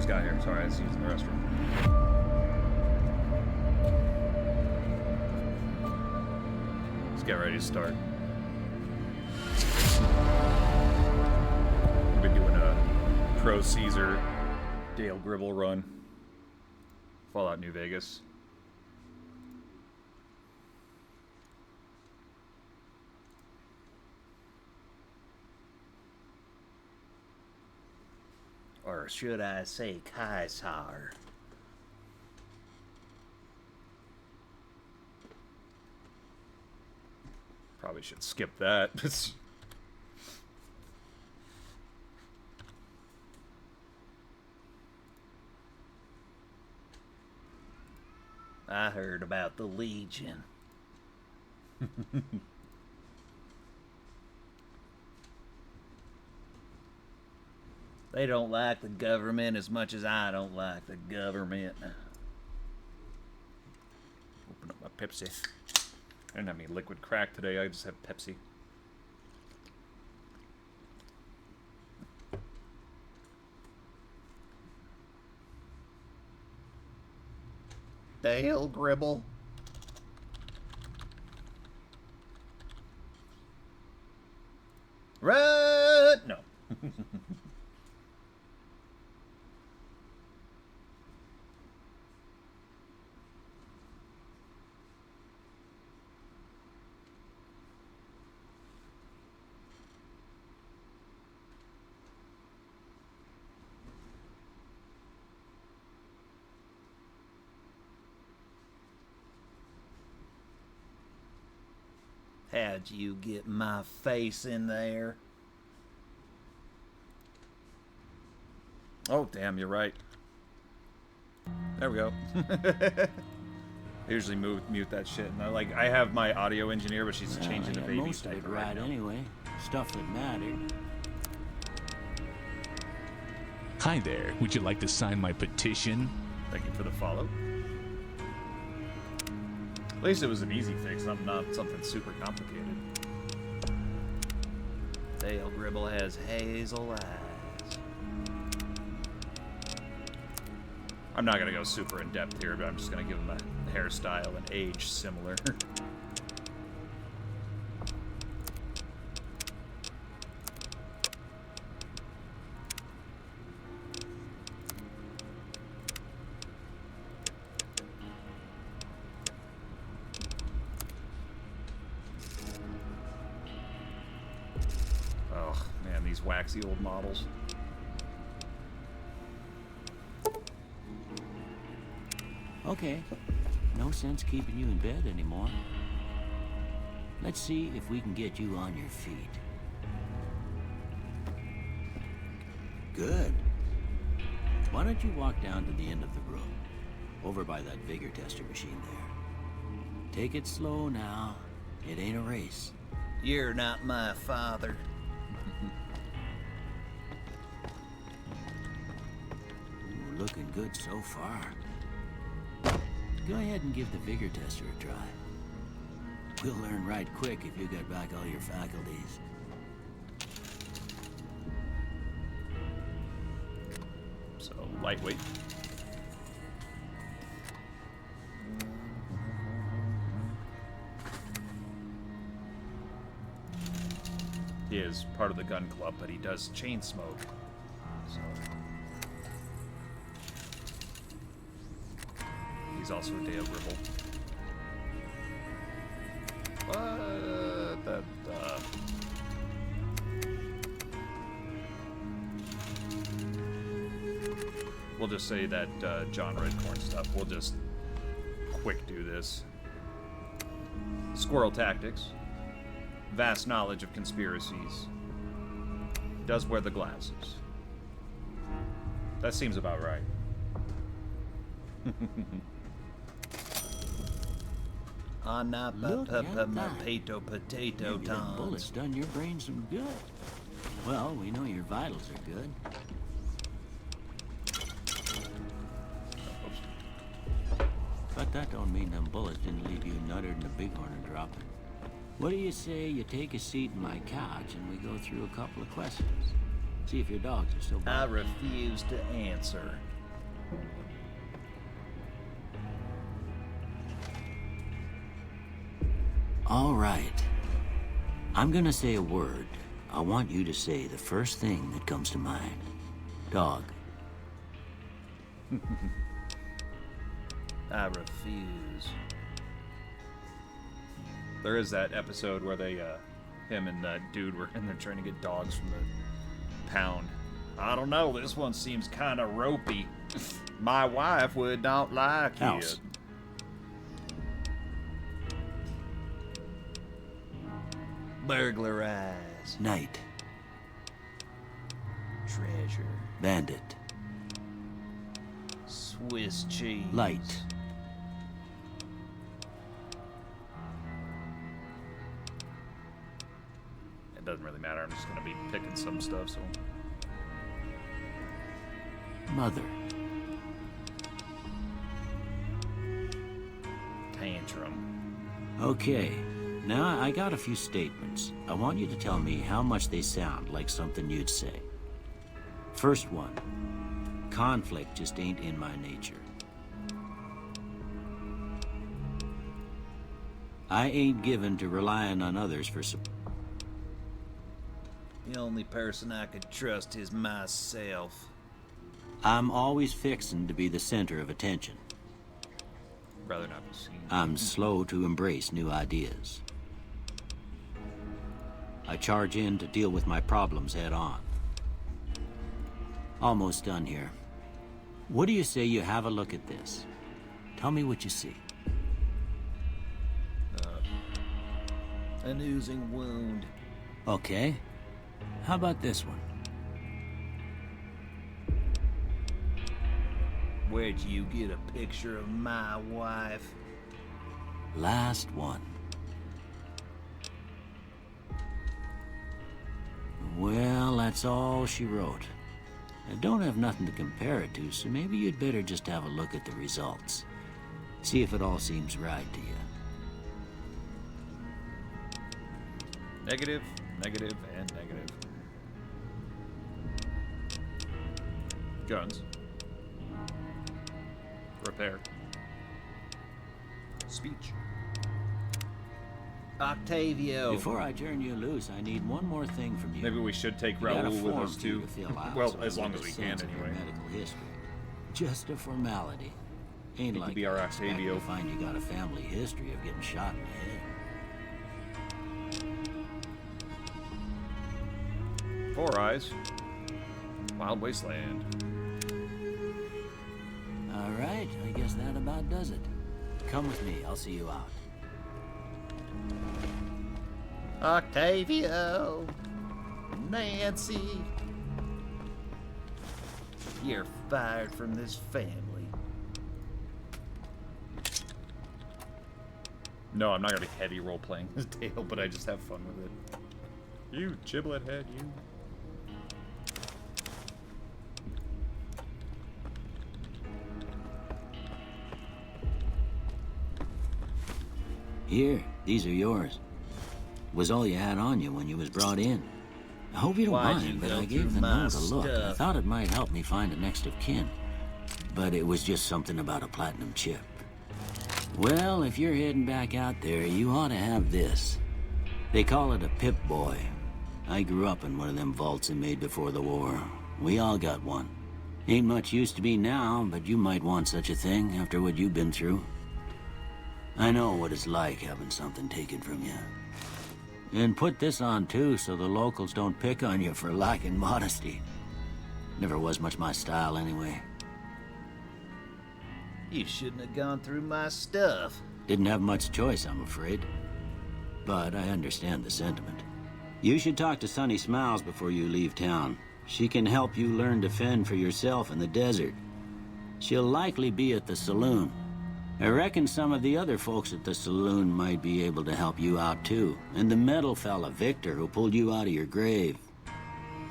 guy here. Sorry, I was using the restroom. Let's get ready to start. We've been doing a Pro Caesar Dale Gribble run. Fallout New Vegas. Or should I say Kaiser? Probably should skip that. I heard about the Legion. They don't like the government as much as I don't like the government. Open up my Pepsi. I didn't have any liquid crack today, I just have Pepsi. Dale Gribble. Run! No. How'd you get my face in there? Oh, damn, you're right. There we go. I usually mute that shit. And I have my audio engineer, but she's changing the baby most of it right now. Anyway, stuff that mattered. Hi there. Would you like to sign my petition? Thank you for the follow. At least it was an easy fix, not something super complicated. Dale Gribble has hazel eyes. I'm not gonna go super in depth here, but I'm just gonna give him a hairstyle and age similar. Oh man, these waxy old models. Okay, no sense keeping you in bed anymore. Let's see if we can get you on your feet. Good. Why don't you walk down to the end of the room, over by that vigor tester machine there. Take it slow now. It ain't a race. You're not my father. Ooh, looking good so far. Go ahead and give the vigor tester a try. We'll learn right quick if you got back all your faculties. So, lightweight. He is part of the gun club, but he does chain smoke. So he's also a Dale Gribble. What the? We'll just say that John Redcorn stuff. We'll just quick do this. Squirrel tactics. Vast knowledge of conspiracies. Does wear the glasses. That seems about right. On not Look at that. potato potato Maybe them bullets tons. done your brain some good. Well, we know your vitals are good. But that don't mean them bullets didn't leave you nuttered and the bighorn are dropping. What do you say you take a seat in my couch and we go through a couple of questions? See if your dogs are still I barking. refuse to answer. All right. I'm gonna say a word. I want you to say the first thing that comes to mind. Dog. I refuse. There is that episode where they, him and that dude were in there trying to get dogs from the pound. I don't know, this one seems kind of ropey. My wife would not like House. it. Burglarize. Night. Treasure. Bandit. Swiss cheese. Light. It doesn't really matter, I'm just gonna be picking some stuff, so. Mother. Tantrum. Okay. Now I got a few statements. I want you to tell me how much they sound like something you'd say. First one. Conflict just ain't in my nature. I ain't given to relying on others for support. The only person I could trust is myself. I'm always fixin' to be the center of attention. Rather not be seen. I'm slow to embrace new ideas. I charge in to deal with my problems head on. Almost done here. What do you say you have a look at this? Tell me what you see. An oozing wound. Okay. How about this one? Where'd you get a picture of my wife? Last one. Well, that's all she wrote. I don't have nothing to compare it to, so maybe you'd better just have a look at the results. See if it all seems right to you. Negative, negative, and negative. Guns. Repair. Speech. Octavio. Before I turn you loose, I need one more thing from you. Maybe we should take You got a Raoul with form us for you too. to fill out, Well, so as I long get as a we can sense of your anyway. medical history. Just a formality. Ain't He like could be our I expect Octavio. to find you got a family history of getting shot in the head. Four Eyes. Wild Wasteland. All right, I guess that about does it. Come with me, I'll see you out. Octavio. Nancy. You're fired from this family. No, I'm not gonna be heavy role playing this tale, but I just have fun with it. You giblet head, you. Here, these are yours. Was all you had on you when you was brought in. I hope you don't Why'd mind, you but go I gave through the my note a look. I stuff? thought it might help me find a next of kin. But it was just something about a platinum chip. Well, if you're heading back out there, you ought to have this. They call it a Pip-Boy. I grew up in one of them vaults they made before the war. We all got one. Ain't much use to me now, but you might want such a thing after what you've been through. I know what it's like having something taken from you. And put this on too, so the locals don't pick on you for lacking modesty. Never was much my style anyway. You shouldn't have gone through my stuff. Didn't have much choice, I'm afraid. But I understand the sentiment. You should talk to Sunny Smiles before you leave town. She can help you learn to fend for yourself in the desert. She'll likely be at the saloon. I reckon some of the other folks at the saloon might be able to help you out too. And the metal fella, Victor, who pulled you out of your grave.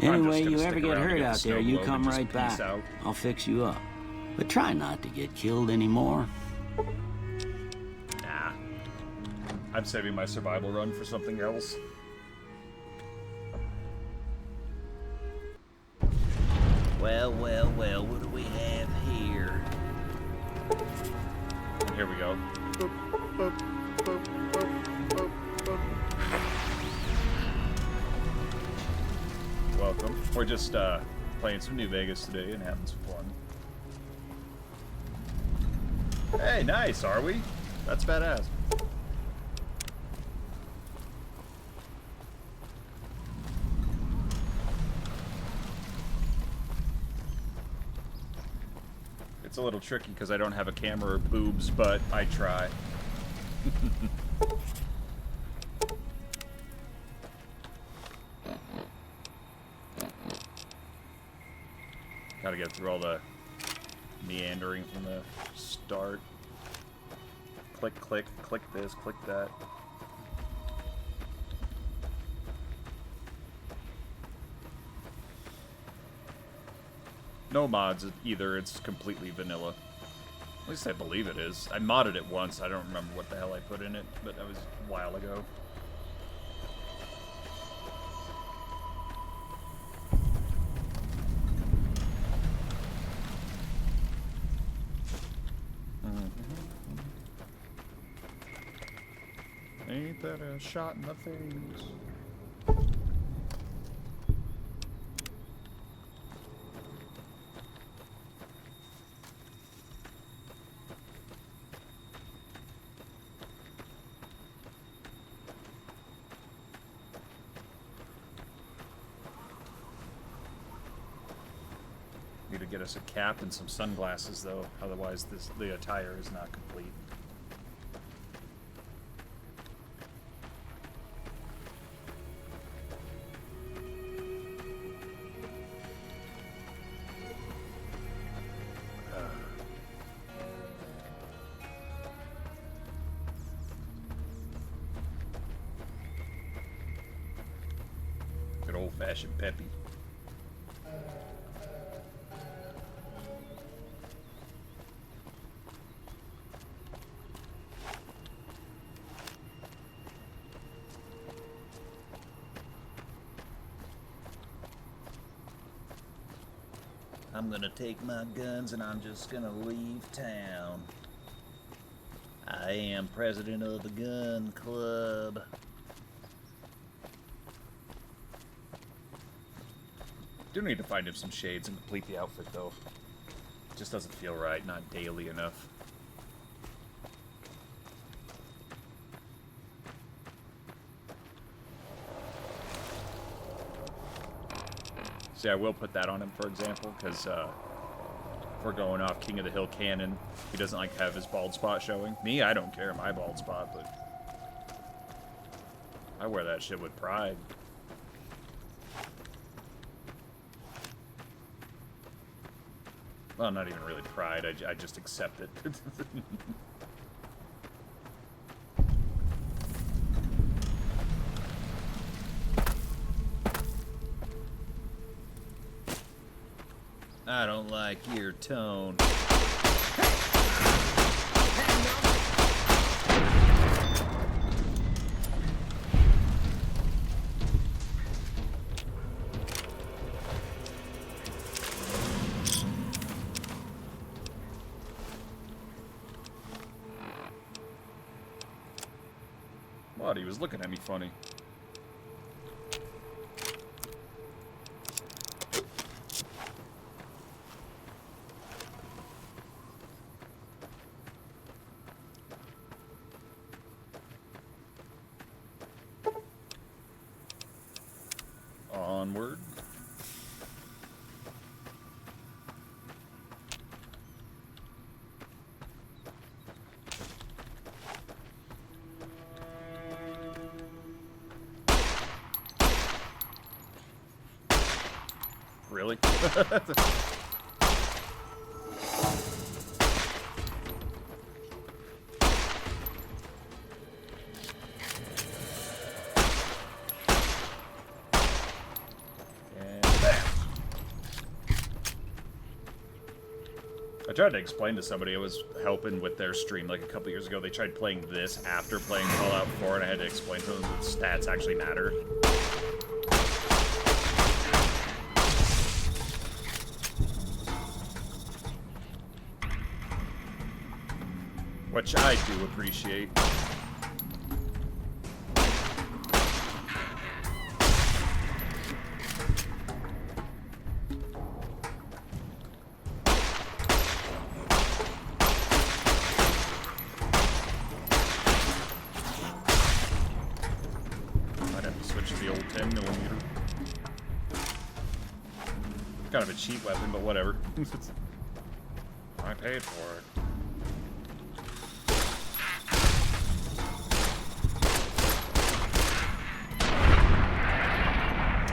Anyway, gonna you stick ever get around to hurt get the out snow there, you globe come and just right peace back. out. I'll fix you up. But try not to get killed anymore. Nah. I'm saving my survival run for something else. Well, what do we have here? Welcome. We're just playing some New Vegas today and having some fun. Hey, nice, are we? That's badass. It's a little tricky because I don't have a camera or boobs, but I try. Gotta get through all the meandering from the start. Click, click, click this, click that. No mods either, it's completely vanilla. At least I believe it is. I modded it once, I don't remember what the hell I put in it, but that was a while ago. Ain't that a shot in the face? Need to get us a cap and some sunglasses, though. Otherwise, the attire is not complete. Good old-fashioned Peppy. I'm gonna take my guns and I'm just gonna leave town. I am president of the gun club. Do need to find him some shades and complete the outfit, though. Just doesn't feel right, not daily enough. See, I will put that on him, for example, because if we're going off King of the Hill canon, he doesn't like have his bald spot showing. Me, I don't care, my bald spot, but I wear that shit with pride. Well, not even really pride, I just accept it. I don't like your tone. What? He was looking at me funny. Onward. Really? I tried to explain to somebody I was helping with their stream like a couple years ago. They tried playing this after playing Fallout 4, and I had to explain to them that stats actually matter. which I do appreciate. Might have to switch to the old 10mm. Kind of a cheap weapon, but whatever. I paid for it.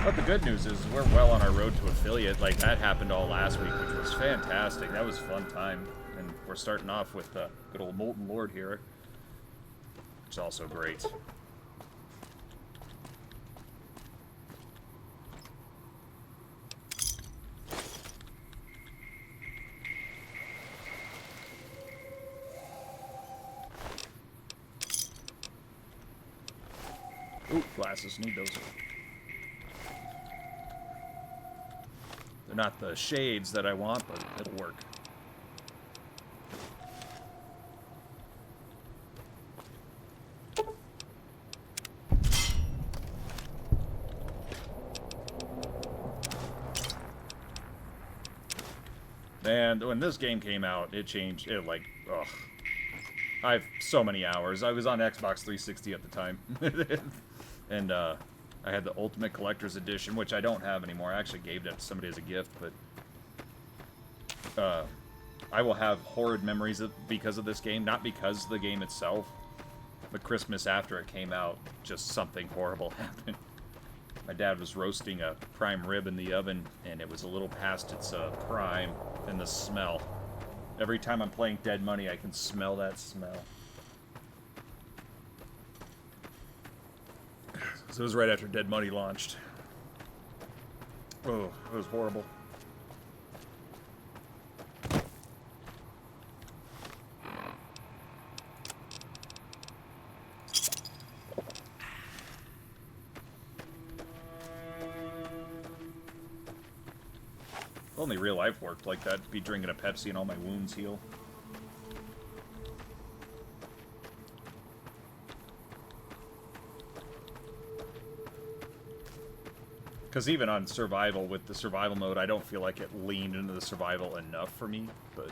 But the good news is we're well on our road to affiliate. Like, that happened all last week, which was fantastic. That was a fun time. And we're starting off with good old Molten Lord here, which is also great. Ooh, glasses. Need those. They're not the shades that I want, but it'll work. And when this game came out, it changed. It, like, ugh. I have so many hours. I was on Xbox 360 at the time. And, I had the Ultimate Collector's Edition, which I don't have anymore. I actually gave that to somebody as a gift, but... I will have horrid memories because of this game. Not because of the game itself, but Christmas after it came out, just something horrible happened. My dad was roasting a prime rib in the oven, and it was a little past its prime, and the smell. Every time I'm playing Dead Money, I can smell that smell. So it was right after Dead Money launched. Oh, it was horrible. If only real life worked like that, to be drinking a Pepsi and all my wounds heal. Because even on survival, with the survival mode, I don't feel like it leaned into the survival enough for me, but...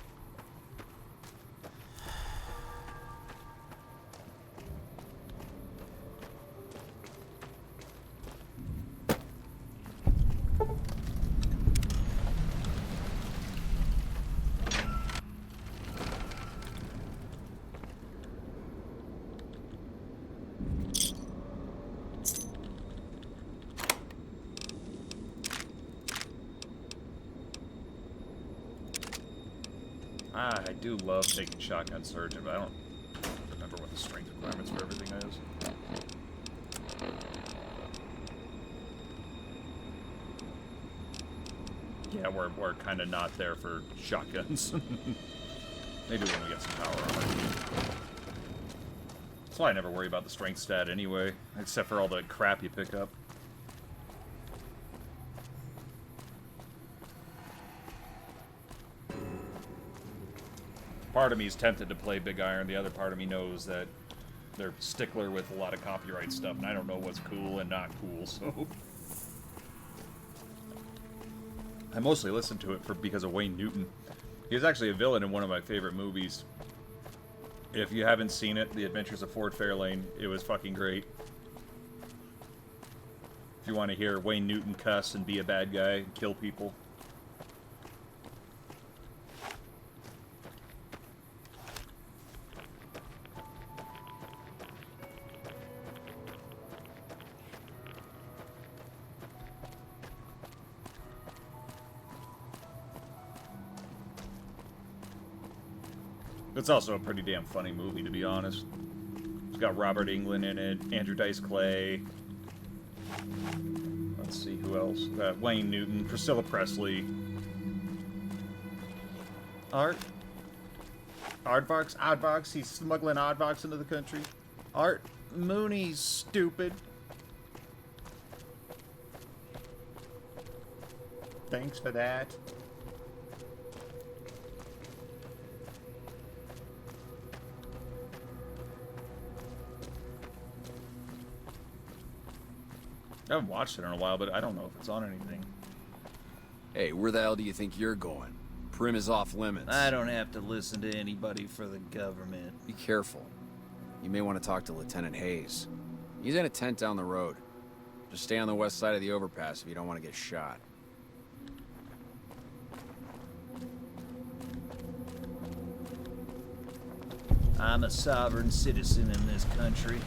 I do love taking Shotgun Surgeon, but I don't remember what the strength requirements for everything is. Yeah, we're kind of not there for shotguns. Maybe when we get some power armor. That's why I never worry about the strength stat anyway, except for all the crap you pick up. Part of me is tempted to play Big Iron, the other part of me knows that they're stickler with a lot of copyright stuff, and I don't know what's cool and not cool, so... I mostly listen to it because of Wayne Newton. He was actually a villain in one of my favorite movies. If you haven't seen it, The Adventures of Ford Fairlane, it was fucking great. If you want to hear Wayne Newton cuss and be a bad guy and kill people. It's also a pretty damn funny movie, to be honest. It's got Robert Englund in it, Andrew Dice Clay. Let's see, who else? Wayne Newton, Priscilla Presley. Oddbox, he's smuggling Oddbox into the country. Art Mooney's stupid. Thanks for that. I haven't watched it in a while, but I don't know if it's on anything. Hey, where the hell do you think you're going? Prim is off limits. I don't have to listen to anybody for the government. Be careful. You may want to talk to Lieutenant Hayes. He's in a tent down the road. Just stay on the west side of the overpass if you don't want to get shot. I'm a sovereign citizen in this country.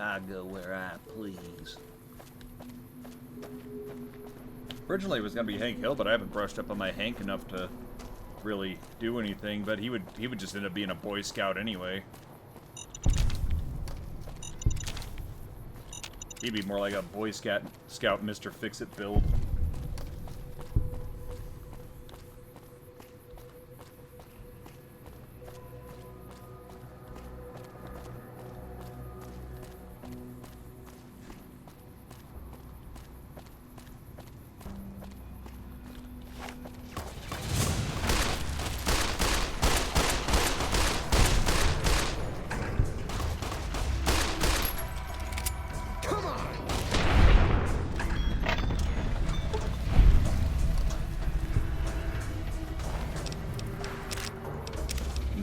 I go where I please. Originally it was gonna be Hank Hill, but I haven't brushed up on my Hank enough to really do anything. But he would just end up being a Boy Scout anyway. He'd be more like a Boy Scout Mr. Fix-It build.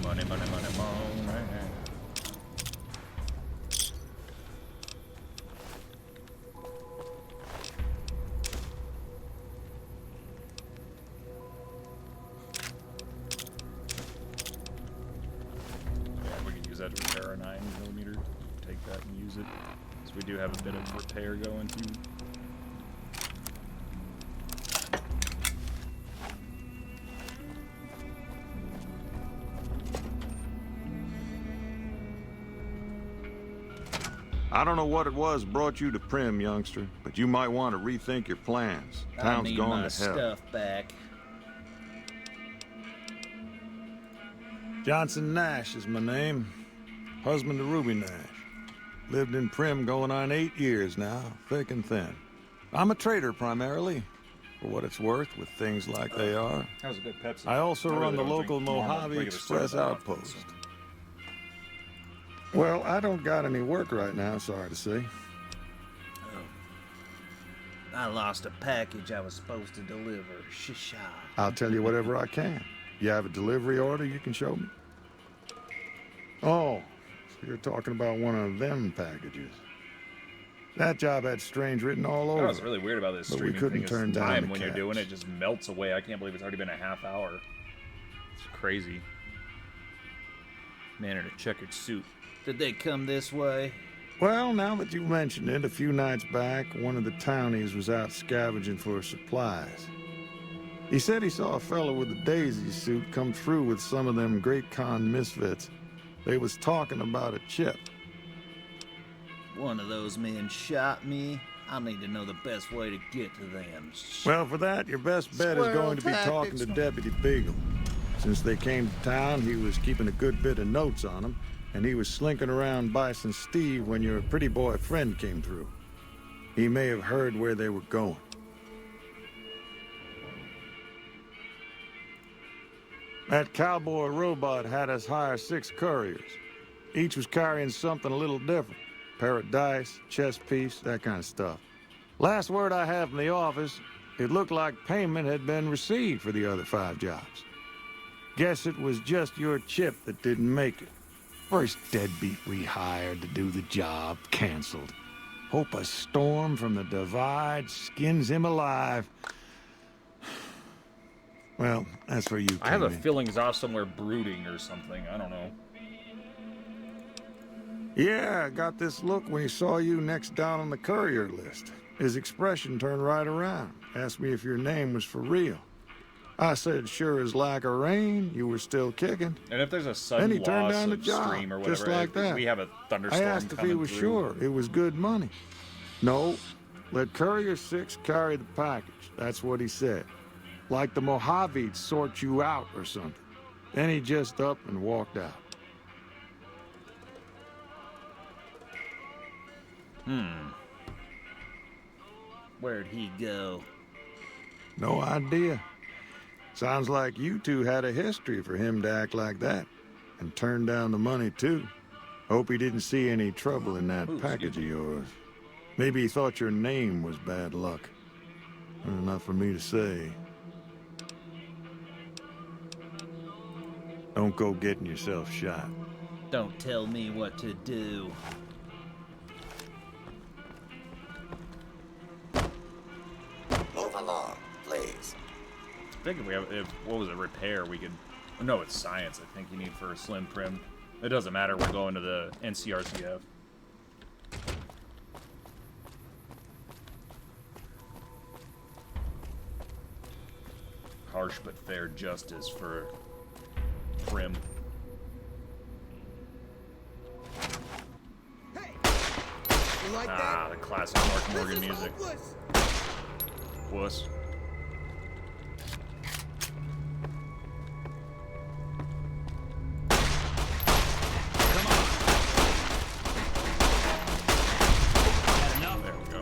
Money, money, money, money. Yeah, we can use that to repair our 9mm. Take that and use it. So we do have a bit of repair going too. I don't know what it was brought you to Prim, youngster, but you might want to rethink your plans. I Town's need going my to hell. stuff back. Johnson Nash is my name. Husband to Ruby Nash. Lived in Prim going on 8 years now, thick and thin. I'm a trader primarily, for what it's worth with things like they are. That was a good Pepsi. I also really run the don't drink local normal, Mojave regular Express soda often, outpost. so. Well, I don't got any work right now, sorry to say. I lost a package I was supposed to deliver. Shisha. I'll tell you whatever I can. You have a delivery order you can show me? Oh, so you're talking about one of them packages. That job had strange written all over. That was really weird about this But we streaming couldn't thing. turn Is down time the when you're cabs. doing it just melts away. I can't believe it's already been a half hour. It's crazy. Man in a checkered suit. Did they come this way? Well, now that you mentioned it, a few nights back, one of the townies was out scavenging for supplies. He said he saw a fellow with a daisy suit come through with some of them Great Con misfits. They was talking about a chip. One of those men shot me. I need to know the best way to get to them. Well, for that, your best bet is Squirrel going to be talking to Deputy Beagle. Since they came to town, he was keeping a good bit of notes on them, and he was slinking around Bison Steve when your pretty boy friend came through. He may have heard where they were going. That cowboy robot had us hire 6 couriers. Each was carrying something a little different. Pair of dice, chess piece, that kind of stuff. Last word I have from the office, it looked like payment had been received for the other 5 jobs. Guess it was just your chip that didn't make it. First deadbeat we hired to do the job canceled. Hope a storm from the divide skins him alive. Well, that's where you I have a came in. feeling he's off somewhere brooding or something. I don't know. Yeah, I got this look when he saw you next down on the courier list. His expression turned right around. Asked me if your name was for real. I said, sure as lack of rain, you were still kicking. And if there's a Then sudden he turned loss down the of job, stream or whatever, just like that. we have a I thunderstorm asked if he coming was through. sure it was good money. No, let Courier 6 carry the package. That's what he said. Like the Mojave'd sort you out or something. Then he just up and walked out. Where'd he go? No idea. Sounds like you two had a history for him to act like that. And turn down the money, too. Hope he didn't see any trouble in that package of yours. Maybe he thought your name was bad luck. Not for me to say. Don't go getting yourself shot. Don't tell me what to do. Move along, please. I think if we have, what was it, repair, we could... No, it's science, I think you need for a Slim Prim. It doesn't matter, we're going to the NCRCF. Harsh but fair justice for Prim. Hey! You like Ah, the classic Mark Morgan music. Wuss. There we go.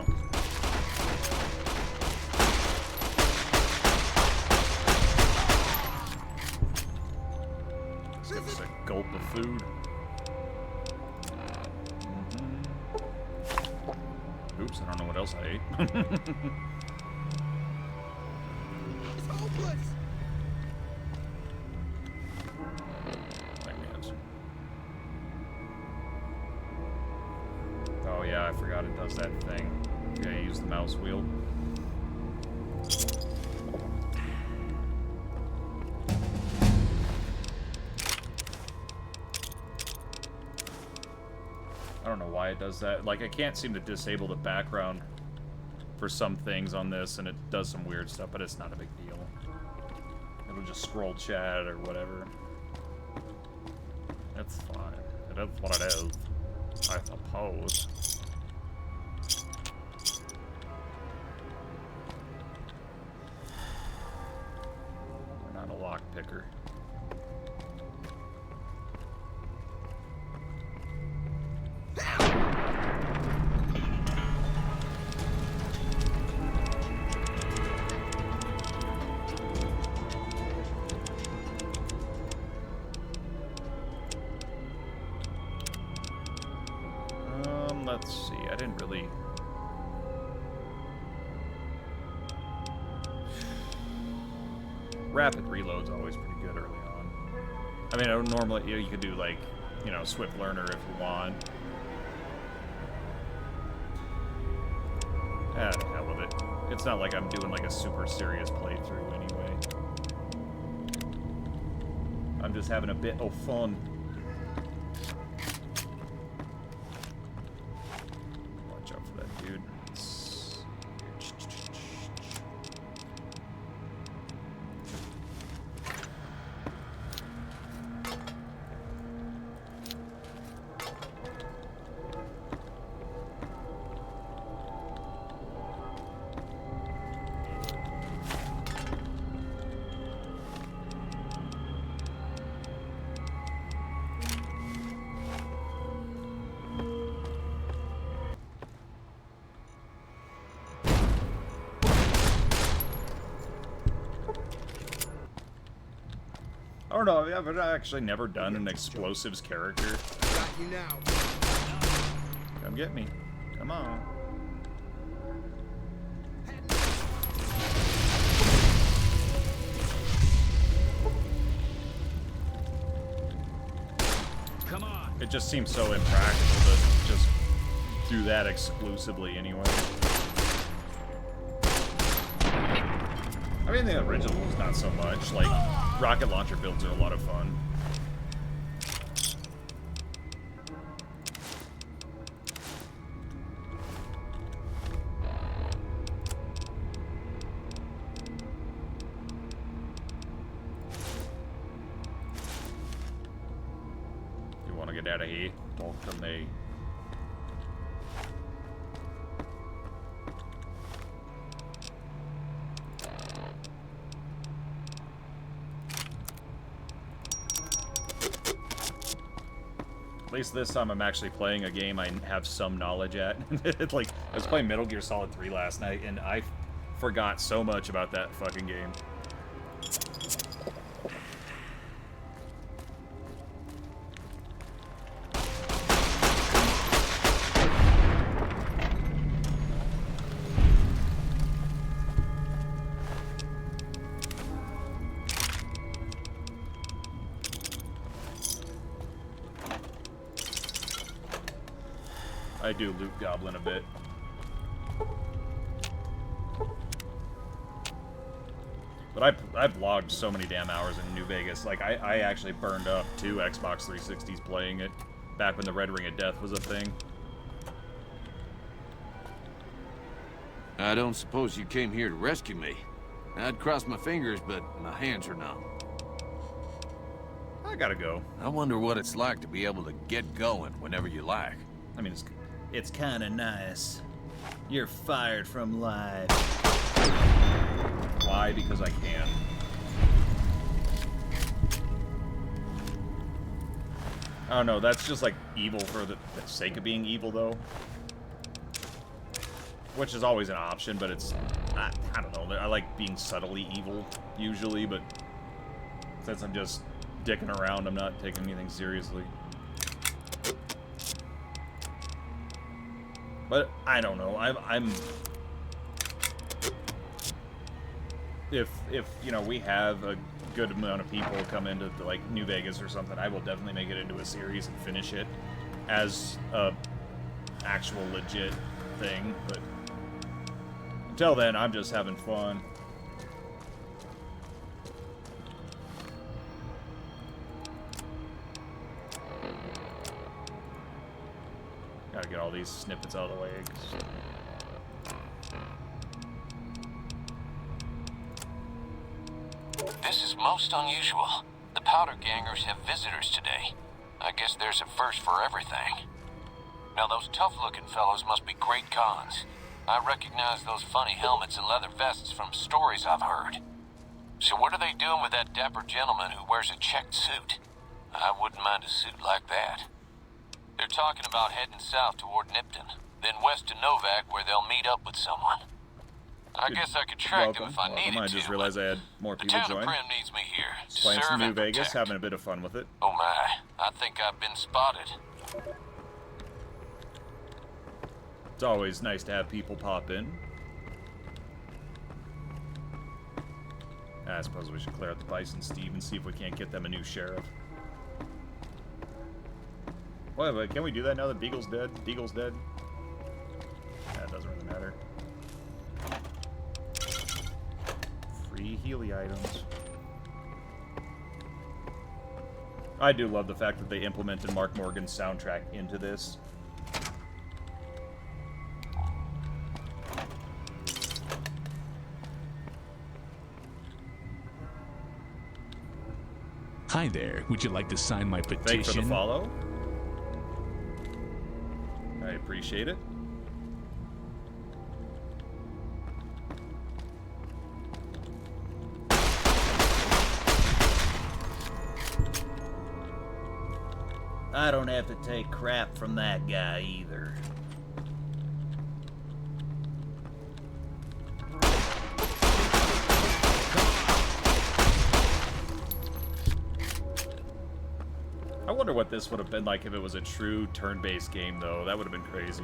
Let's give us a gulp of food. Oops, I don't know what else I ate. It's hopeless! Oh yeah, I forgot it does that thing. Yeah, use the mouse wheel. I don't know why it does that. Like, I can't seem to disable the background for some things on this, and it does some weird stuff, but it's not a big deal. It'll just scroll chat or whatever. It's fine. It is what it is, I suppose. We're not a lockpicker. Let's see, I didn't really... Rapid reload's always pretty good early on. I mean, I would normally, you could do like, you know, Swift Learner if you want. Ah, the hell with it. It's not like I'm doing like a super serious playthrough anyway. I'm just having a bit of fun. Watch out for that dude. I don't know, I've actually never done an explosives character. Got you now. Come get me. Come on. Come on. It just seems so impractical to just do that exclusively anyway. I mean, the original was not so much. Like, rocket launcher builds are a lot of fun. You want to get out of here? Talk to me. At least this time I'm actually playing a game I have some knowledge at. Like, I was playing Metal Gear Solid 3 last night, and I forgot so much about that fucking game. I do loot goblin a bit. But I've logged so many damn hours in New Vegas. Like, I actually burned up 2 Xbox 360s playing it back when the Red Ring of Death was a thing. I don't suppose you came here to rescue me. I'd cross my fingers, but my hands are numb. I gotta go. I wonder what it's like to be able to get going whenever you like. I mean, It's kinda nice. You're fired from life. why? Because I can. I don't know, that's just like evil for the sake of being evil, though. Which is always an option, but it's... I don't know, I like being subtly evil, usually, but since I'm just dicking around, I'm not taking anything seriously. But I don't know. I'm if you know, we have a good amount of people come into like New Vegas or something, I will definitely make it into a series and finish it as a actual legit thing. But until then, I'm just having fun. Gotta get all these snippets out of the way. This is most unusual. The Powder Gangers have visitors today. I guess there's a first for everything. Now those tough-looking fellows must be great cons. I recognize those funny helmets and leather vests from stories I've heard. So what are they doing with that dapper gentleman who wears a checked suit? I wouldn't mind a suit like that. They're talking about heading south toward Nipton, then west to Novak where they'll meet up with someone. I guess I could track them if I needed to. I just realized I had more people The town join. of Primm needs me here to Playing serve some New and Vegas, protect. having a bit of fun with it. Oh my, I think I've been spotted. It's always nice to have people pop in. I suppose we should clear out the Bison Steve and see if we can't get them a new sheriff. Wait, can we do that now that Beagle's dead? Deagle's dead? Yeah, it doesn't really matter. Free Healy items. I do love the fact that they implemented Mark Morgan's soundtrack into this. Hi there. Would you like to sign my petition? Thanks for the follow. I appreciate it. I don't have to take crap from that guy either. I wonder what this would have been like if it was a true turn-based game, though. That would have been crazy.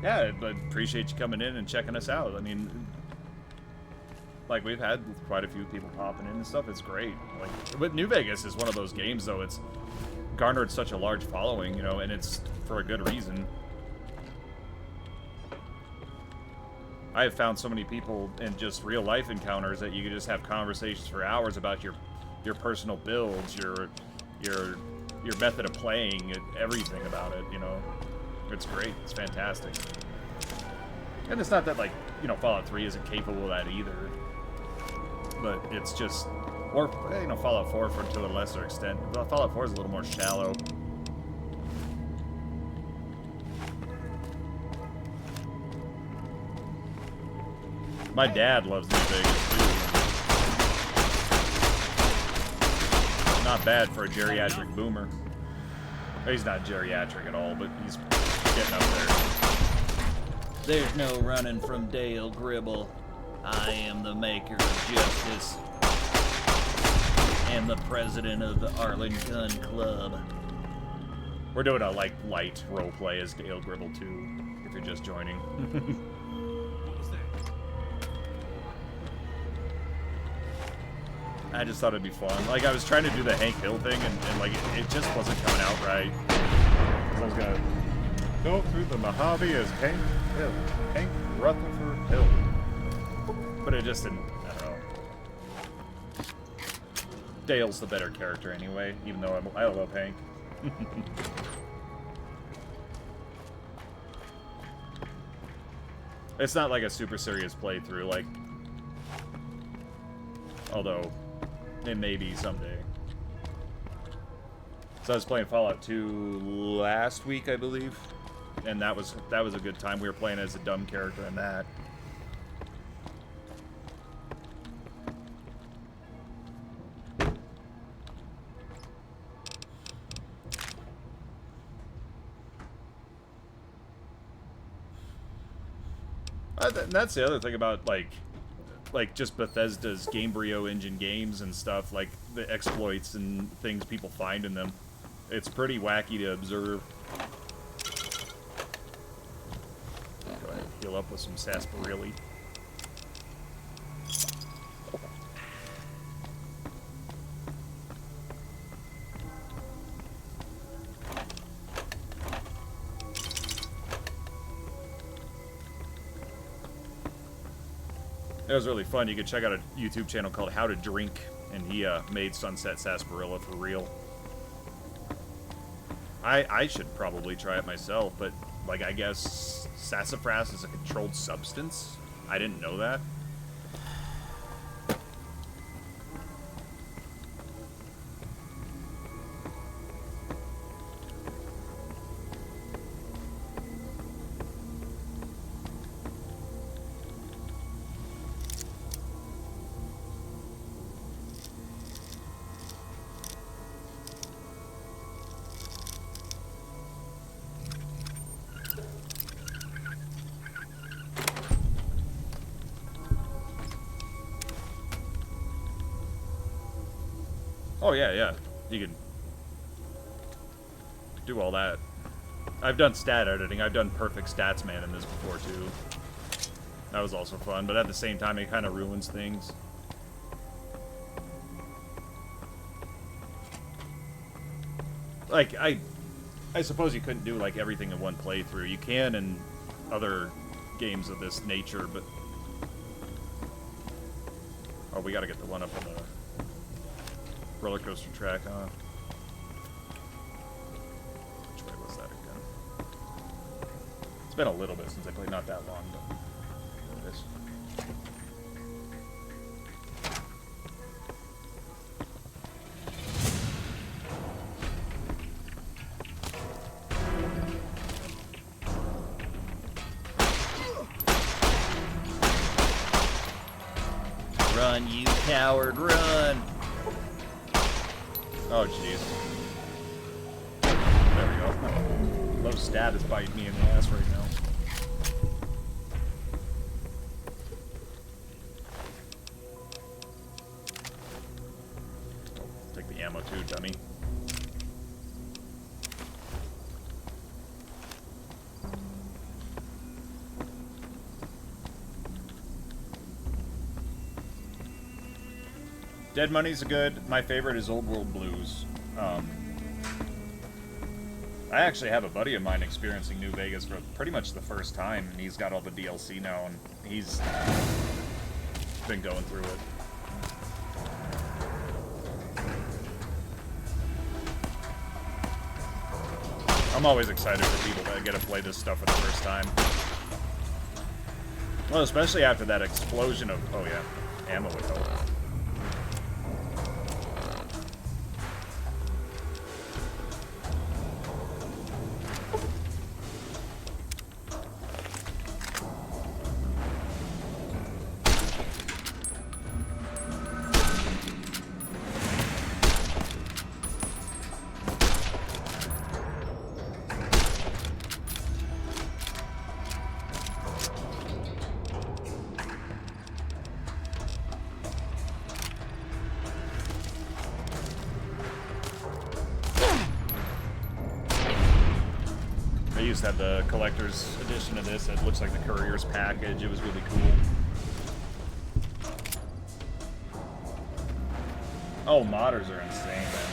Yeah, but appreciate you coming in and checking us out. I mean, like, we've had quite a few people popping in and stuff. It's great. Like, with New Vegas is one of those games, though. It's garnered such a large following, you know, and it's for a good reason. I have found so many people in just real life encounters that you can just have conversations for hours about your personal builds, your method of playing, everything about it, you know. It's great. It's fantastic. And it's not that, like, you know, Fallout 3 isn't capable of that either. But it's just, or, you know, Fallout 4 to a lesser extent. Fallout 4 is a little more shallow. My dad loves New Vegas, too. Not bad for a geriatric boomer. He's not geriatric at all, but he's getting up there. There's no running from Dale Gribble. I am the maker of justice and the president of the Arlen Gun Club. We're doing a like light roleplay as Dale Gribble too, if you're just joining. I just thought it'd be fun. Like, I was trying to do the Hank Hill thing, and like, it just wasn't coming out right. So I was gonna go through the Mojave as Hank Hill. Hank Rutherford Hill. But it just didn't, I don't know. Dale's the better character anyway, even though I love Hank. It's not like a super serious playthrough, like... Although... It may be someday. So I was playing Fallout 2 last week, I believe, and that was a good time. We were playing as a dumb character in that. And that's the other thing about like just Bethesda's Gamebryo engine games and stuff, like the exploits and things people find in them. It's pretty wacky to observe. Go ahead and heal up with some sarsaparilla. It was really fun. You could check out a YouTube channel called How to Drink, and he made Sunset Sarsaparilla for real. I should probably try it myself, but like I guess sassafras is a controlled substance. I didn't know that. Oh, yeah. You can do all that. I've done stat editing. I've done Perfect Stats Man in this before, too. That was also fun, but at the same time, it kind of ruins things. Like, I suppose you couldn't do, like, everything in one playthrough. You can in other games of this nature, but... Oh, we gotta get the one up on the roller coaster track, huh? Which way was that again? It's been a little bit since I played, not that long, but there it is. Run, you coward, run! Oh, jeez. There we go. Low stat is biting me in the ass right now. Oh, take the ammo too, dummy. Dead Money's good. My favorite is Old World Blues. I actually have a buddy of mine experiencing New Vegas for pretty much the first time, and he's got all the DLC now, and he's been going through it. I'm always excited for people that get to play this stuff for the first time. Well, especially after that explosion of... Oh, yeah. Ammo would help. I used to have the collector's edition of this. It looks like the courier's package. It was really cool. Oh, modders are insane, man.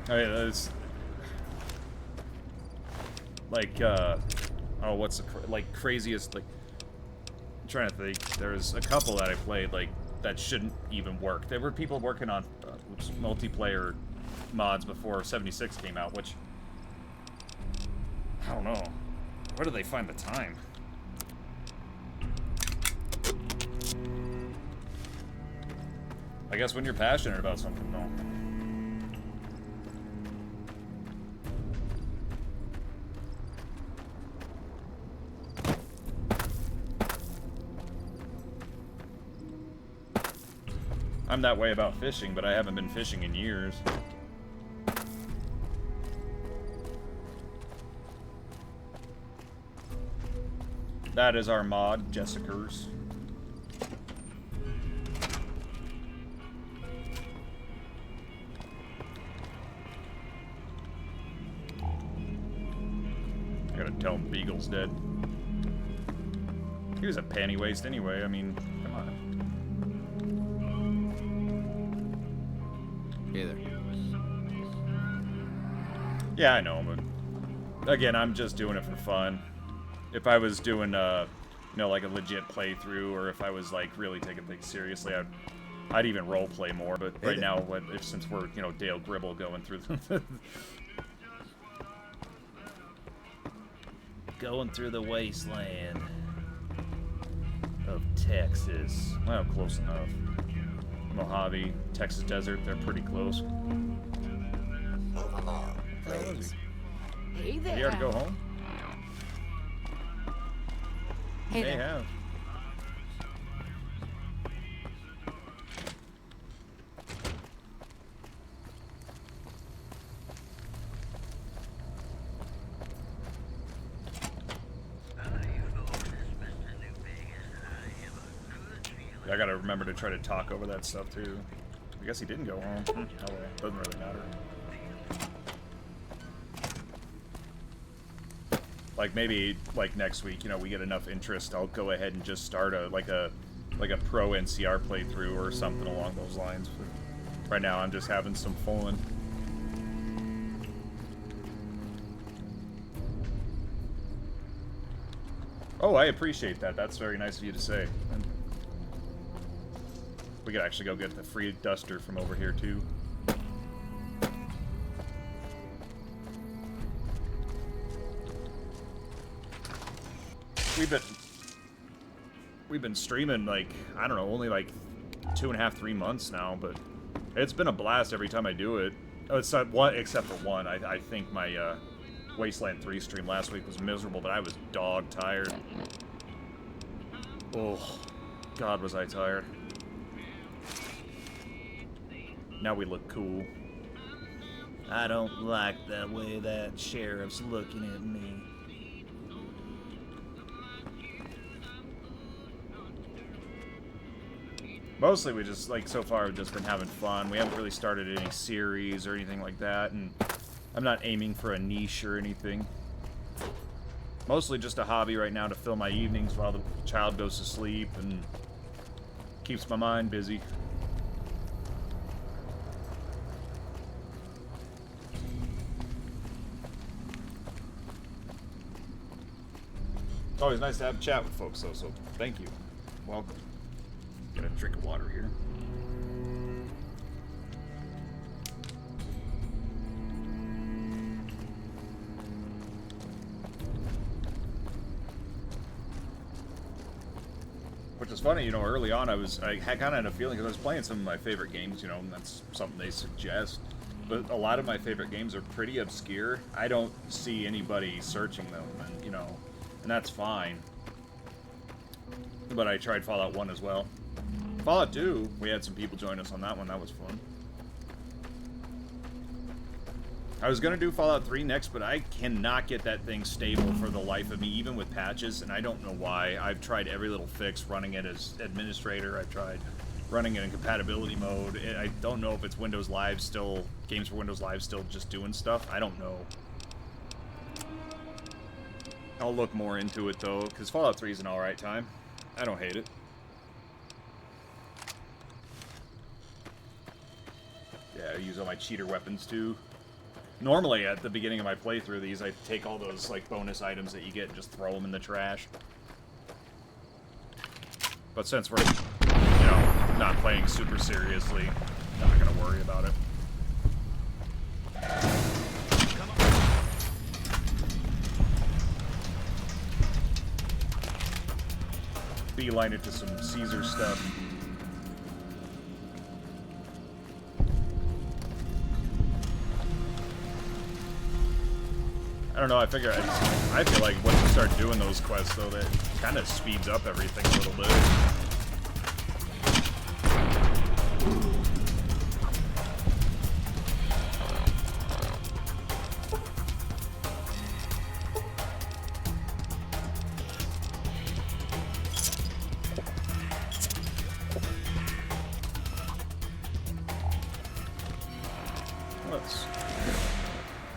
I mean, it's like, oh, what's the craziest, like, I'm trying to think. There's a couple that I played, like, that shouldn't even work. There were people working on multiplayer mods before 76 came out, which, I don't know. Where do they find the time? I guess when you're passionate about something, though. I'm that way about fishing, but I haven't been fishing in years. That is our mod, Jessica's. I gotta tell him Beagle's dead. He was a panty waste anyway, I mean, come on. Hey there. Yeah, I know, but again, I'm just doing it for fun. If I was doing, you know, like a legit playthrough, or if I was like really taking things seriously, I'd even role play more. But right now, since we're, you know, Dale Gribble going through the Going through the wasteland of Texas. well, close enough. Mojave, Texas desert, they're pretty close. Where was he? Hey there. Did he already go home? Hey They there. have. I gotta remember to try to talk over that stuff too. I guess he didn't go home. Oh well, doesn't really matter. Like maybe like next week, you know, we get enough interest, I'll go ahead and just start a pro NCR playthrough or something along those lines. But right now I'm just having some fun. Oh, I appreciate that. That's very nice of you to say. And we could actually go get the free duster from over here too. We've been streaming like, I don't know, only like 2.5, 3 months now, but it's been a blast every time I do it. Oh, it's not one, except for one. I think my Wasteland 3 stream last week was miserable, but I was dog tired. Oh, God, was I tired. Now we look cool. I don't like the way that sheriff's looking at me. Mostly we just, like, so far we've just been having fun. We haven't really started any series or anything like that, and I'm not aiming for a niche or anything. Mostly just a hobby right now to fill my evenings while the child goes to sleep and keeps my mind busy. It's always nice to have a chat with folks, though, so thank you. Welcome. Get a drink of water here. Which is funny, you know, early on I had kind of had a feeling, because I was playing some of my favorite games, you know, and that's something they suggest. But a lot of my favorite games are pretty obscure. I don't see anybody searching them, and, you know, and that's fine. But I tried Fallout 1 as well. Fallout 2, we had some people join us on that one. That was fun. I was going to do Fallout 3 next, but I cannot get that thing stable for the life of me, even with patches, and I don't know why. I've tried every little fix, running it as administrator. I've tried running it in compatibility mode. I don't know if it's Windows Live still, Games for Windows Live still just doing stuff. I don't know. I'll look more into it though, because Fallout 3 is an alright time. I don't hate it. Yeah, I use all my cheater weapons too. Normally, at the beginning of my playthrough, these, I take all those like bonus items that you get and just throw them in the trash. But since we're, you know, not playing super seriously, not gonna worry about it. Beeline it to some Caesar stuff. I don't know, I figure I feel like once you start doing those quests though, that kind of speeds up everything a little bit.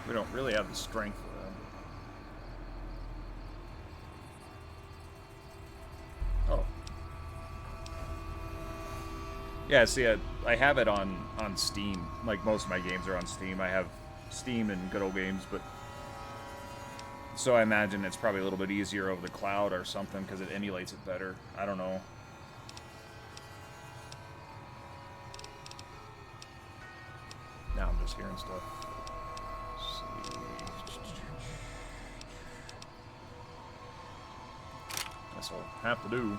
We don't really have the strength for that. Oh. Yeah, see, I have it on Steam. Like, most of my games are on Steam. I have Steam and Good Old Games, but... So I imagine it's probably a little bit easier over the cloud or something, because it emulates it better. I don't know. Now I'm just hearing stuff. That's what I have to do.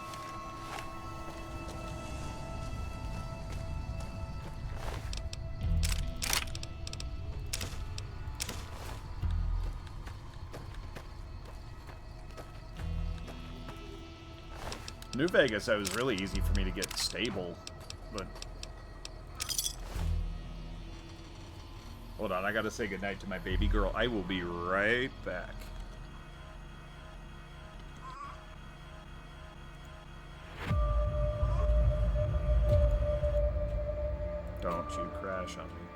New Vegas, it was really easy for me to get stable, but... Hold on, I gotta say goodnight to my baby girl. I will be right back. Don't you crash on me.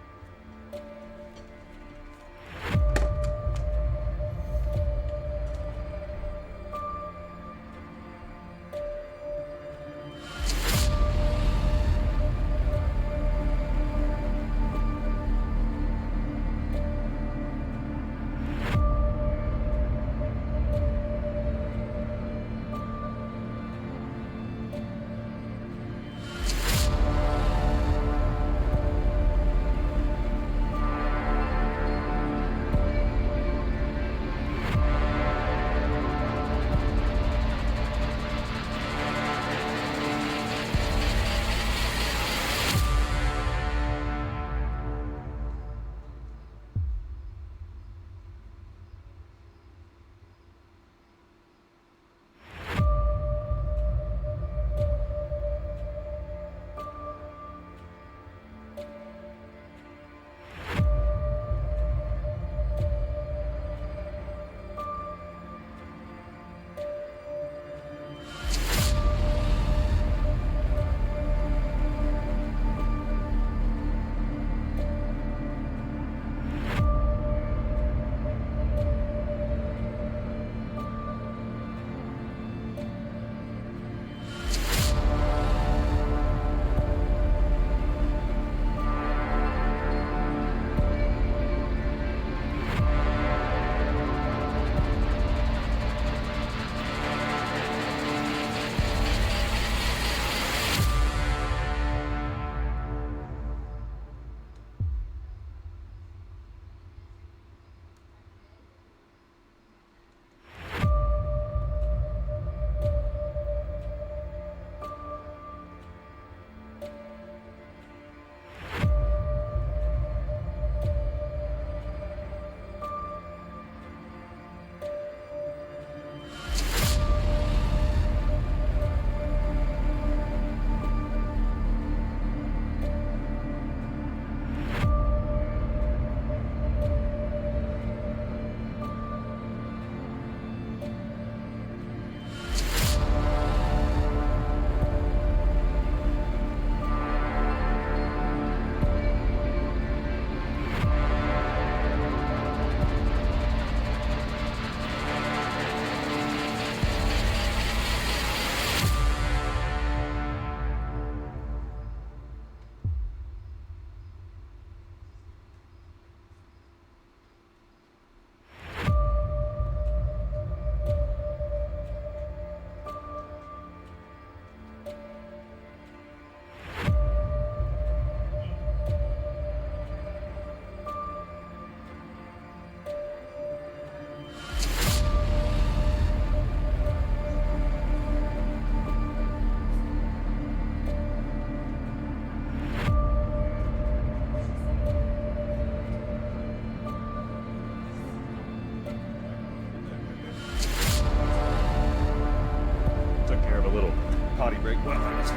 body break weapons.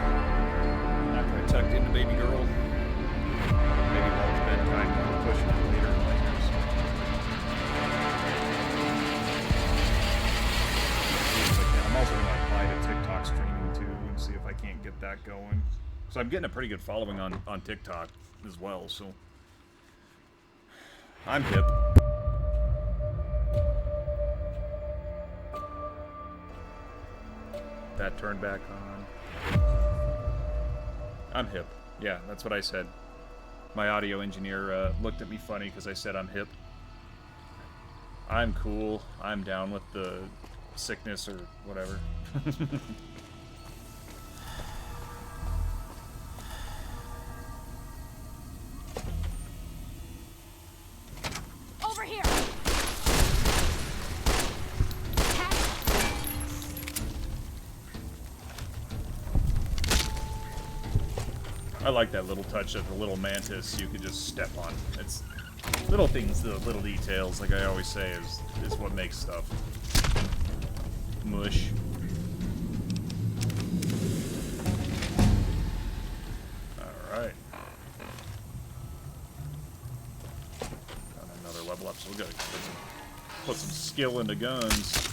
After I tucked into baby girl. Baby Ball's bedtime, I'm pushing it later in my years. I'm also going to apply to TikTok streaming too and see if I can't get that going. So I'm getting a pretty good following on TikTok as well, so I'm hip. That turned back on. I'm hip. Yeah, that's what I said. My audio engineer looked at me funny because I said I'm hip. I'm cool. I'm down with the sickness or whatever. Over here. I like that little touch of the little mantis you could just step on. It's little things, the little details, like I always say, is what makes stuff mush. Alright. Got another level up, so we gotta put some skill into guns.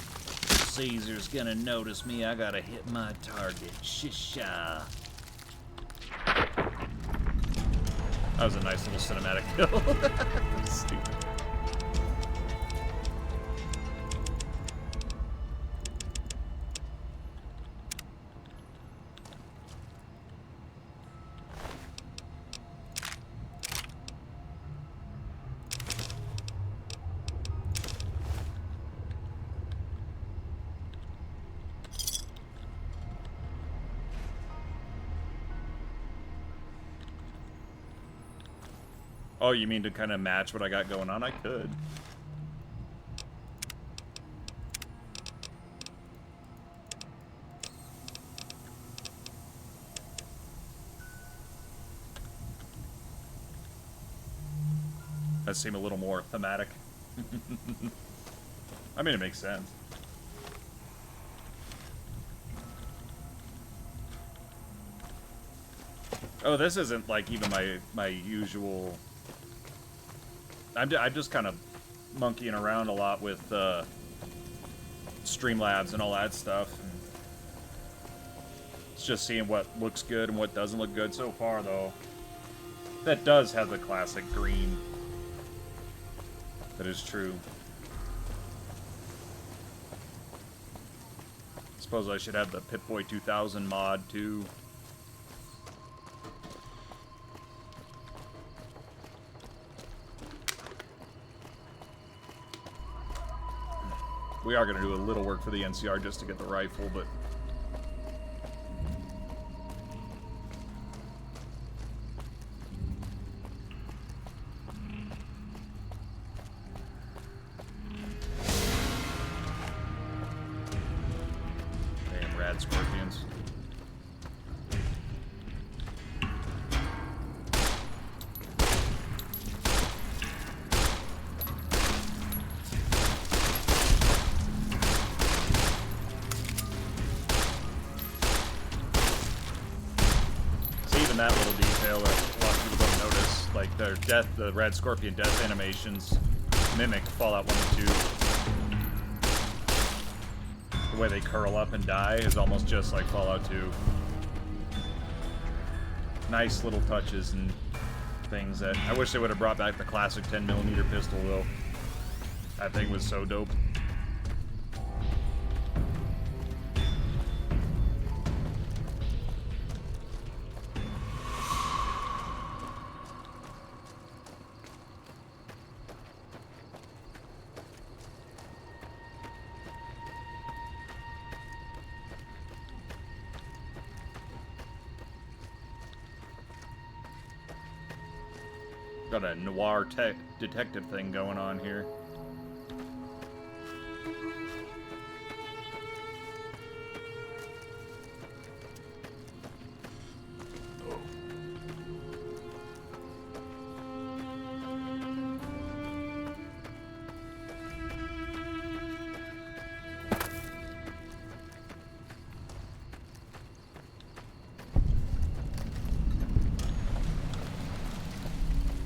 Caesar's gonna notice me. I gotta hit my target. Shisha. That was a nice little cinematic kill. Stupid. Oh, you mean to kind of match what I got going on? I could. That seem a little more thematic. I mean, it makes sense. Oh, this isn't like even my usual. I'm just kind of monkeying around a lot with Streamlabs and all that stuff. And it's just seeing what looks good and what doesn't look good so far, though. That does have the classic green. That is true. Suppose I should have the Pip-Boy 2000 mod, too. We are going to do a little work for the NCR just to get the rifle, but... Damn rad scorpions. That little detail that a lot of people don't notice, like their death, the Red Scorpion death animations mimic Fallout 1 and 2. The way they curl up and die is almost just like Fallout 2. Nice little touches and things that I wish they would have brought back the classic 10mm pistol though. That thing was so dope. Got a noir detective thing going on here.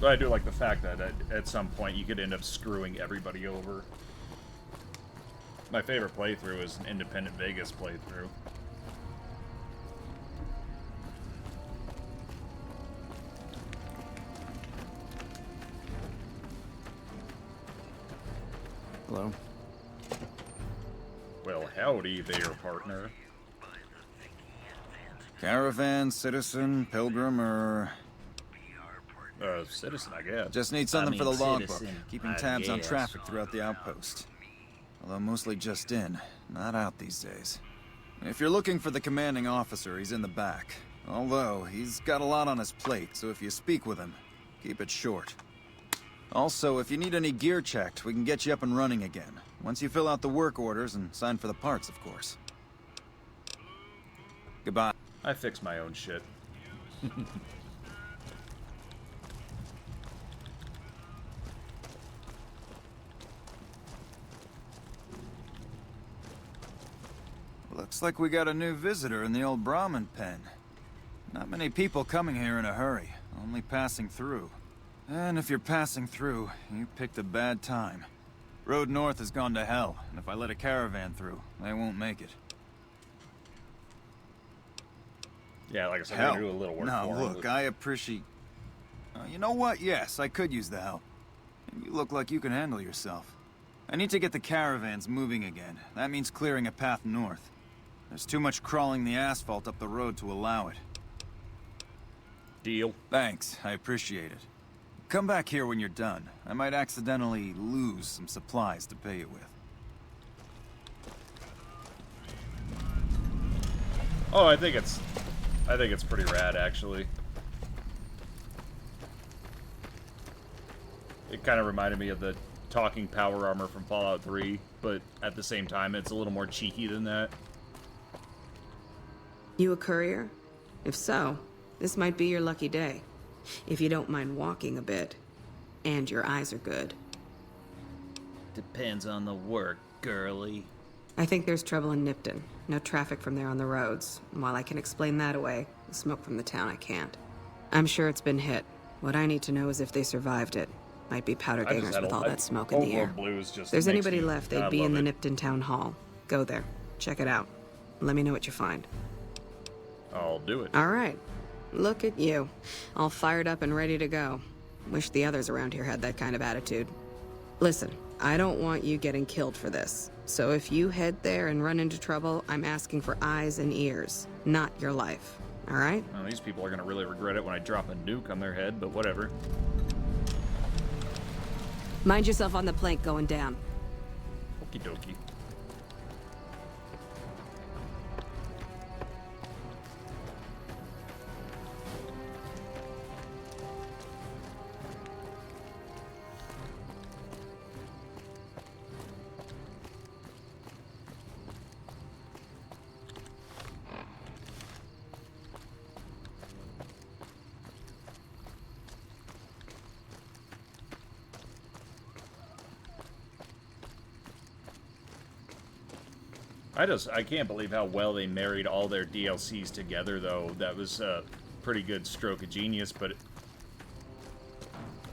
But I do like the fact that at some point you could end up screwing everybody over. My favorite playthrough is an Independent Vegas playthrough. Hello? Well, howdy there, partner. Caravan, citizen, pilgrim, or... Citizen, I guess. Just need something for the logbook. citizen, Keeping I tabs on guess. traffic throughout the outpost. Although mostly just in, not out these days. If you're looking for the commanding officer, he's in the back. Although, he's got a lot on his plate, so if you speak with him, keep it short. Also, if you need any gear checked, we can get you up and running again. Once you fill out the work orders and sign for the parts, of course. Goodbye. I fix my own shit. Looks like we got a new visitor in the old Brahmin pen. Not many people coming here in a hurry, only passing through. And if you're passing through, you picked a bad time. Road north has gone to hell, and if I let a caravan through, they won't make it. Yeah, like I said, Hell, I do a little work no, for him, look, but- I appreciate... you know what? Yes, I could use the help. And you look like you can handle yourself. I need to get the caravans moving again. That means clearing a path north. There's too much crawling the asphalt up the road to allow it. Deal. Thanks, I appreciate it. Come back here when you're done. I might accidentally lose some supplies to pay you with. Oh, I think it's pretty rad, actually. It kind of reminded me of the talking power armor from Fallout 3, but at the same time, it's a little more cheeky than that. You a courier? If so, this might be your lucky day. If you don't mind walking a bit. And your eyes are good. Depends on the work, girly. I think there's trouble in Nipton. No traffic from there on the roads. And while I can explain that away, the smoke from the town I can't. I'm sure it's been hit. What I need to know is if they survived it. Might be powder I just gangers had with a- all I- that smoke in the Overlord air. Blues just If there's makes anybody me- left, I they'd be in the love it. Nipton Town Hall. Go there. Check it out. Let me know what you find. I'll do it. All right. Look at you. All fired up and ready to go. Wish the others around here had that kind of attitude. Listen, I don't want you getting killed for this. So if you head there and run into trouble, I'm asking for eyes and ears, not your life. All right? Well, these people are going to really regret it when I drop a nuke on their head, but whatever. Mind yourself on the plank going down. Okie dokie. I can't believe how well they married all their DLCs together, though. That was a pretty good stroke of genius, but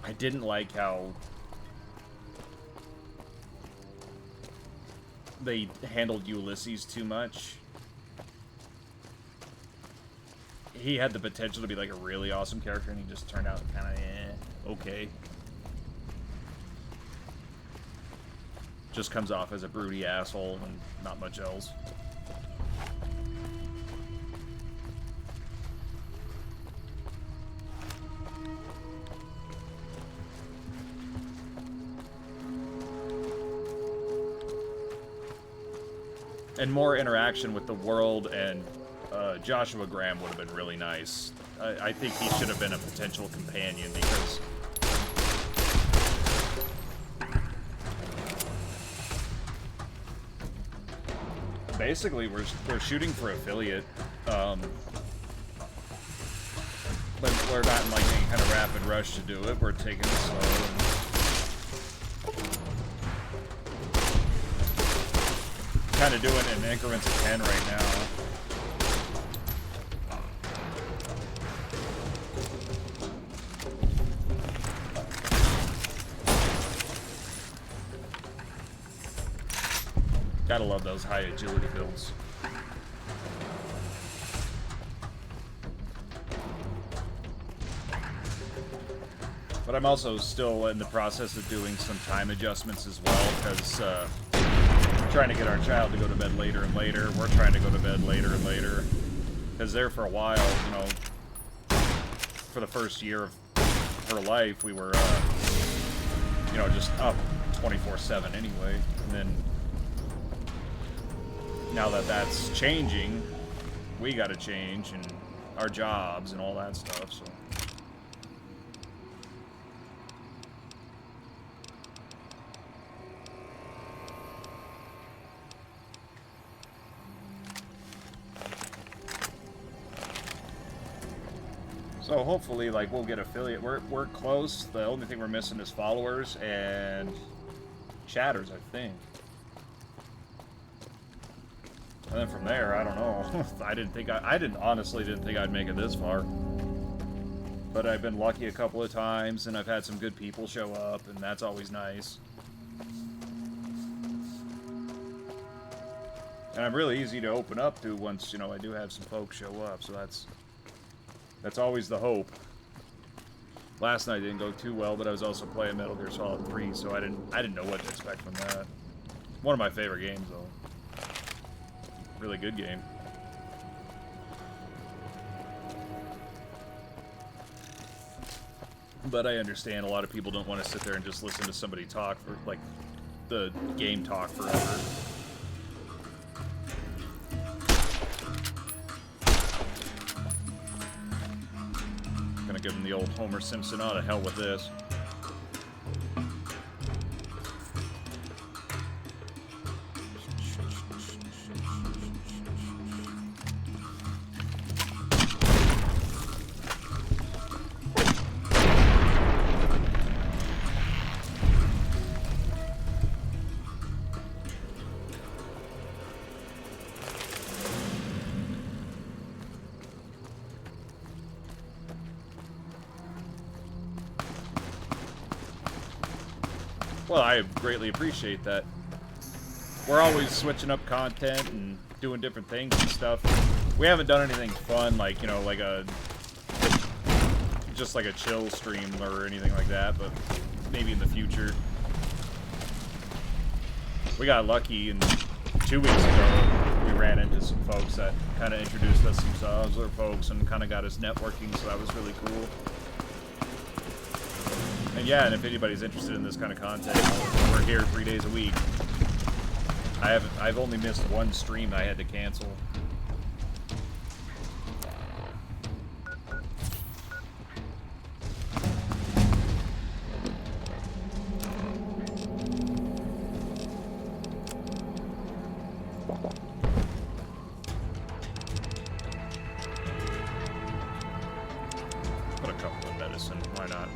I didn't like how they handled Ulysses too much. He had the potential to be like a really awesome character, and he just turned out kind of okay. Just comes off as a broody asshole and not much else. And more interaction with the world, and Joshua Graham would have been really nice. I think he should have been a potential companion, because basically we're shooting for affiliate, but we're not in like any kind of rapid rush to do it. We're taking it slow. Kind of doing it in increments of 10 right now. Gotta love those high agility builds. But I'm also still in the process of doing some time adjustments as well, because we're trying to get our child to go to bed later and later. We're trying to go to bed later and later. Because there for a while, you know, for the first year of her life, we were, you know, just up 24/7 anyway. And then, now that that's changing, we gotta change, and our jobs and all that stuff, so. So hopefully, like, we'll get affiliate. We're close. The only thing we're missing is followers and chatters, I think. And then from there, I don't know. I honestly didn't think I'd make it this far. But I've been lucky a couple of times, and I've had some good people show up, and that's always nice. And I'm really easy to open up to once, you know, I do have some folks show up, so that's always the hope. Last night didn't go too well, but I was also playing Metal Gear Solid 3, so I didn't know what to expect from that. One of my favorite games, though. Really good game. But I understand a lot of people don't want to sit there and just listen to somebody talk for, like, the game talk forever. Gonna give him the old Homer Simpson, oh, to hell with this. Well, I greatly appreciate that. We're always switching up content and doing different things and stuff. We haven't done anything fun, like, you know, like just like a chill stream or anything like that, but maybe in the future. We got lucky, and 2 weeks ago, we ran into some folks that kind of introduced us to some other folks and kind of got us networking, so that was really cool. And yeah, and if anybody's interested in this kind of content, we're here 3 days a week. I've only missed one stream I had to cancel. Put a couple of medicine, why not?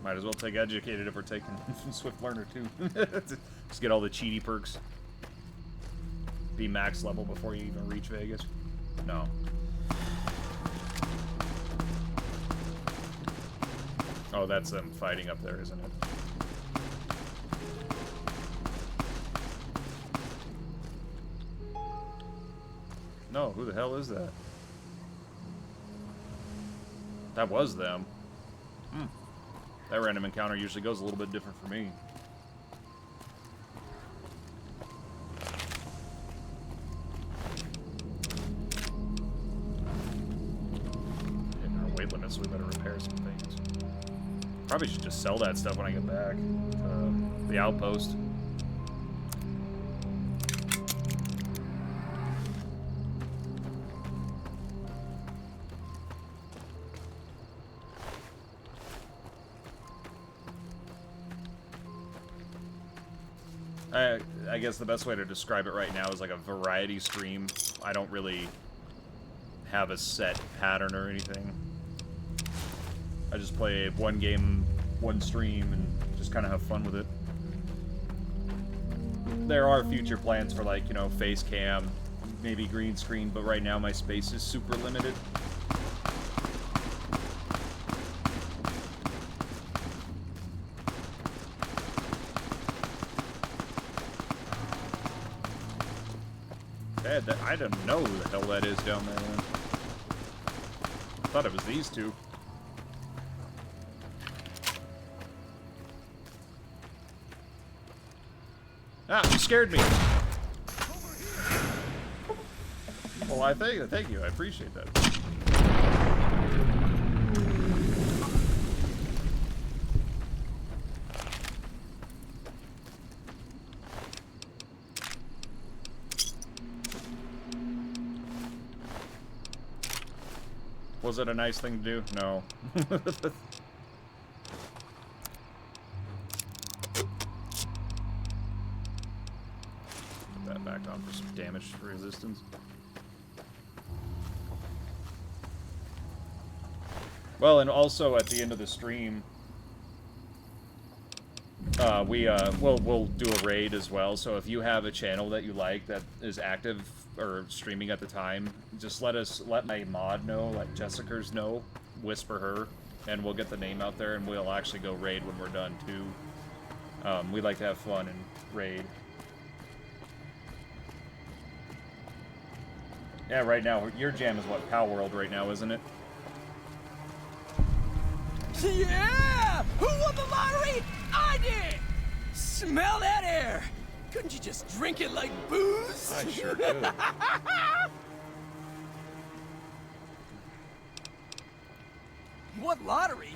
Might as well take educated if we're taking Swift Learner too. Just get all the cheaty perks. Be max level before you even reach Vegas. No. Oh, that's them fighting up there, isn't it? No, who the hell is that? That was them. Hmm. That random encounter usually goes a little bit different for me. Hitting our weight limit, so we better repair some things. Probably should just sell that stuff when I get back. The outpost. I guess the best way to describe it right now is like a variety stream. I don't really have a set pattern or anything. I just play one game, one stream, and just kind of have fun with it. There are future plans for, like, you know, face cam maybe green screen, but right now my space is super limited. I don't know who the hell that is down there, man. I thought it was these two. Ah, you scared me. Well, thank you. I appreciate that. Was it a nice thing to do? No. Put that back on for some damage resistance. Well, and also at the end of the stream, we'll do a raid as well. So if you have a channel that you like that is active or streaming at the time, just let my mod know, let Jessica's know, whisper her, and we'll get the name out there, and we'll actually go raid when we're done too. We like to have fun and raid. Yeah, right now your jam is what, Pal World right now, isn't it? Yeah! Who won the lottery? I did! Smell that air! Couldn't you just drink it like booze? I sure do. What lottery?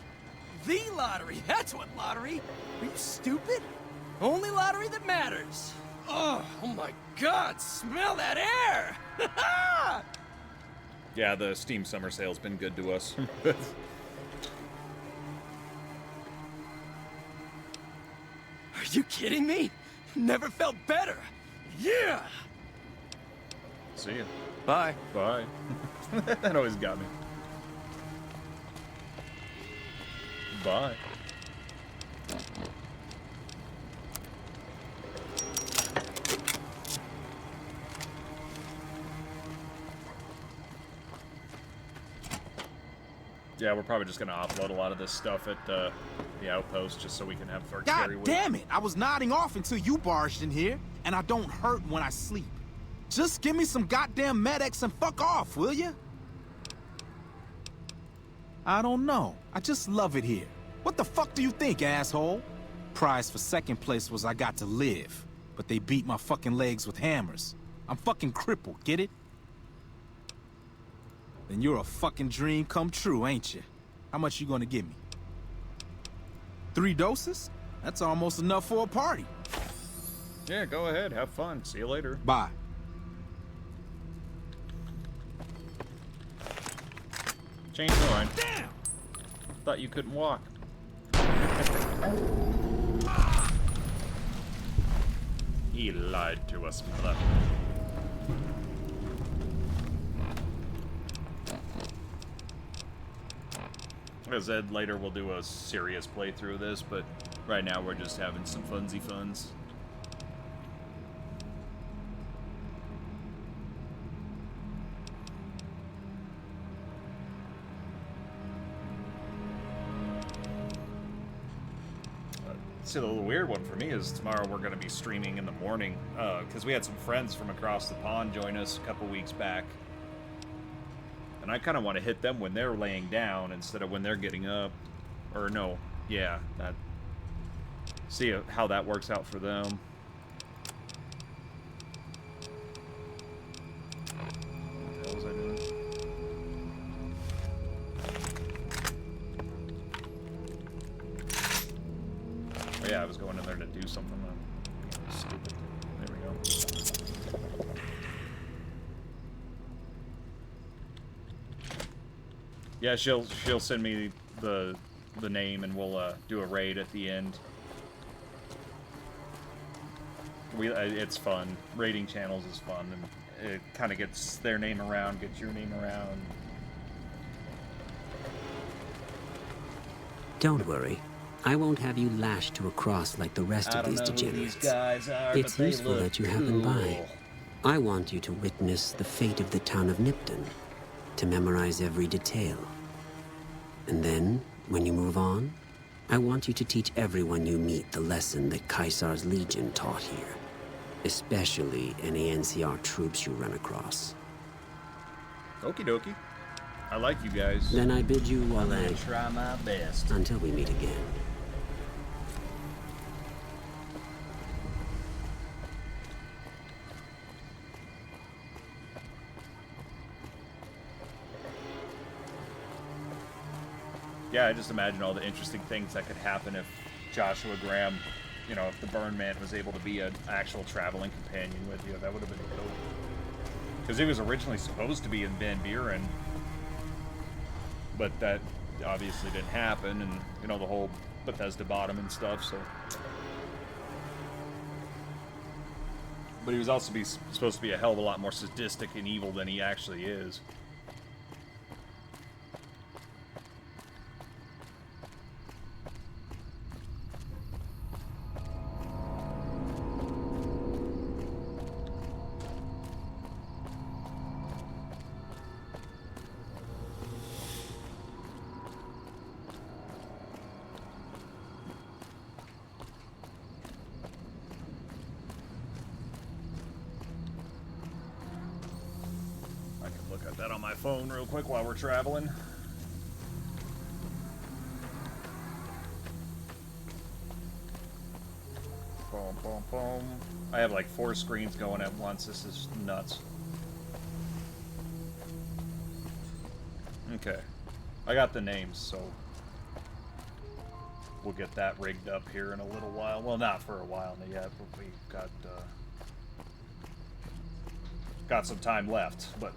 The lottery! That's what lottery! Are you stupid? Only lottery that matters! Oh my god! Smell that air! Yeah, the Steam Summer Sale's been good to us. Are you kidding me? Never felt better. Yeah! See ya. Bye. Bye. That always got me. Bye. Yeah, we're probably just gonna offload a lot of this stuff at the outpost just so we can have our carry God weight. damn it! I was nodding off until you barged in here, and I don't hurt when I sleep. Just give me some goddamn Med-X and fuck off, will ya? I don't know. I just love it here. What the fuck do you think, asshole? Prize for second place was I got to live, but they beat my fucking legs with hammers. I'm fucking crippled, get it? Then you're a fucking dream come true, ain't you? How much you gonna give me? 3 doses? That's almost enough for a party. Yeah, go ahead. Have fun. See you later. Bye. Change the line. Damn! Thought you couldn't walk. He lied to us, mother. As I said, later we'll do a serious playthrough of this, but right now we're just having some funsy funs. See, the weird one for me is tomorrow we're going to be streaming in the morning, because we had some friends from across the pond join us a couple weeks back. And I kind of want to hit them when they're laying down instead of when they're getting up. Or no, yeah, that. See how that works out for them. What the hell was I doing? Oh yeah, I was going in there to do something. Stupid. There we go. Yeah, she'll send me the name and we'll do a raid at the end. It's fun. Raiding channels is fun, and it kind of gets their name around, gets your name around. Don't worry. I won't have you lashed to a cross like the rest of these degenerates. These guys are, it's but useful they look that you have them by. cool. I want you to witness the fate of the town of Nipton, to memorize every detail. And then, when you move on, I want you to teach everyone you meet the lesson that Caesar's Legion taught here, especially any NCR troops you run across. Okie dokie. I like you guys. Then I bid you I'm well, gonna try my best. until we meet again. Yeah, I just imagine all the interesting things that could happen if Joshua Graham, you know, if the Burn Man was able to be an actual traveling companion with you. That would have been cool. Because he was originally supposed to be in Van Buren, but that obviously didn't happen, and, you know, the whole Bethesda bottom and stuff, so. But he was also supposed to be a hell of a lot more sadistic and evil than he actually is. That on my phone real quick while we're traveling. Boom, boom, boom. I have like 4 screens going at once. This is nuts. Okay. I got the names, so we'll get that rigged up here in a little while. Well, not for a while yet, but we got some time left, but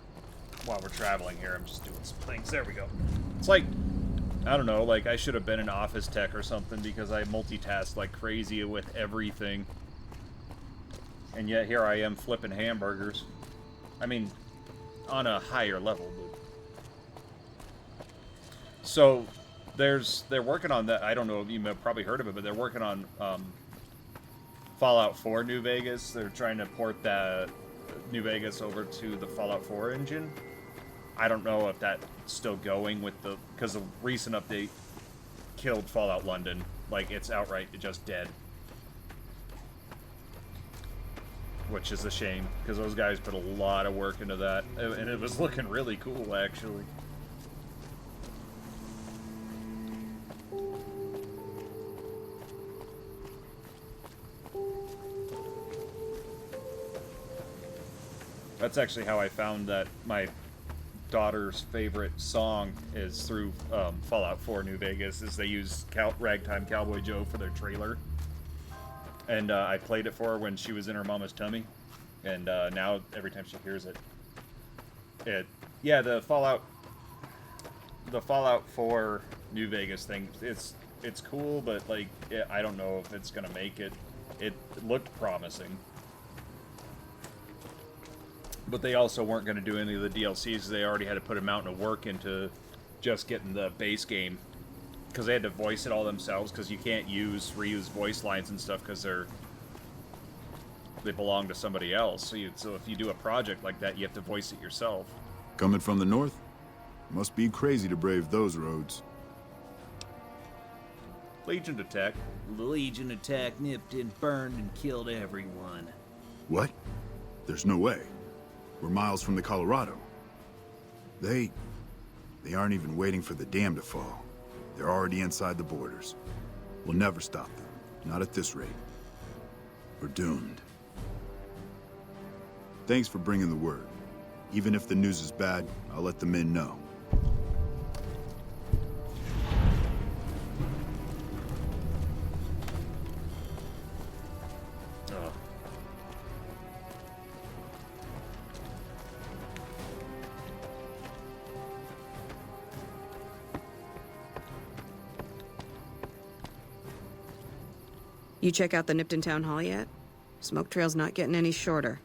while we're traveling here, I'm just doing some things. There we go. It's like, I don't know, like I should have been an office tech or something because I multitask like crazy with everything. And yet here I am flipping hamburgers. I mean, on a higher level. But... So, they're working on that. I don't know if you have probably heard of it, but they're working on Fallout 4 New Vegas. They're trying to port that New Vegas over to the Fallout 4 engine. I don't know if that's still going with the... Because the recent update killed Fallout London. Like, it's outright just dead. Which is a shame, because those guys put a lot of work into that. And it was looking really cool, actually. That's actually how I found that my daughter's favorite song is through Fallout 4 New Vegas, is they use Ragtime Cowboy Joe for their trailer. And I played it for her when she was in her mama's tummy. And now, every time she hears it... Yeah, the Fallout 4 New Vegas thing, it's cool, but, like, I don't know if it's gonna make it. It looked promising. But they also weren't going to do any of the DLCs. They already had to put a mountain of work into just getting the base game. Because they had to voice it all themselves, because you can't reuse voice lines and stuff, because they belong to somebody else. So if you do a project like that, you have to voice it yourself. Coming from the north? Must be crazy to brave those roads. Legion attack. The Legion attacked Nipton, burned and killed everyone. What? There's no way. We're miles from the Colorado. They aren't even waiting for the dam to fall. They're already inside the borders. We'll never stop them. Not at this rate. We're doomed. Thanks for bringing the word. Even if the news is bad, I'll let the men know. You check out the Nipton Town Hall yet? Smoke trail's not getting any shorter.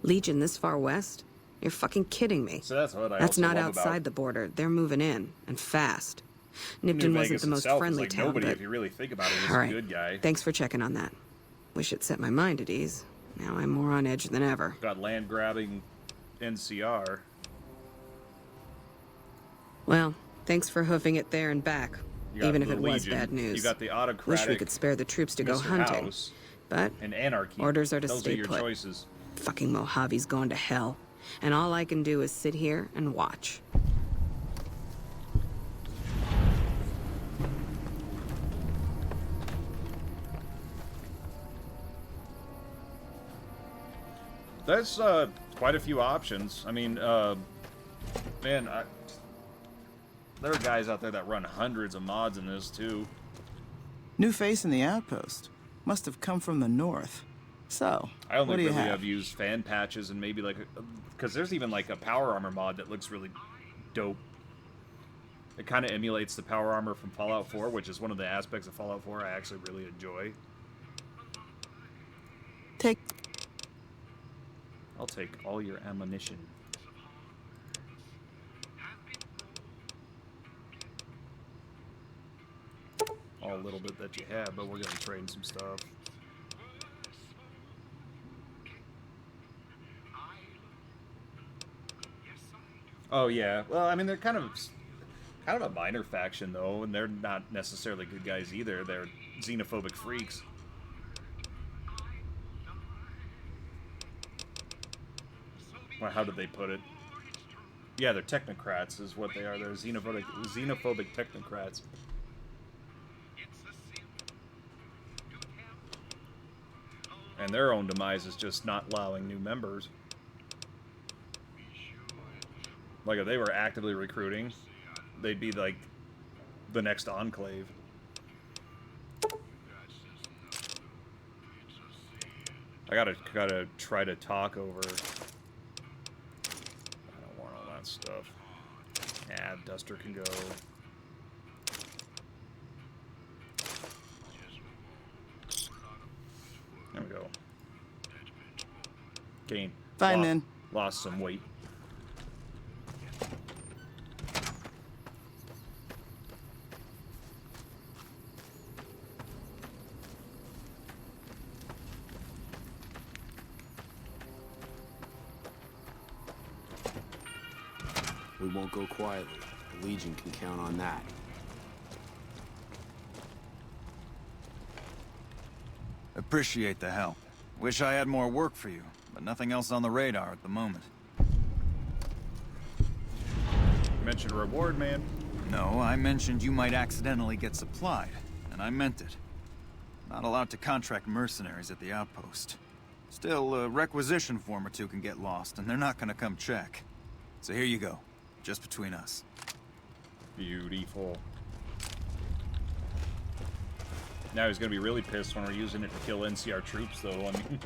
Legion this far west? You're fucking kidding me. So that's what I That's also not love outside about the border. They're moving in, and fast. Nipton New wasn't Vegas the most itself is friendly like town, nobody, but... if you really think about it, is All a right. good guy. Thanks for checking on that. Wish it set my mind at ease. Now I'm more on edge than ever. Got land grabbing NCR. Well, thanks for hoofing it there and back. You got Even if the it was Legion. bad news. You got the autocratic. Wish we could spare the troops to go Mr. hunting. House, But and anarchy. orders are to Those stay are your put. choices. Fucking Mojave's going to hell. And all I can do is sit here and watch. There's quite a few options. I mean, man, there are guys out there that run hundreds of mods in this too. New face in the outpost. Must have come from the north. So, I only what do you really have? have used fan patches and maybe like, because there's even like a power armor mod that looks really dope. It kind of emulates the power armor from Fallout 4, which is one of the aspects of Fallout 4 I actually really enjoy. I'll take all your ammunition. All a little bit that you have, but we're gonna trade some stuff. Oh yeah, well I mean they're kind of a minor faction though, and they're not necessarily good guys either. They're xenophobic freaks. Well, how did they put it? Yeah, they're technocrats is what they are. They're xenophobic technocrats. And their own demise is just not allowing new members. Like if they were actively recruiting, they'd be like the next enclave. I gotta try to talk over. I don't want all that stuff. Yeah, Duster can go. There we go. Gain. Fine then. Lost some weight. We won't go quietly. The Legion can count on that. Appreciate the help. Wish I had more work for you, but nothing else on the radar at the moment. You mentioned a reward, man. No, I mentioned you might accidentally get supplied, and I meant it. Not allowed to contract mercenaries at the outpost. Still, a requisition form or two can get lost, and they're not gonna come check. So here you go, just between us. Beautiful. Now he's gonna be really pissed when we're using it to kill NCR troops, though. I mean,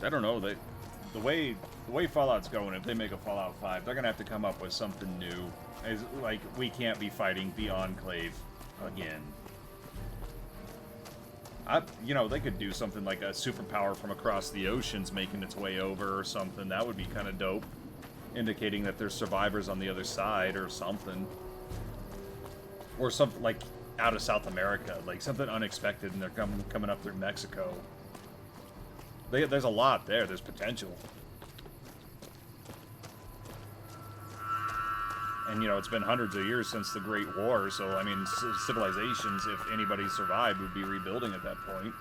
I don't know. The way Fallout's going, if they make a Fallout 5, they're gonna have to come up with something new. It's like we can't be fighting the Enclave again. You know, they could do something like a superpower from across the oceans making its way over or something. That would be kind of dope, indicating that there's survivors on the other side or something, or something like out of South America, like something unexpected, and they're coming up through Mexico. There's a lot there. There's potential. And, you know, it's been hundreds of years since the Great War, so, I mean, civilizations, if anybody survived, would be rebuilding at that point.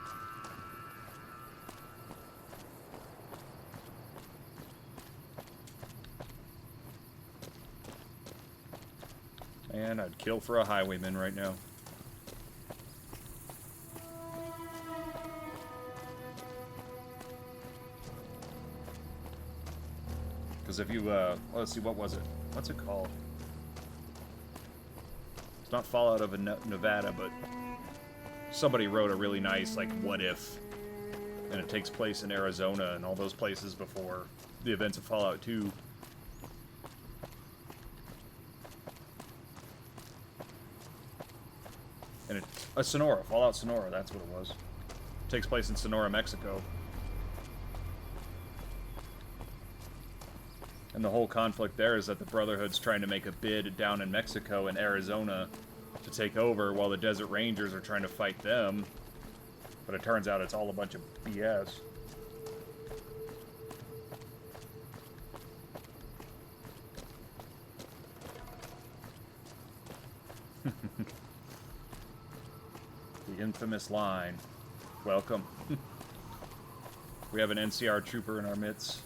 And I'd kill for a highwayman right now. Because if you, let's see, what was it? What's it called? It's not Fallout of Nevada, but somebody wrote a really nice, like, what if And it takes place in Arizona and all those places before the events of Fallout 2. And Sonora, Fallout Sonora, that's what it was. It takes place in Sonora, Mexico. And the whole conflict there is that the Brotherhood's trying to make a bid down in Mexico and Arizona to take over while the Desert Rangers are trying to fight them. But it turns out it's all a bunch of BS. The infamous line. Welcome. We have an NCR trooper in our midst.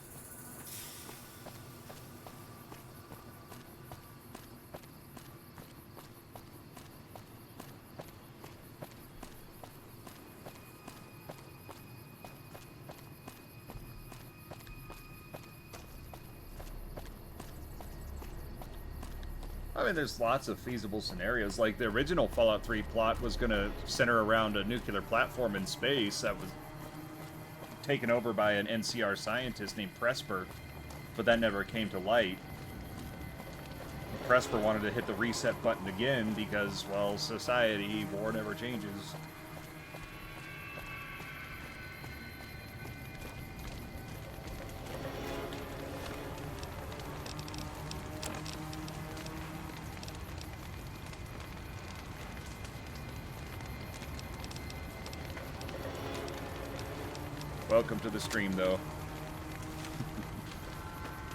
I mean, there's lots of feasible scenarios. Like, the original Fallout 3 plot was going to center around a nuclear platform in space that was taken over by an NCR scientist named Presper, but that never came to light. Presper wanted to hit the reset button again because, well, society, war never changes. Welcome to the stream, though.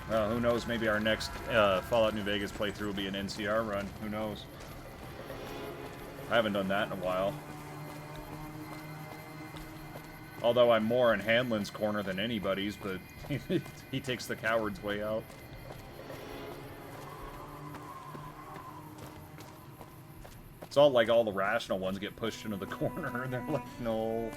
Well, who knows? Maybe our next Fallout New Vegas playthrough will be an NCR run. Who knows? I haven't done that in a while. Although I'm more in Hanlon's corner than anybody's, but he takes the coward's way out. It's all like all the rational ones get pushed into the corner, and they're like, no.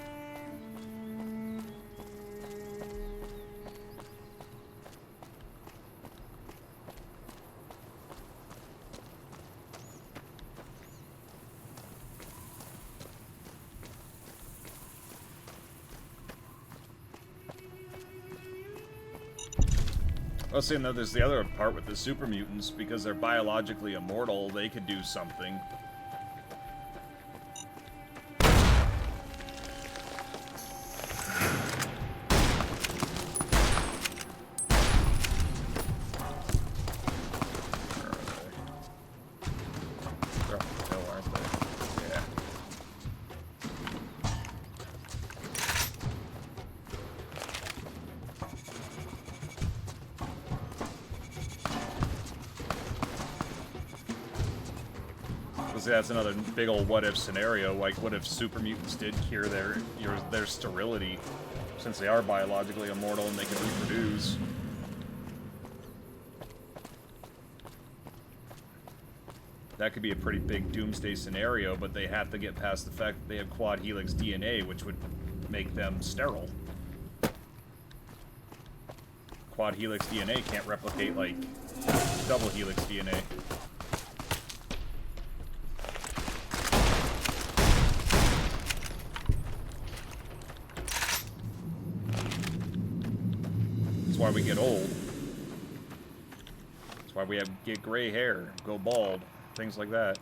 Well, see, now there's the other part with the super mutants, because they're biologically immortal, they could do something. That's another big old what-if scenario. Like, what if super mutants did cure their sterility, since they are biologically immortal and they can reproduce? That could be a pretty big doomsday scenario, but they have to get past the fact that they have quad helix DNA, which would make them sterile. Quad helix DNA can't replicate like double helix DNA. Why we get old. That's why we get gray hair, go bald, things like that.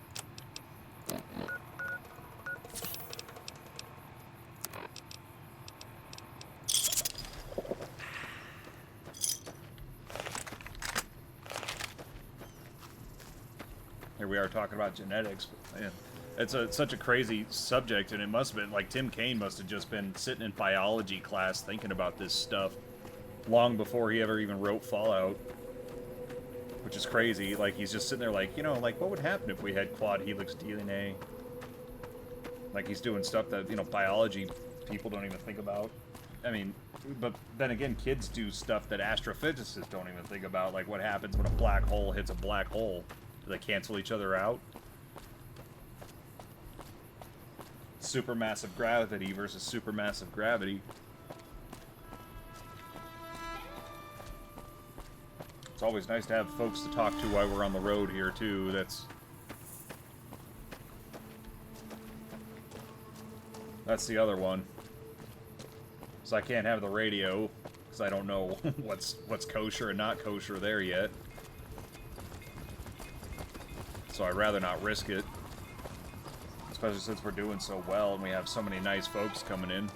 Here we are talking about genetics, but man, it's such a crazy subject, and it must have been like Tim Kaine must have just been sitting in biology class thinking about this stuff long before he ever even wrote Fallout, which is crazy. Like, he's just sitting there like, you know, like, what would happen if we had quad helix DNA? Like, he's doing stuff that, you know, biology people don't even think about. I mean, but then again, kids do stuff that astrophysicists don't even think about, like what happens when a black hole hits a black hole. Do they cancel each other out? Supermassive gravity versus supermassive gravity. It's always nice to have folks to talk to while we're on the road here, too. That's the other one. So I can't have the radio, because I don't know what's kosher and not kosher there yet. So I'd rather not risk it. Especially since we're doing so well and we have so many nice folks coming in.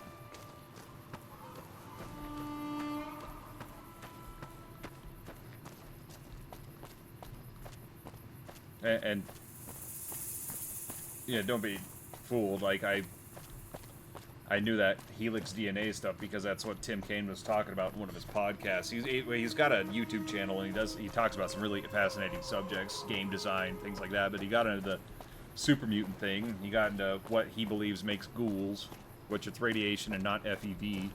And yeah, don't be fooled. Like, I knew that Helix DNA stuff because that's what Tim Kaine was talking about in one of his podcasts. He's got a YouTube channel and he talks about some really fascinating subjects, game design, things like that. But he got into the super mutant thing. He got into what he believes makes ghouls, which it's radiation and not FEV.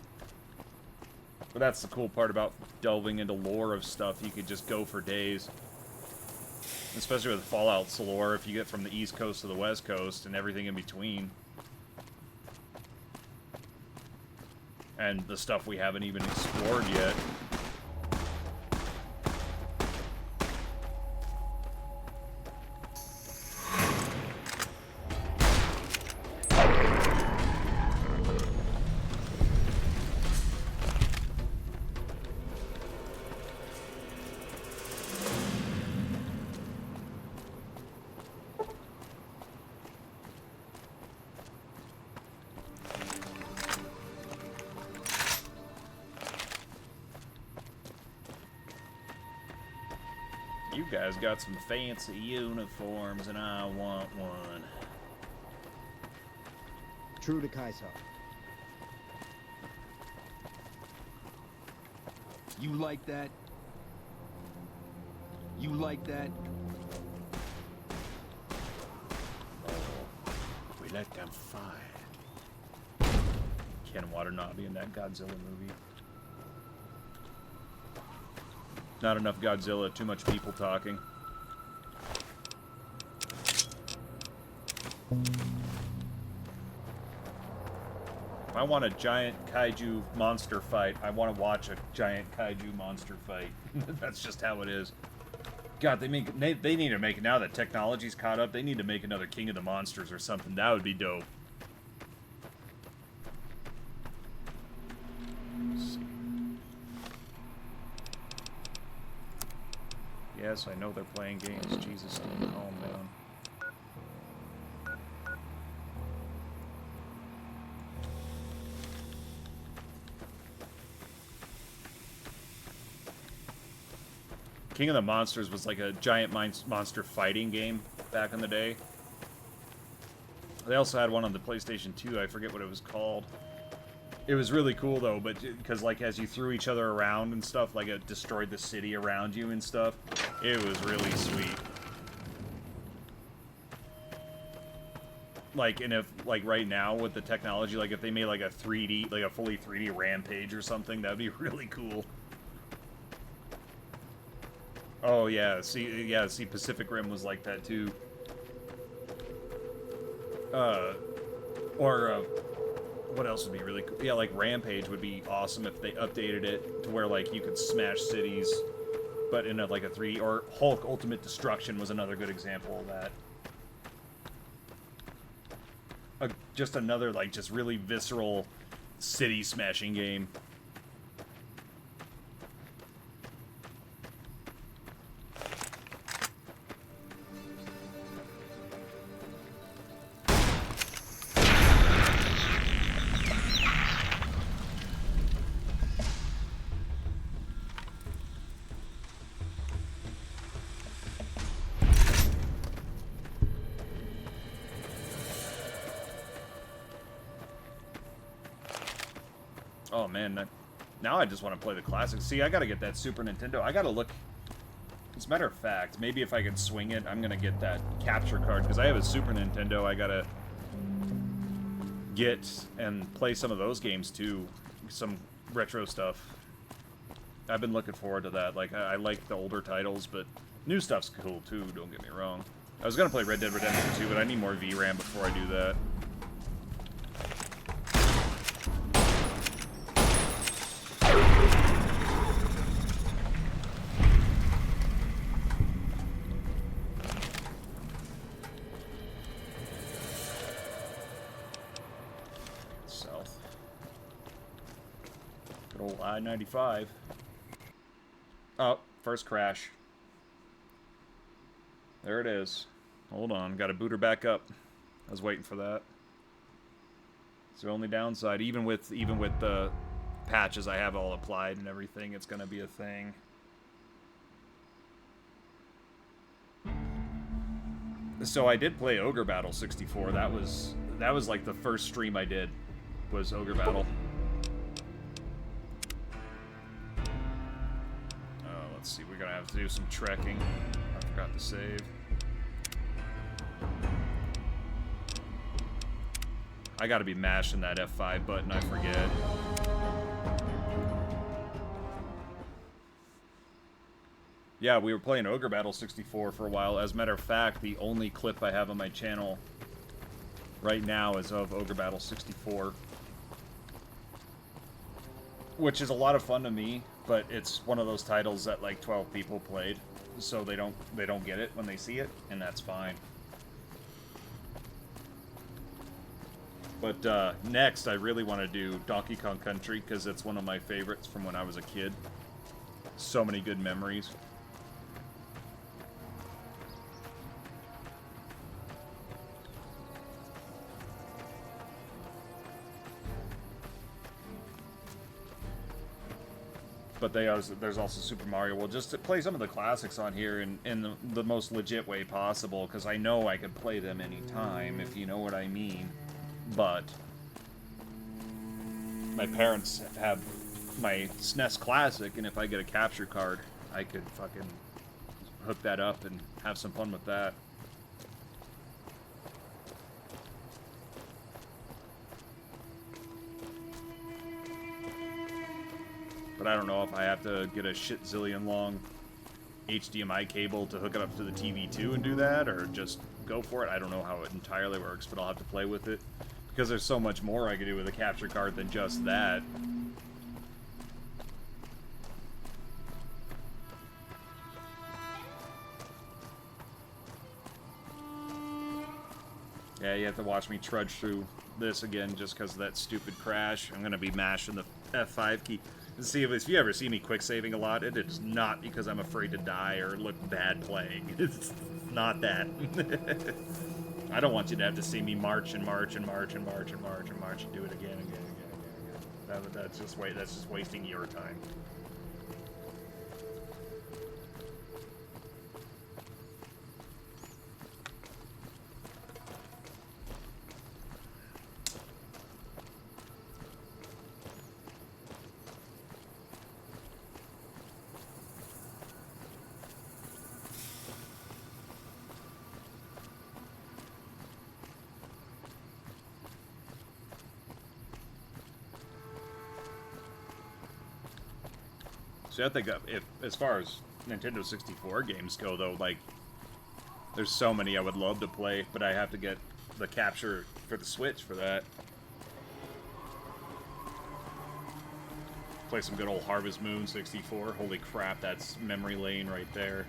But that's the cool part about delving into lore of stuff. You could just go for days. Especially with Fallout's lore, if you get from the East Coast to the West Coast and everything in between. And the stuff we haven't even explored yet. You guys got some fancy uniforms, and I want one. True to Kaiser. You like that? You like that? We let them fight. Ken Watanabe in that Godzilla movie. Not enough Godzilla, too much people talking. If I want a giant kaiju monster fight, I want to watch a giant kaiju monster fight. That's just how it is. God, they need to make, now that technology's caught up, they need to make another King of the Monsters or something. That would be dope. Yes, I know they're playing games. Jesus, Steve, calm down. King of the Monsters was like a giant monster fighting game back in the day. They also had one on the PlayStation 2. I forget what it was called. It was really cool though, but because like as you threw each other around and stuff, like it destroyed the city around you and stuff. It was really sweet. Like, and if like right now with the technology, like if they made like a 3D, like a fully 3D Rampage or something, that'd be really cool. Oh yeah, see Pacific Rim was like that too. What else would be really cool? Yeah, like Rampage would be awesome if they updated it to where like you could smash cities, but in like a 3D, or Hulk Ultimate Destruction was another good example of that. Just another like just really visceral city smashing game. Oh man, now I just want to play the classics. See, I gotta get that Super Nintendo. I gotta look. As a matter of fact, maybe if I can swing it, I'm gonna get that capture card because I have a Super Nintendo. I gotta get and play some of those games too, some retro stuff. I've been looking forward to that. Like I like the older titles, but new stuff's cool too. Don't get me wrong. I was gonna play Red Dead Redemption 2, but I need more VRAM before I do that. I-95. Oh, first crash. There it is. Hold on, gotta boot her back up. I was waiting for that. It's the only downside. Even with the patches I have all applied and everything, it's gonna be a thing. So I did play Ogre Battle 64. That was like the first stream I did, was Ogre Battle. Let's see, we're gonna have to do some trekking. I forgot to save. I gotta be mashing that F5 button, I forget. Yeah, we were playing Ogre Battle 64 for a while. As a matter of fact, the only clip I have on my channel right now is of Ogre Battle 64. Which is a lot of fun to me, but it's one of those titles that like 12 people played, so they don't get it when they see it, and that's fine. But next, I really want to do Donkey Kong Country, because it's one of my favorites from when I was a kid. So many good memories. But there's also Super Mario. Well, just to play some of the classics on here in the most legit way possible, because I know I could play them anytime, if you know what I mean. But my parents have my SNES Classic, and if I get a capture card, I could fucking hook that up and have some fun with that. But I don't know if I have to get a shit zillion long HDMI cable to hook it up to the TV too and do that, or just go for it. I don't know how it entirely works, but I'll have to play with it. Because there's so much more I can do with a capture card than just that. Yeah, you have to watch me trudge through this again just because of that stupid crash. I'm going to be mashing the F5 key. See, if you ever see me quick saving a lot, it is not because I'm afraid to die or look bad playing. It's not that. I don't want you to have to see me march and march and march and march and march and march and do it again and again and again. That's just wasting your time. See, I think if as far as Nintendo 64 games go, though, like, there's so many I would love to play, but I have to get the capture for the Switch for that. Play some good old Harvest Moon 64. Holy crap, that's memory lane right there.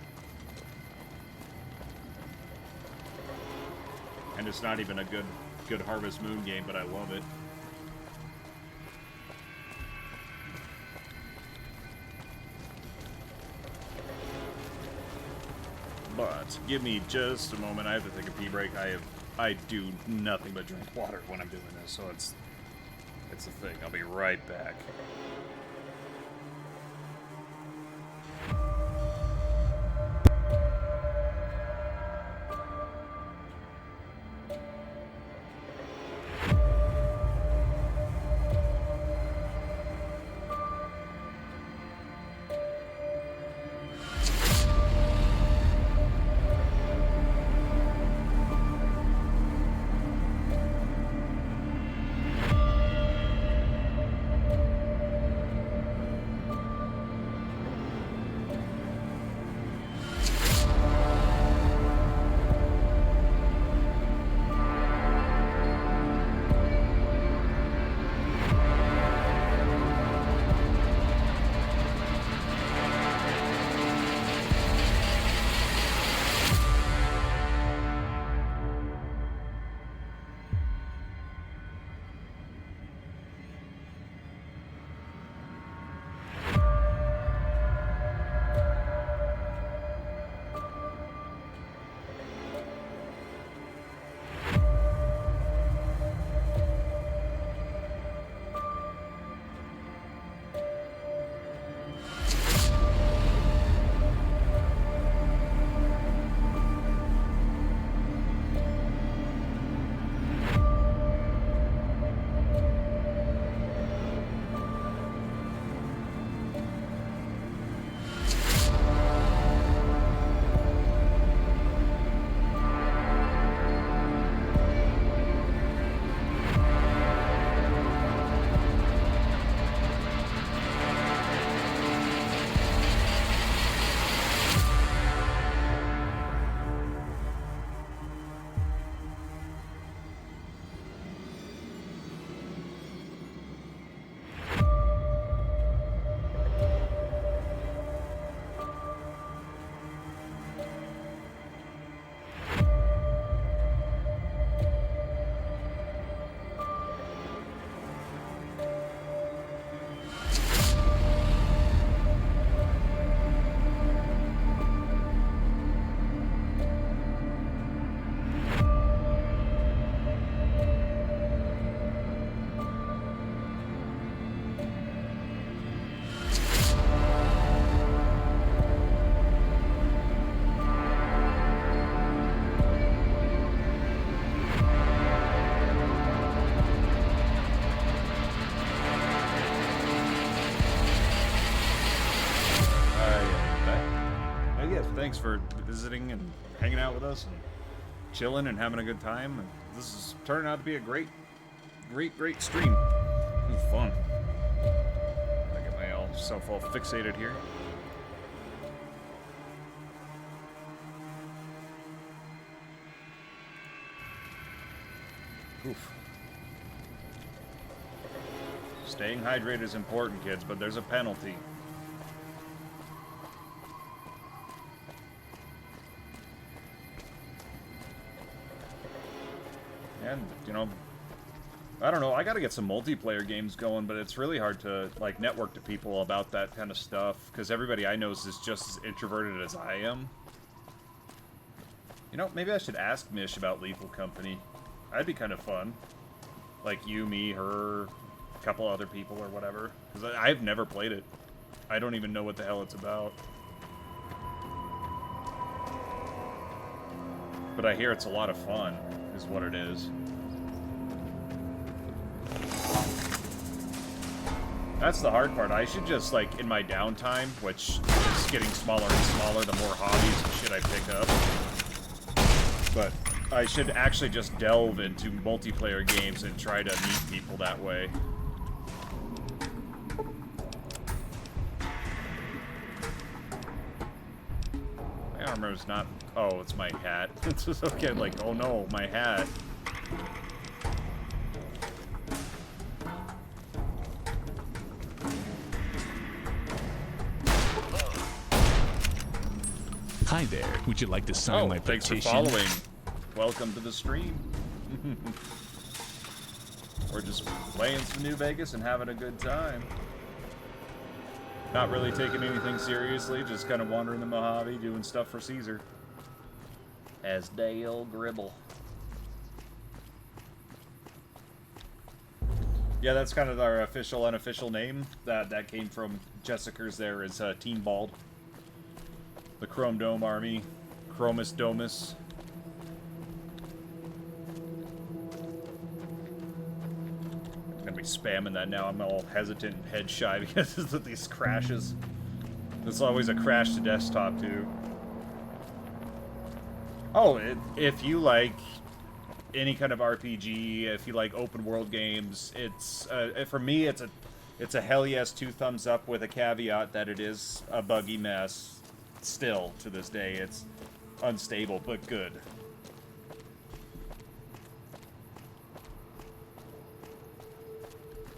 And it's not even a good Harvest Moon game, but I love it. But give me just a moment. I have to take a pee break. I do nothing but drink water when I'm doing this, so it's a thing. I'll be right back. yeah, thanks for visiting and hanging out with us and chilling and having a good time. And this is turning out to be a great stream. It was fun. I get myself all fixated here. Oof. Staying hydrated is important, kids, but there's a penalty. And, you know, I don't know, I gotta get some multiplayer games going, but it's really hard to, like, network to people about that kind of stuff, because everybody I know is just as introverted as I am. You know, maybe I should ask Mish about Lethal Company. That'd be kind of fun. Like, you, me, her, a couple other people or whatever. Because I've never played it. I don't even know what the hell it's about. But I hear it's a lot of fun, is what it is. That's the hard part. I should just, like, in my downtime, which is getting smaller and smaller the more hobbies and shit I pick up. But I should actually just delve into multiplayer games and try to meet people that way. My armor's not... Oh, it's my hat. It's just okay, like, oh no, my hat. Hi there. Would you like to sign my thanks petition? for following. Welcome to the stream. We're just playing some New Vegas and having a good time. Not really taking anything seriously, just kind of wandering the Mojave, doing stuff for Caesar. As Dale Gribble. Yeah, that's kind of our official, unofficial name. That came from Jessica's there is Team Bald. The Chrome Dome Army. Chromus Domus. I'm gonna be spamming that now. I'm all hesitant and head shy because of these crashes. There's always a crash to desktop too. Oh, if you like any kind of RPG, if you like open world games, it's for me it's a hell yes 2 thumbs up with a caveat that it is a buggy mess. Still to this day, it's unstable but good.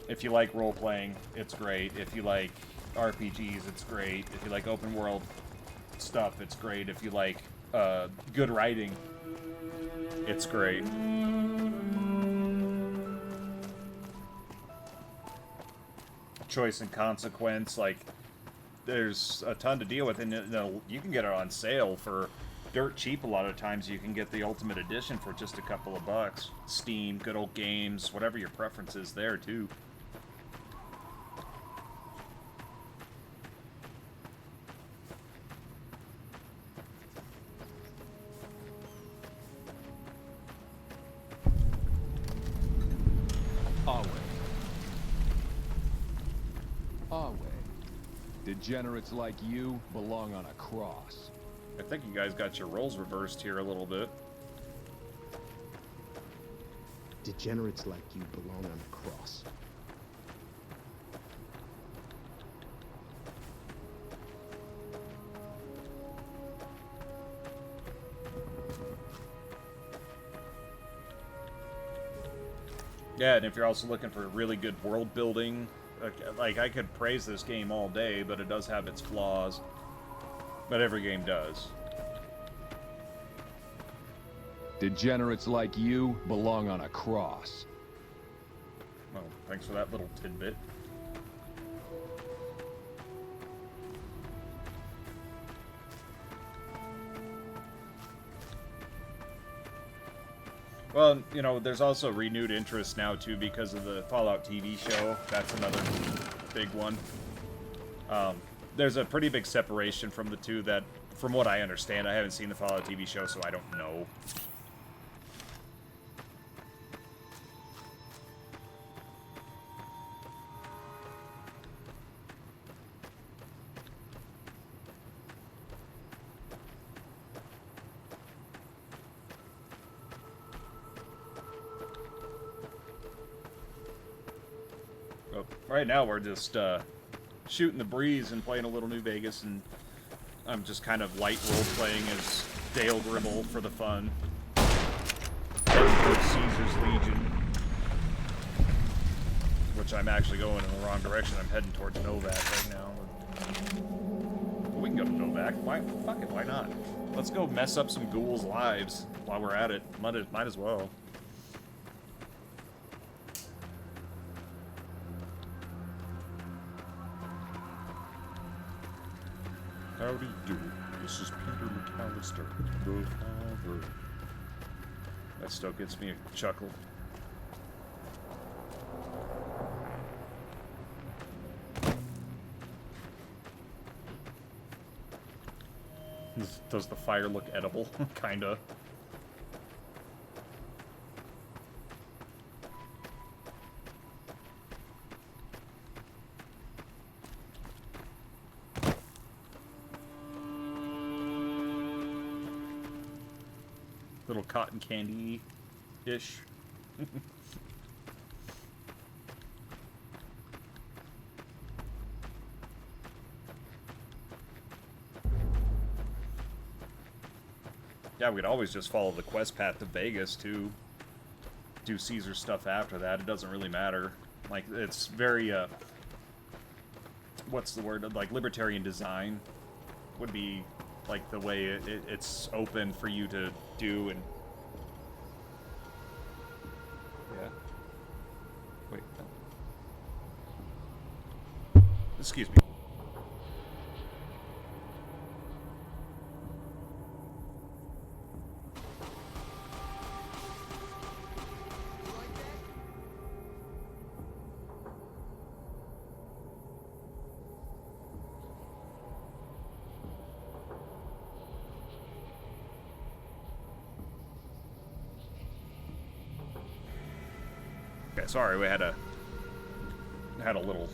If you like role-playing, it's great. If you like RPGs, it's great. If you like open world stuff, it's great. If you like good writing, it's great. Choice and consequence, like, there's a ton to deal with, and you can get it on sale for dirt cheap a lot of times. You can get the Ultimate Edition for just a couple of bucks. Steam, good old games, whatever your preference is there, too. Our way. Our way. Degenerates like you belong on a cross. I think you guys got your roles reversed here a little bit. Degenerates like you belong on a cross. Yeah, and if you're also looking for really good world building, like, I could praise this game all day, but it does have its flaws. But every game does. Degenerates like you belong on a cross. Well, thanks for that little tidbit. Well, you know, there's also renewed interest now, too, because of the Fallout TV show. That's another big one. There's a pretty big separation from the two that, from what I understand, I haven't seen the Fallout TV show, so I don't know. But right now we're just shooting the breeze and playing a little New Vegas, and I'm just kind of light role-playing as Dale Gribble for the fun. Heading towards Caesar's Legion. Which I'm actually going in the wrong direction. I'm heading towards Novak right now. We can go to Novak. Why? Fuck it, why not? Let's go mess up some ghouls' lives while we're at it. Might as well. Howdy do. This is Peter McAllister, the father. That still gets me a chuckle. Does the fire look edible? Kinda. Little cotton candy-ish. Yeah, we could always just follow the quest path to Vegas to do Caesar stuff after that. It doesn't really matter. Like, it's very, what's the word? Like, libertarian design would be, like, the way it's open for you to do, and... Yeah. Wait. No. Excuse me. Okay, sorry, we had a little...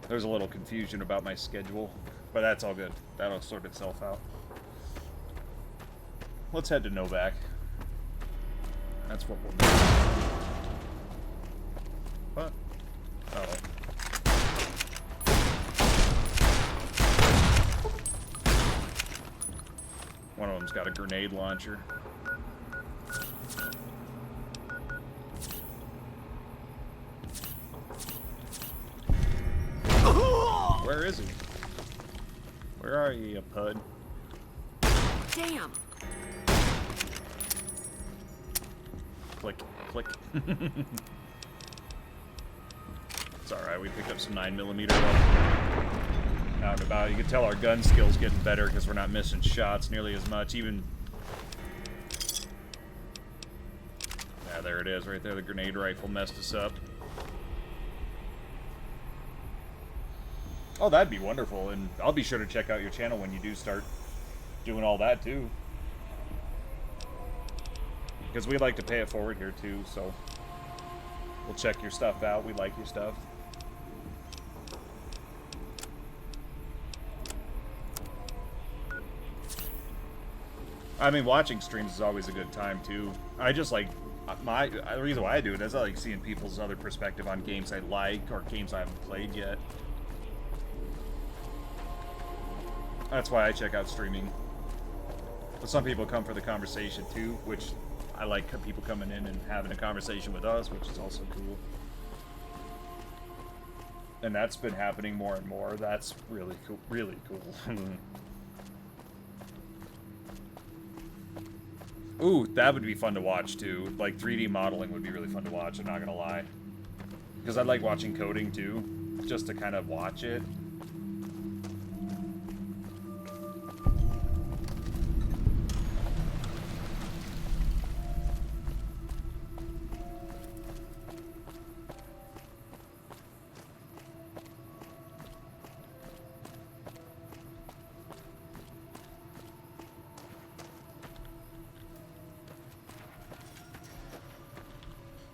There's a little confusion about my schedule, but that's all good. That'll sort itself out. Let's head to Novak. That's what we'll do. What? Oh. One of them's got a grenade launcher. Where is he? Where are you, you pud? Damn. Click, click. It's alright, we picked up some 9mm out and about. You can tell our gun skill's getting better because we're not missing shots nearly as much. Even... Yeah, there it is right there. The grenade rifle messed us up. Oh, that'd be wonderful, and I'll be sure to check out your channel when you do start doing all that, too. Because we like to pay it forward here, too, so we'll check your stuff out. We like your stuff. I mean, watching streams is always a good time, too. I just like... the reason why I do it is I like seeing people's other perspective on games I like or games I haven't played yet. That's why I check out streaming. But some people come for the conversation too, which I like people coming in and having a conversation with us, which is also cool. And that's been happening more and more. That's really cool. Really cool. Ooh, that would be fun to watch too. Like 3D modeling would be really fun to watch, I'm not gonna lie. Because I like watching coding too, just to kind of watch it.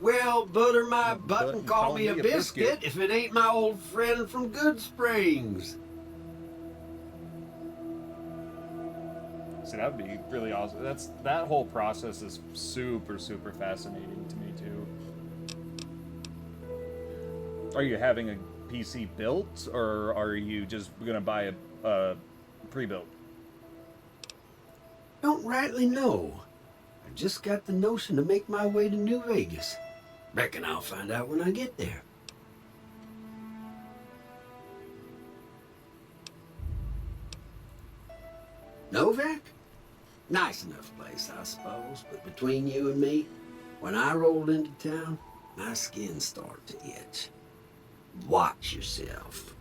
Well, butter my butt and call me a biscuit if it ain't my old friend from Good Springs. See, that would be really awesome. That whole process is super, super fascinating to me too. Are you having a PC built, or are you just gonna buy a pre-built? Don't rightly know. I just got the notion to make my way to New Vegas. Reckon I'll find out when I get there. Novak? Nice enough place, I suppose, but between you and me, when I rolled into town, my skin started to itch. Watch yourself.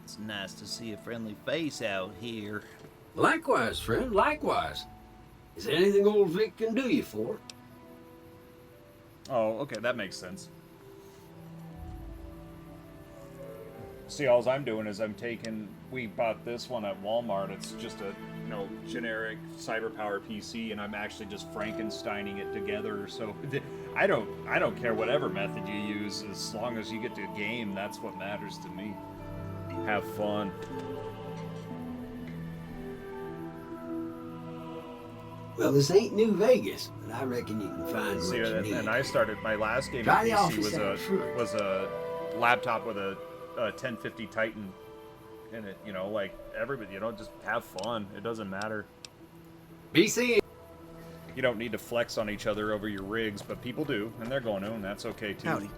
It's nice to see a friendly face out here. Likewise, friend, likewise. Is there anything old Vic can do you for? Oh, okay, that makes sense. See, all I'm doing is we bought this one at Walmart. It's just a, generic CyberPower PC, and I'm actually just Frankensteining it together. So I don't care whatever method you use, as long as you get to game. That's what matters to me. Have fun. Well, this ain't New Vegas, but I reckon you can find what you need. And I started my last game Try the PC office was a laptop with a 1050 Titan in it. Like everybody, just have fun. It doesn't matter. BC. You don't need to flex on each other over your rigs, but people do, and they're going to, and that's okay too. Howdy.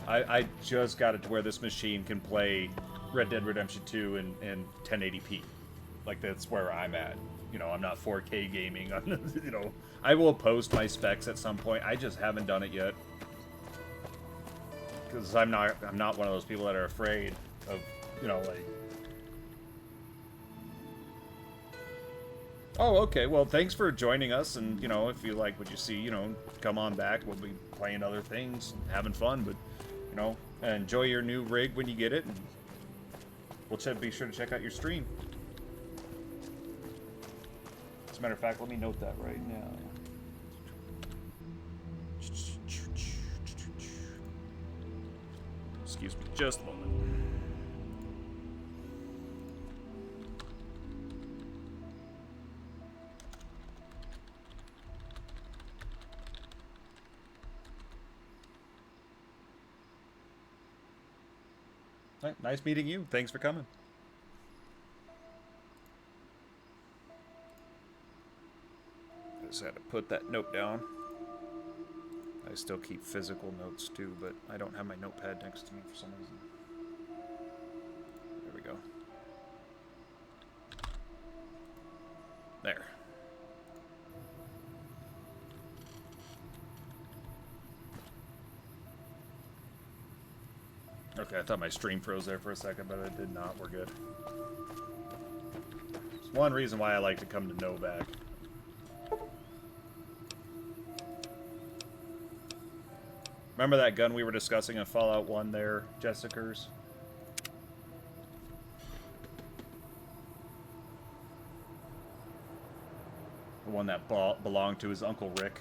I just got it to where this machine can play Red Dead Redemption 2 in 1080p. Like, that's where I'm at. I'm not 4K gaming. I will post my specs at some point. I just haven't done it yet. Because I'm not one of those people that are afraid of, like... Oh, okay. Well, thanks for joining us. And, if you like what you see, come on back. We'll be playing other things and having fun. But, enjoy your new rig when you get it. And we'll be sure to check out your stream. As a matter of fact, let me note that right now. Excuse me, just a moment. All right, nice meeting you. Thanks for coming. Just had to put that note down. I still keep physical notes too, but I don't have my notepad next to me for some reason. There we go. There. Okay, I thought my stream froze there for a second, but it did not. We're good. It's one reason why I like to come to Novak. Remember that gun we were discussing in Fallout 1 there, Jessicers? The one that belonged to his Uncle Rick.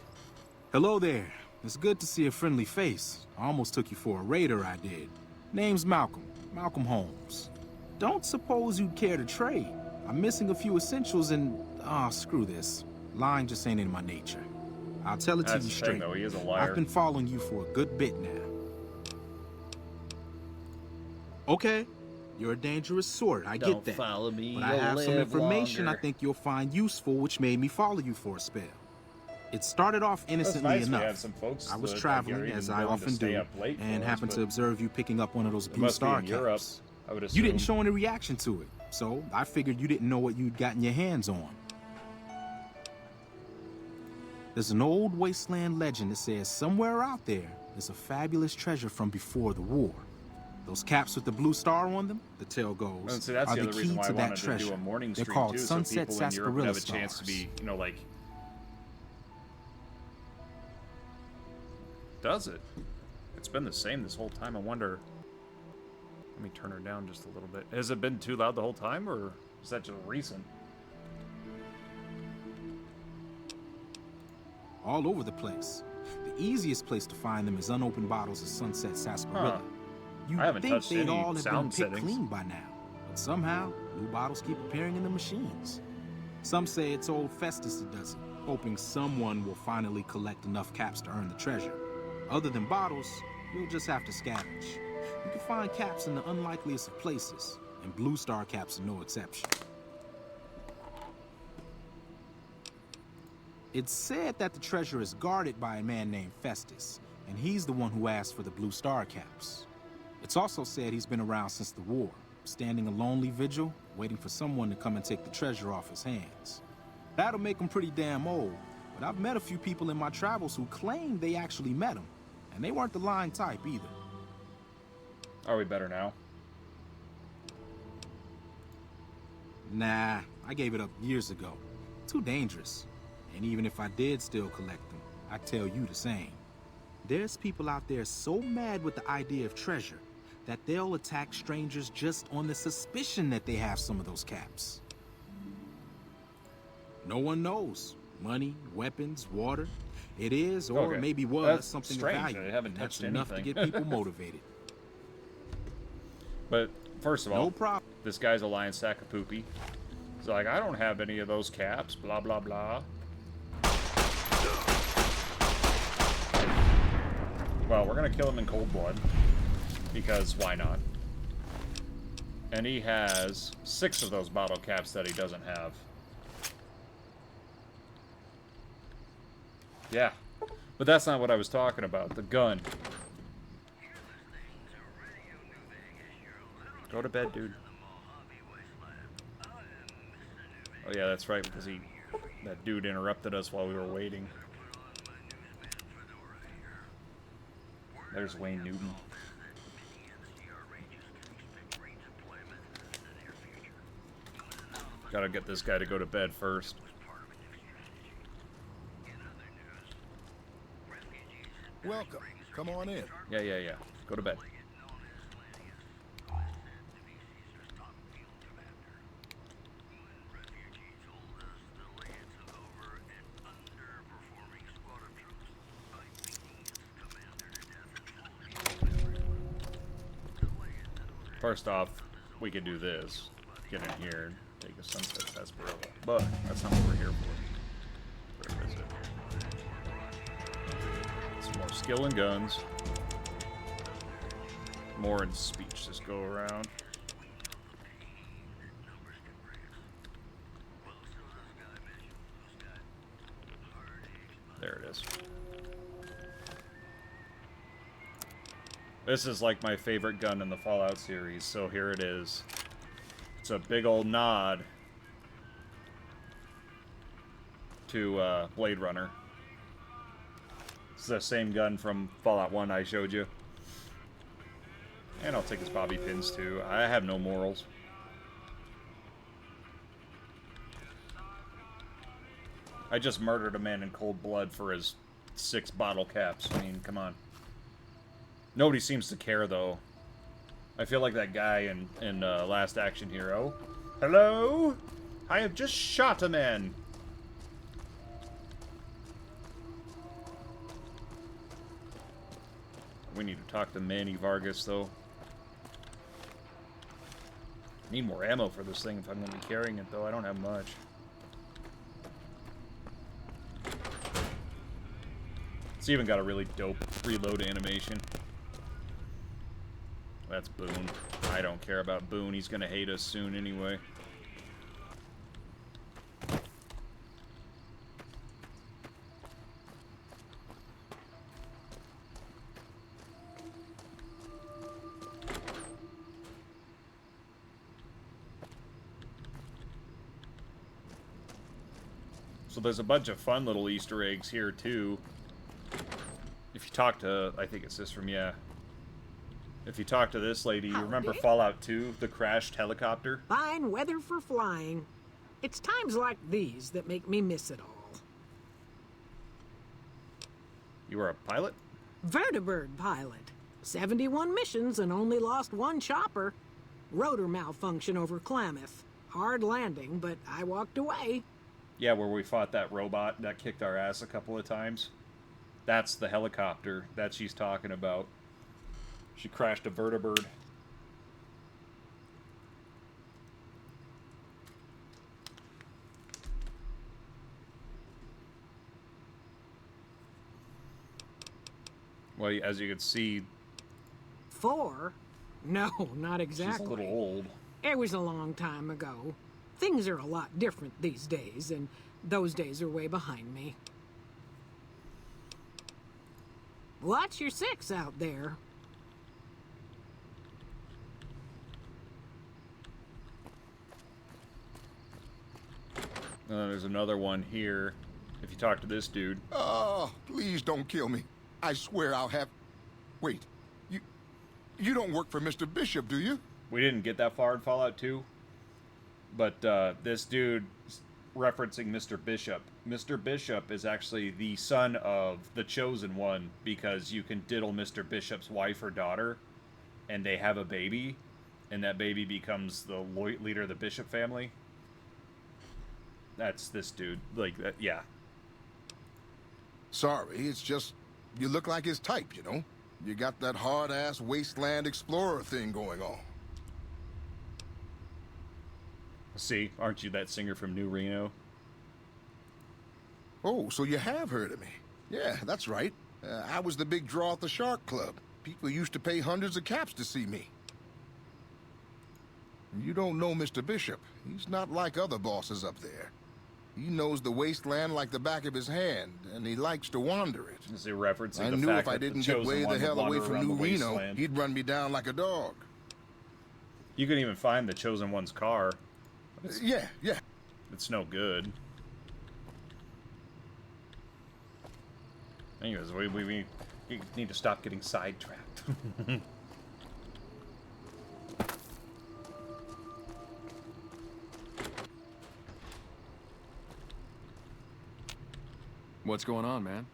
Hello there. It's good to see a friendly face. I almost took you for a raider, I did. Name's Malcolm. Malcolm Holmes. Don't suppose you'd care to trade. I'm missing a few essentials and... screw this. Lying just ain't in my nature. I'll tell it to you straight. Though. He is a liar. I've been following you for a good bit now. Okay, you're a dangerous sort, I get that. Don't follow me, but I have some information I think you'll find useful, which made me follow you for a spell. It started off innocently enough. I was traveling, as I often do, and happened to observe you picking up one of those blue star caps. You didn't show any reaction to it, so I figured you didn't know what you'd gotten your hands on. There's an old wasteland legend that says somewhere out there is a fabulous treasure from before the war. Those caps with the blue star on them, the tale goes, so that's are the the other key reason why to I that wanted treasure. to do a morning They're stream called too, Sunset so people in Europe would have a Sarsaparilla chance to be, stars. like... Does it? It's been the same this whole time. I wonder... Let me turn her down just a little bit. Has it been too loud the whole time, or is that just recent? All over the place. The easiest place to find them is unopened bottles of Sunset Sarsaparilla. You'd I haven't think touched they'd any all have been sound picked settings. clean by now. But somehow, new bottles keep appearing in the machines. Some say it's old Festus that does it, hoping someone will finally collect enough caps to earn the treasure. Other than bottles, you'll just have to scavenge. You can find caps in the unlikeliest of places, and Blue Star caps are no exception. It's said that the treasure is guarded by a man named Festus, and he's the one who asked for the Blue Star caps. It's also said he's been around since the war, standing a lonely vigil, waiting for someone to come and take the treasure off his hands. That'll make him pretty damn old, but I've met a few people in my travels who claim they actually met him, and they weren't the lying type either. Are we better now? Nah, I gave it up years ago. Too dangerous. And even if I did still collect them, I tell you the same. There's people out there so mad with the idea of treasure that they'll attack strangers just on the suspicion that they have some of those caps. No one knows. Money, weapons, water. It is, or Okay. maybe was, That's something strange. of value. I haven't and that's touched enough anything. to get people motivated. But first of all, No problem. this guy's a lion sack of poopy. He's like, I don't have any of those caps, blah, blah, blah. Well, we're going to kill him in cold blood, because why not? And he has 6 of those bottle caps that he doesn't have. Yeah, but that's not what I was talking about. The gun. Go to bed, dude. Oh yeah, that's right, because that dude interrupted us while we were waiting. There's Wayne Newton. Gotta get this guy to go to bed first. Welcome. Come on in. Yeah. Go to bed. First off, we could do this. Get in here and take a sunset sarsaparilla. But that's not what we're here for. Where is it? Some more skill and guns. More in speech this go around. There it is. This is like my favorite gun in the Fallout series, so here it is. It's a big old nod to Blade Runner. It's the same gun from Fallout 1 I showed you. And I'll take his bobby pins too. I have no morals. I just murdered a man in cold blood for his 6 bottle caps. I mean, come on. Nobody seems to care, though. I feel like that guy in Last Action Hero. Hello? I have just shot a man. We need to talk to Manny Vargas, though. Need more ammo for this thing if I'm going to be carrying it, though. I don't have much. It's even got a really dope reload animation. That's Boone. I don't care about Boone. He's gonna hate us soon anyway. So there's a bunch of fun little Easter eggs here too. If you talk to, I think it's this from, yeah. If you talk to this lady, you remember Fallout 2, the crashed helicopter? Fine weather for flying. It's times like these that make me miss it all. You were a pilot? Vertibird pilot. 71 missions and only lost 1 chopper. Rotor malfunction over Klamath. Hard landing, but I walked away. Yeah, where we fought that robot that kicked our ass a couple of times. That's the helicopter that she's talking about. She crashed a vertibird. Well, as you can see... 4? No, not exactly. She's a little old. It was a long time ago. Things are a lot different these days, and those days are way behind me. Watch your 6 out there. There's another one here. If you talk to this dude. Oh, please don't kill me. I swear I'll have... Wait, you don't work for Mr. Bishop, do you? We didn't get that far in Fallout 2. But this dude referencing Mr. Bishop. Mr. Bishop is actually the son of the Chosen One, because you can diddle Mr. Bishop's wife or daughter, and they have a baby, and that baby becomes the leader of the Bishop family. That's this dude. Like, yeah. Sorry, it's just... You look like his type, you know? You got that hard-ass wasteland explorer thing going on. See, aren't you that singer from New Reno? Oh, so you have heard of me. Yeah, that's right. I was the big draw at the Shark Club. People used to pay hundreds of caps to see me. You don't know Mr. Bishop. He's not like other bosses up there. He knows the wasteland like the back of his hand, and he likes to wander it. Is he referencing I the knew fact if I that the didn't get Chosen way One the hell would away wander from around New the Reno, wasteland? he'd run me down like a dog. You can even find the Chosen One's car. Yeah. It's no good. Anyways, we need to stop getting sidetracked. What's going on, man?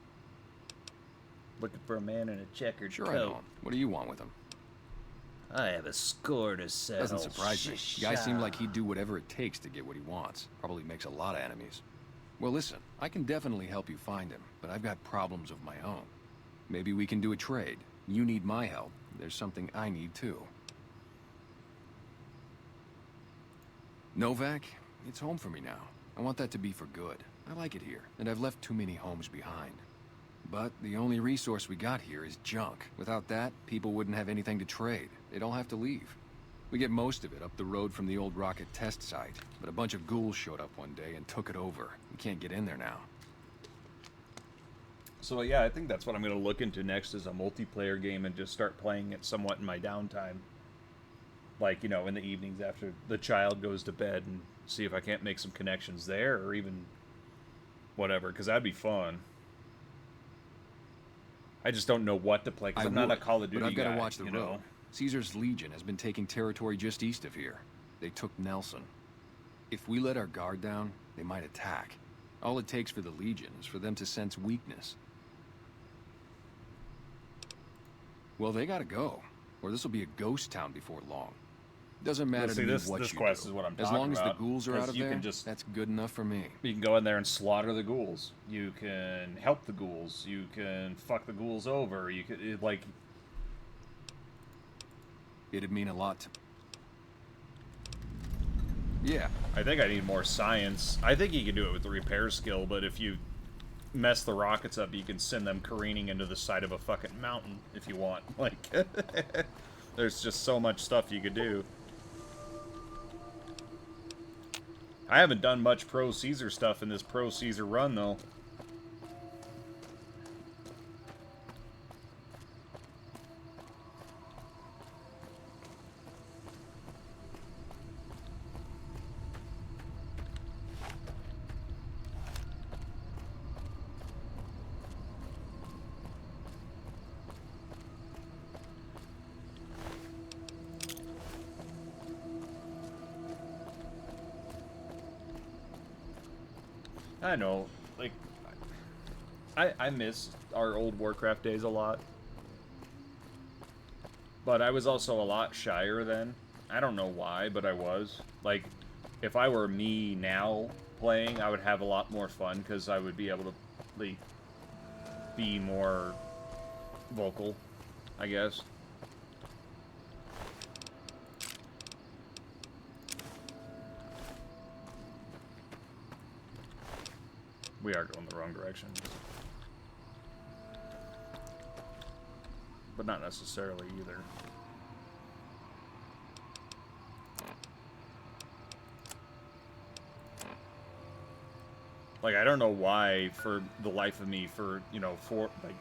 Looking for a man in a checkered Sure coat. I know him. What do you want with him? I have a score to settle. Doesn't surprise me. The guy seemed like he'd do whatever it takes to get what he wants. Probably makes a lot of enemies. Well, listen, I can definitely help you find him, but I've got problems of my own. Maybe we can do a trade. You need my help. There's something I need too. Novak, it's home for me now. I want that to be for good. I like it here, and I've left too many homes behind. But the only resource we got here is junk. Without that, people wouldn't have anything to trade. They'd all have to leave. We get most of it up the road from the old rocket test site, but a bunch of ghouls showed up one day and took it over. We can't get in there now. So yeah, I think that's what I'm going to look into next, is a multiplayer game and just start playing it somewhat in my downtime. Like, you know, in the evenings after the child goes to bed, and see if I can't make some connections there, or even whatever, because that'd be fun. I just don't know what to play, because I'm not a Call of Duty guy, but I've got guy, to watch the you road. know? Caesar's Legion has been taking territory just east of here. They took Nelson. If we let our guard down, they might attack. All it takes for the Legion is for them to sense weakness. Well, they gotta go, or this will be a ghost town before long. Doesn't matter to me what this you quest do. is what I'm as talking long as about, the ghouls are 'cause out of you there, can just, that's good enough for me. You can go in there and slaughter the ghouls. You can help the ghouls. You can fuck the ghouls over. You could, like... It'd mean a lot to... Yeah. I think I need more science. I think you can do it with the repair skill, but if you mess the rockets up, you can send them careening into the side of a fucking mountain if you want. Like, there's just so much stuff you could do. I haven't done much Pro Caesar stuff in this Pro Caesar run, though. I know, like, I miss our old Warcraft days a lot. But I was also a lot shyer then. I don't know why, but I was. Like, if I were me now playing, I would have a lot more fun, because I would be able to, like, be more vocal, I guess. We are going the wrong direction. But not necessarily either. Like, I don't know why, for the life of me, for, you know, for, like,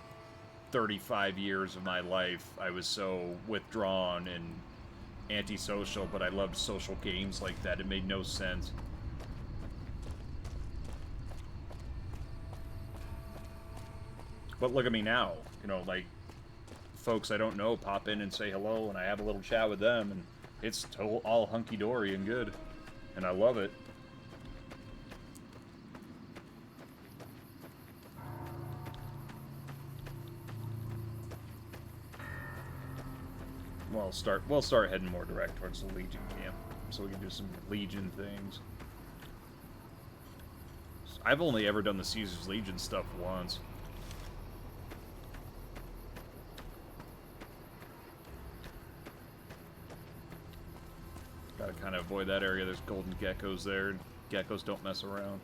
35 years of my life, I was so withdrawn and antisocial, but I loved social games like that. It made no sense. But look at me now, you know, like, folks I don't know pop in and say hello, and I have a little chat with them, and it's all hunky-dory and good, and I love it. We'll start heading more direct towards the Legion camp, so we can do some Legion things. I've only ever done the Caesar's Legion stuff once. Gotta kind of avoid that area. There's golden geckos there, and geckos don't mess around.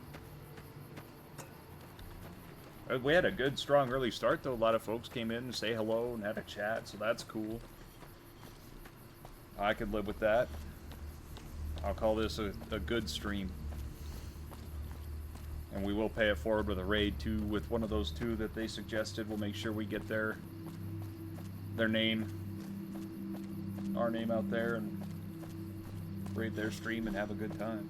We had a good, strong early start, though. A lot of folks came in and say hello and had a chat, so that's cool. I could live with that. I'll call this a good stream. And we will pay it forward with a raid, too, with one of those two that they suggested. We'll make sure we get their name, our name out there, and raid their stream and have a good time.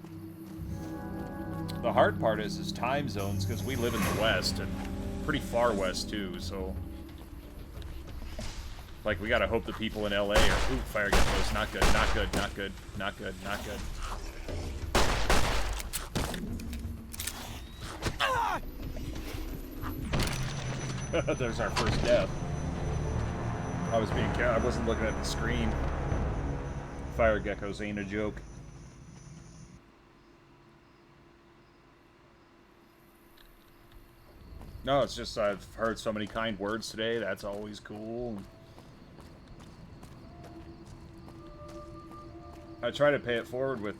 The hard part is time zones, because we live in the west, and pretty far west, too, so... Like, we gotta hope the people in LA are... Ooh, fire geckos. Not good, not good, not good, not good, not good. There's our first death. I wasn't looking at the screen. Fire geckos ain't a joke. No, it's just I've heard so many kind words today. That's always cool. I try to pay it forward with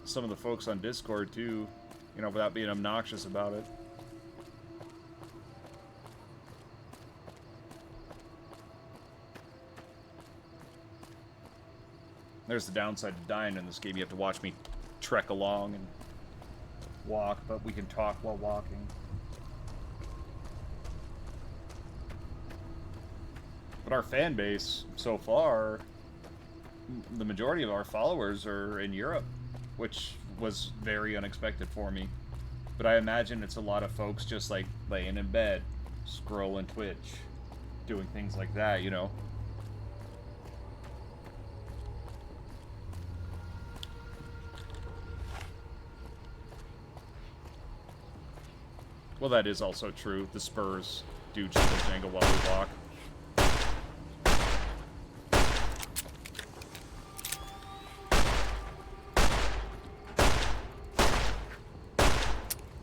some of the folks on Discord too, you know, without being obnoxious about it. There's the downside to dying in this game. You have to watch me trek along and walk, but we can talk while walking. But our fan base, so far, the majority of our followers are in Europe, which was very unexpected for me. But I imagine it's a lot of folks just like laying in bed, scrolling Twitch, doing things like that, you know? Well, that is also true. The Spurs do jingle jangle while we walk.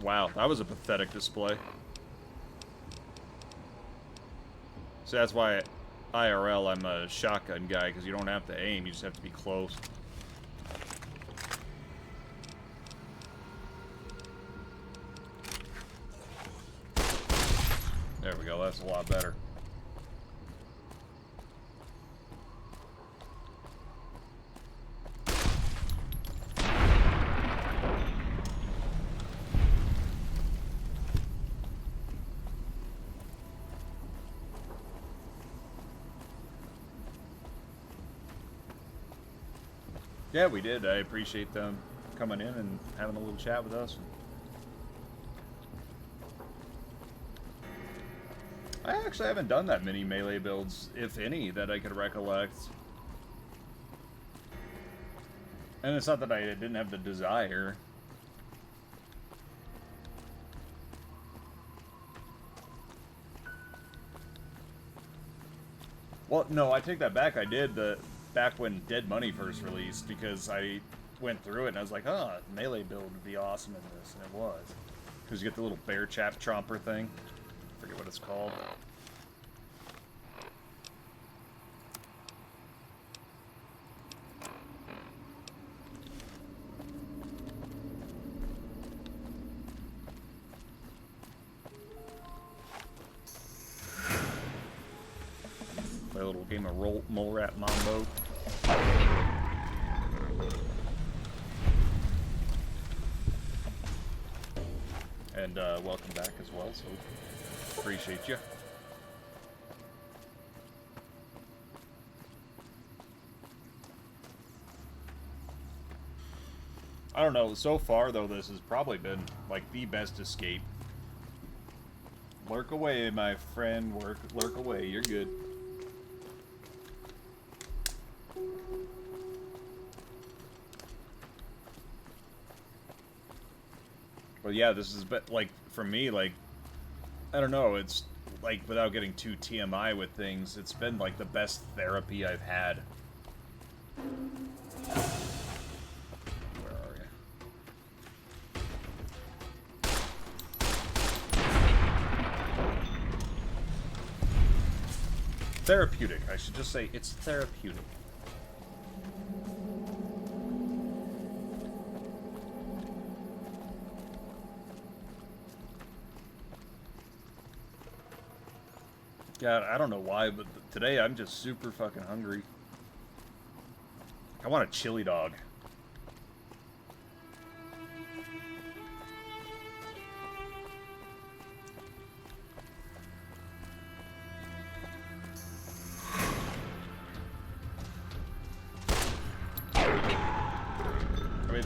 Wow, that was a pathetic display. So that's why IRL I'm a shotgun guy, because you don't have to aim, you just have to be close. There we go, that's a lot better. Yeah, we did. I appreciate them coming in and having a little chat with us. I actually haven't done that many melee builds, if any, that I could recollect. And it's not that I didn't have the desire. Well, no, I take that back. I did back when Dead Money first released, because I went through it and I was like, oh, melee build would be awesome in this, and it was. Because you get the little bear chap chomper thing. I forget what it's called. little game of Mole Rat Mambo. And welcome back as well, so appreciate you. I don't know, so far though this has probably been like the best escape. Lurk away, my friend, lurk away, you're good. But yeah, this is like for me, like I don't know, it's like without getting too TMI with things, it's been like the best therapy I've had. Where are you? Therapeutic. I should just say it's therapeutic. God, I don't know why, but today I'm just super fucking hungry. I want a chili dog. I mean,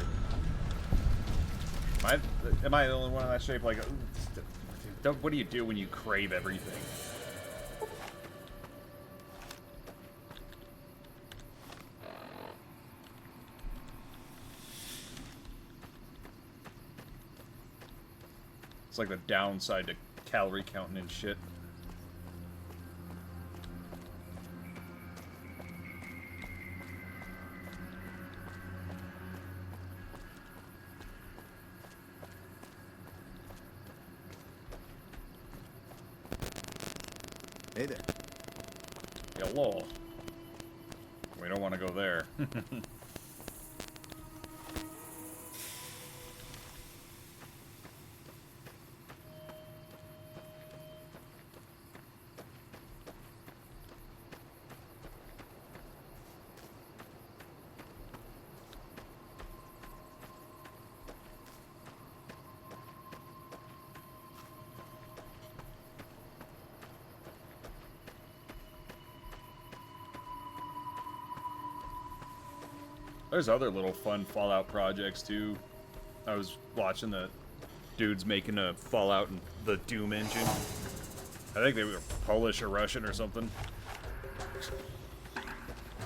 am I the only one in that shape? Like, what do you do when you crave everything? It's like the downside to calorie counting and shit. Hey there. Hello. We don't want to go there. There's other little fun Fallout projects too. I was watching the dudes making a Fallout and the Doom engine. I think they were Polish or Russian or something.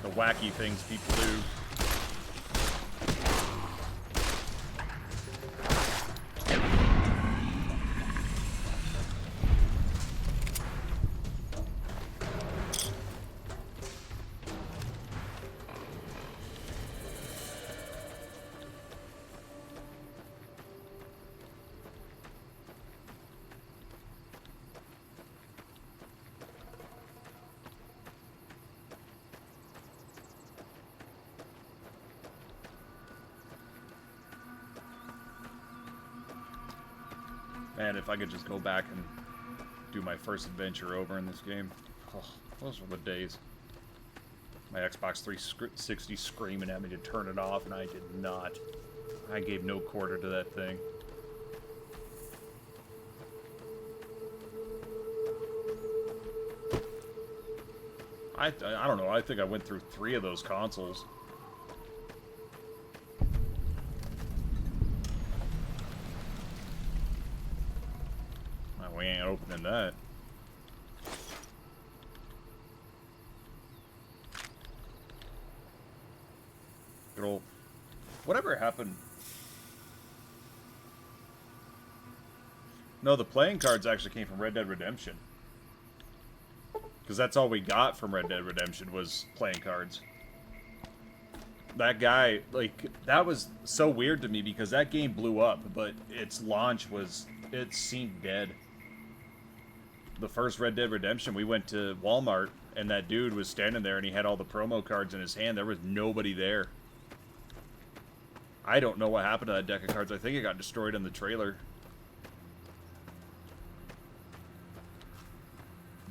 The wacky things people do. Man, if I could just go back and do my first adventure over in this game. Oh, those were the days. My Xbox 360 screaming at me to turn it off, and I did not. I gave no quarter to that thing. I don't know, I think I went through 3 of those consoles. We ain't opening that. Good old... Whatever happened? No, the playing cards actually came from Red Dead Redemption. Because that's all we got from Red Dead Redemption was playing cards. That guy, like, that was so weird to me because that game blew up, but its launch was... It seemed dead. The first Red Dead Redemption, we went to Walmart, and that dude was standing there, and he had all the promo cards in his hand. There was nobody there. I don't know what happened to that deck of cards. I think it got destroyed in the trailer.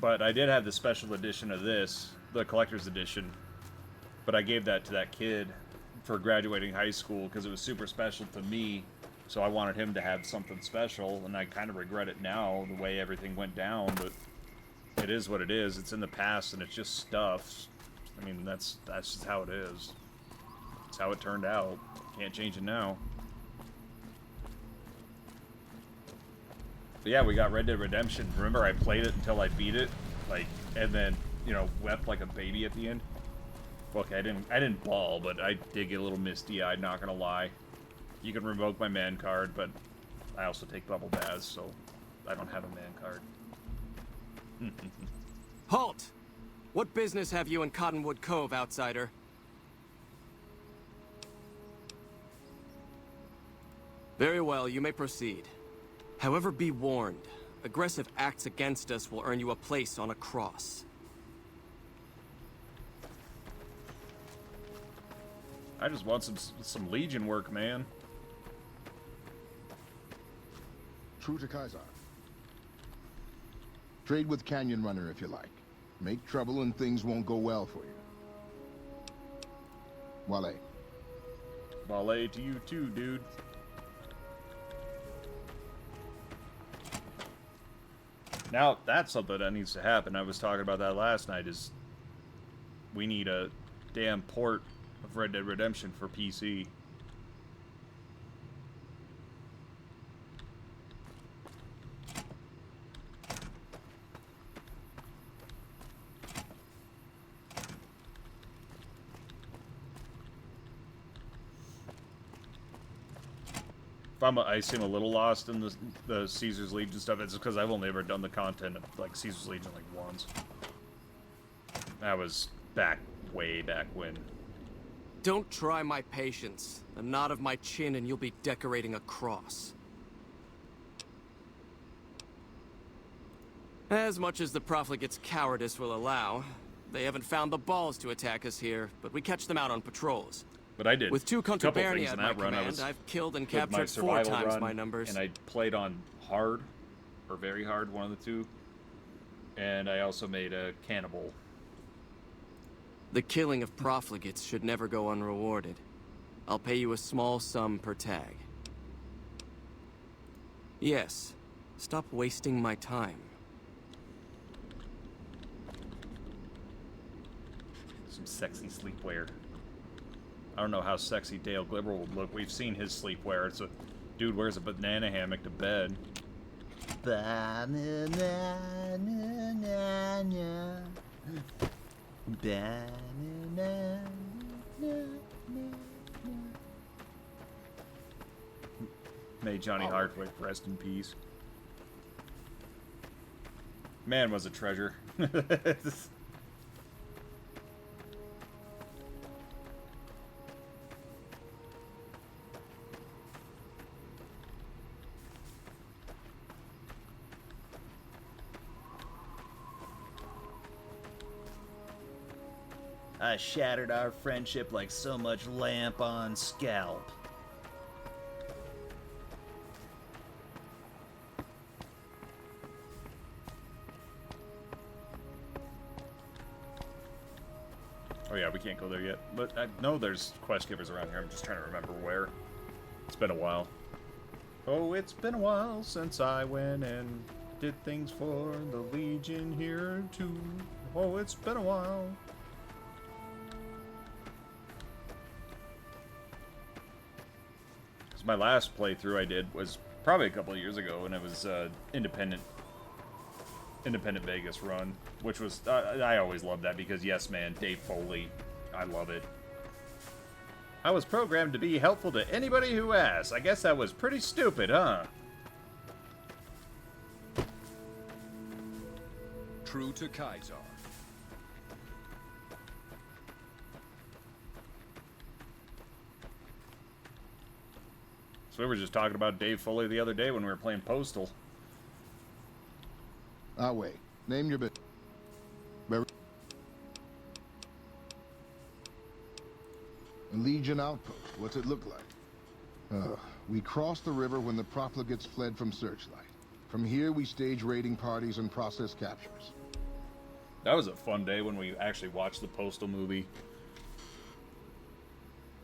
But I did have the special edition of this, the collector's edition, but I gave that to that kid for graduating high school because it was super special to me. So I wanted him to have something special, and I kind of regret it now, the way everything went down, but it is what it is. It's in the past, and it's just stuff. I mean, that's just how it is. It's how it turned out. Can't change it now. But yeah, we got Red Dead Redemption. Remember, I played it until I beat it, like, and then, you know, wept like a baby at the end. Okay, I didn't bawl, but I did get a little misty-eyed, not gonna lie. You can revoke my man card, but I also take bubble baths, so I don't have a man card. Halt! What business have you in Cottonwood Cove, outsider? Very well, you may proceed. However, be warned. Aggressive acts against us will earn you a place on a cross. I just want some Legion work, man. True to Kaiser. Trade with Canyon Runner if you like. Make trouble and things won't go well for you. Wale. Wale to you too, dude. Now, that's something that needs to happen. I was talking about that last night, is we need a damn port of Red Dead Redemption for PC. I seem a little lost in the Caesar's Legion stuff. It's because I've only ever done the content of like Caesar's Legion like once. That was way back when. Don't try my patience. A nod of my chin and you'll be decorating a cross. As much as the profligate's cowardice will allow, they haven't found the balls to attack us here, but we catch them out on patrols. But I did. With 2 Contrabernia at my run. command, I've killed and captured 4 times my numbers. And I played on hard, or very hard, one of the two. And I also made a cannibal. The killing of profligates should never go unrewarded. I'll pay you a small sum per tag. Yes, stop wasting my time. Some sexy sleepwear. I don't know how sexy Dale Glibber would look. We've seen his sleepwear. It's a dude wears a banana hammock to bed. May Johnny Hardwick rest in peace. Man was a treasure. I shattered our friendship like so much lamp on scalp. Oh yeah, we can't go there yet. But I know there's quest givers around here. I'm just trying to remember where. It's been a while. Oh, it's been a while since I went and did things for the Legion here too. Oh, it's been a while. My last playthrough I did was probably a couple of years ago, and it was independent Vegas run, which was I always loved that because yes, man, Dave Foley, I love it. I was programmed to be helpful to anybody who asks. I guess that was pretty stupid, huh? True to Kaiser. So we were just talking about Dave Foley the other day when we were playing Postal. Wait. Name your bit. Legion Outpost. What's it look like? We crossed the river when the profligates fled from Searchlight. From here, we stage raiding parties and process captures. That was a fun day when we actually watched the Postal movie.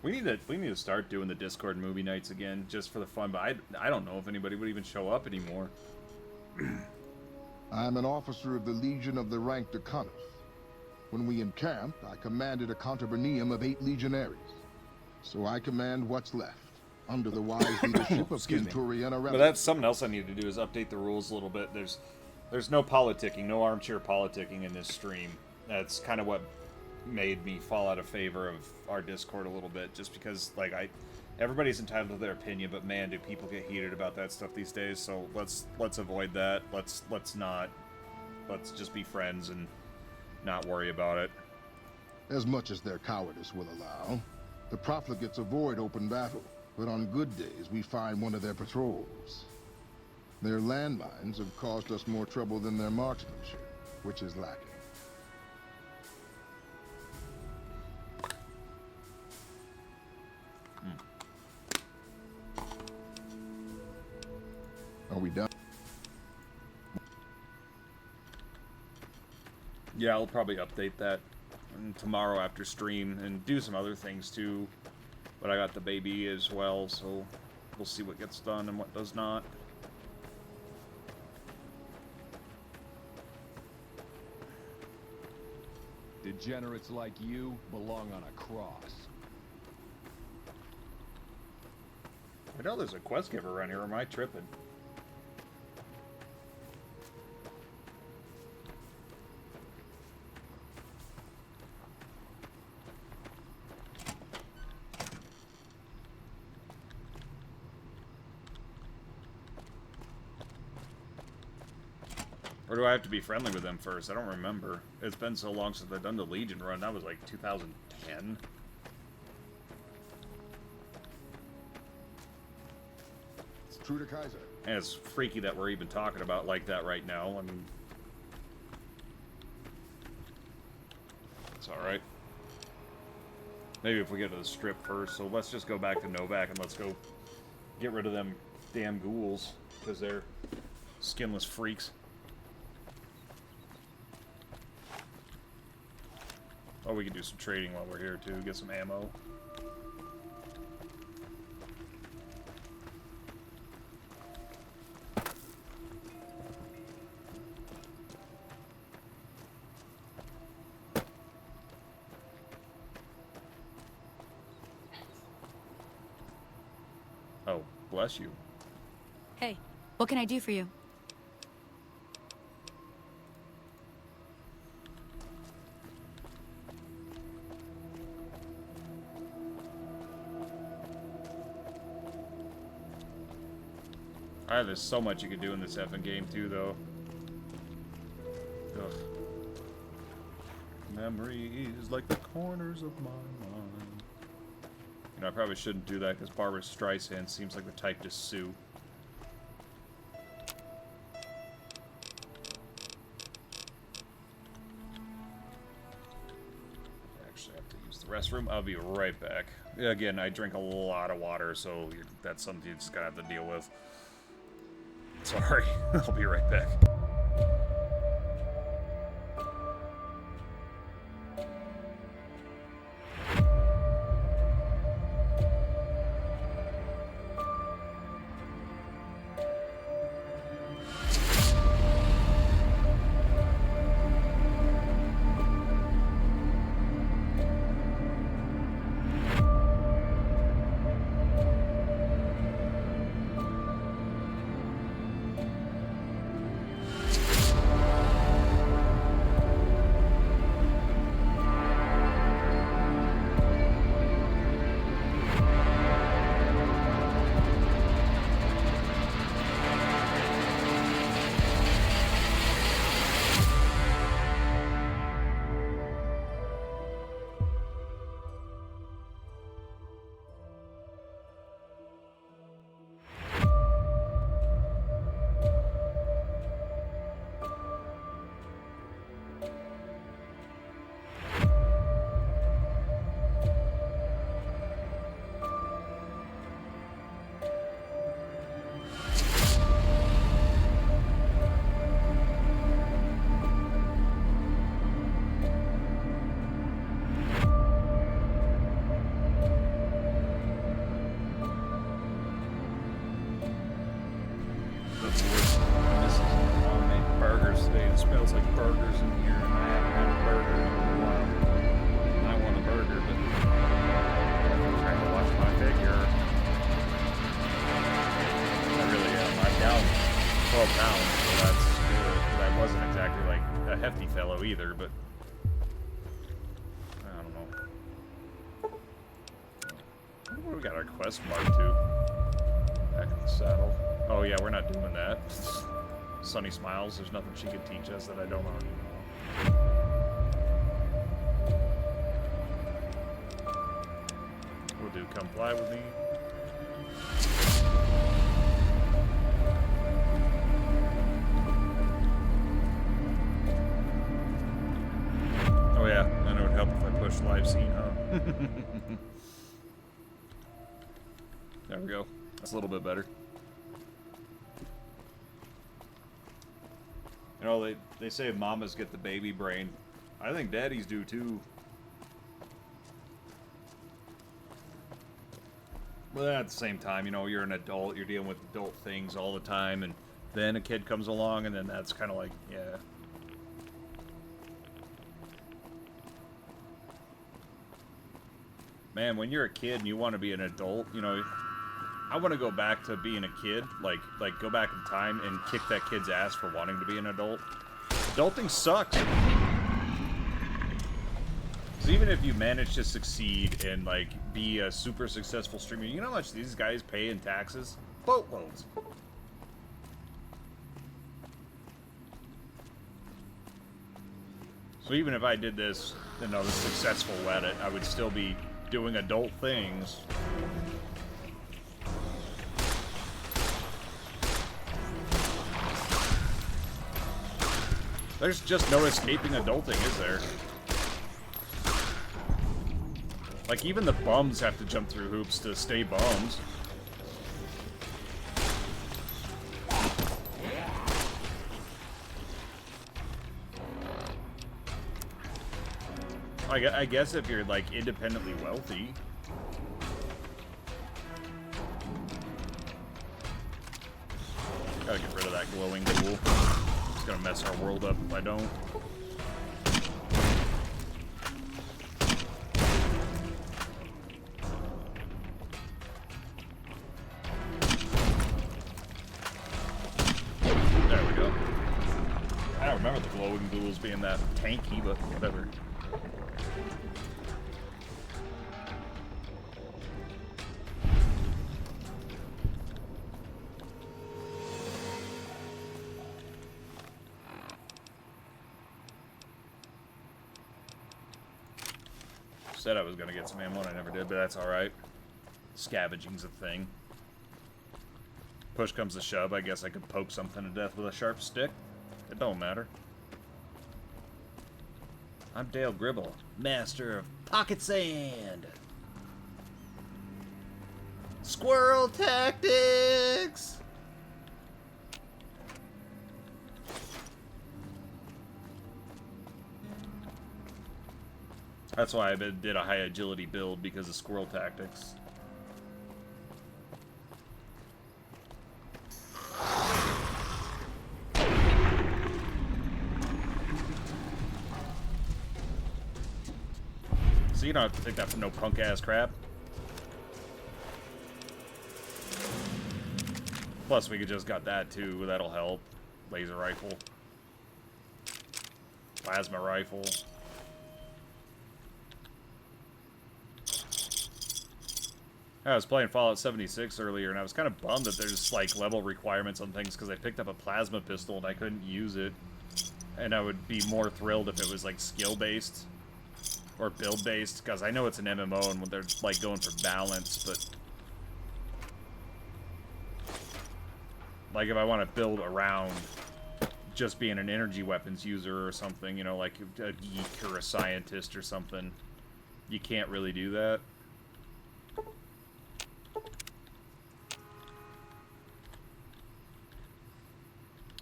We need to start doing the Discord movie nights again, just for the fun. But I don't know if anybody would even show up anymore. I am an officer of the Legion of the rank Decanus. When we encamped, I commanded a contubernium of 8 legionaries. So I command what's left, under the wise leadership of Centurion Aurelius. But that's something else I need to do, is update the rules a little bit. There's no politicking, no armchair politicking in this stream. That's kind of what made me fall out of favor of our Discord a little bit, just because, like, everybody's entitled to their opinion, but man, do people get heated about that stuff these days. So let's avoid that. Let's just be friends and not worry about it. As much as their cowardice will allow, the profligates avoid open battle, but on good days we find one of their patrols. Their landmines have caused us more trouble than their marksmanship, which is lacking. Are we done? Yeah, I'll probably update that tomorrow after stream and do some other things too. But I got the baby as well, so we'll see what gets done and what does not. Degenerates like you belong on a cross. I know there's a quest giver around here, or am I tripping? Or do I have to be friendly with them first? I don't remember. It's been so long since I've done the Legion run. That was like 2010. It's true to Kaiser. And it's freaky that we're even talking about like that right now. I mean, it's alright. Maybe if we get to the strip first. So let's just go back to Novak and let's go get rid of them damn ghouls, because they're skinless freaks. Oh, we can do some trading while we're here too, get some ammo. Oh, bless you. Hey, what can I do for you? Alright, there's so much you can do in this effing game too, though. Ugh. Memories like the corners of my mind. You know, I probably shouldn't do that because Barbara Streisand seems like the type to sue. Actually, I have to use the restroom. I'll be right back. Again, I drink a lot of water, so that's something you just gotta have to deal with. Sorry, I'll be right back. That's the worst. This is Mom made burgers today. It smells like burgers in here, and I haven't had a burger in a while. I want a burger, but I'm trying to watch my figure. I really am. I'm down 12 pounds, so that's good. I wasn't exactly like a hefty fellow either, but I don't know. What do we got our quest mark to? Back in the saddle. Oh yeah, we're not doing that. Sunny Smiles, there's nothing she could teach us that I don't already know. We'll do Come Fly With Me. Oh yeah, I know it would help if I push live scene, huh? There we go. That's a little bit better. You know, they say mamas get the baby brain. I think daddies do too. But at the same time, you know, you're an adult, you're dealing with adult things all the time, and then a kid comes along, and then that's kind of like, yeah. Man, when you're a kid and you want to be an adult, you know, I want to go back to being a kid, like go back in time and kick that kid's ass for wanting to be an adult. Adulting sucks. Because even if you manage to succeed and like be a super successful streamer, you know how much these guys pay in taxes? Boatloads. So even if I did this, you know, was successful at it, I would still be doing adult things. There's just no escaping adulting, is there? Like, even the bums have to jump through hoops to stay bums. I guess if you're, like, independently wealthy. Gotta get rid of that glowing tool. It's gonna mess our world up if I don't. There we go. I don't remember the glowing ghouls being that tanky, but whatever. Said I was gonna get some ammo and I never did, but that's alright. Scavenging's a thing. Push comes to shove, I guess I could poke something to death with a sharp stick. It don't matter. I'm Dale Gribble, master of pocket sand. Squirrel tactics! That's why I did a high agility build, because of squirrel tactics. So you don't have to take that for no punk ass crap. Plus we could just got that too, that'll help. Laser rifle. Plasma rifle. I was playing Fallout 76 earlier, and I was kind of bummed that there's, like, level requirements on things, because I picked up a plasma pistol and I couldn't use it. And I would be more thrilled if it was, like, skill-based or build-based, because I know it's an MMO and they're, like, going for balance, but... like, if I want to build around just being an energy weapons user or something, you know, like a geek or a scientist or something, you can't really do that.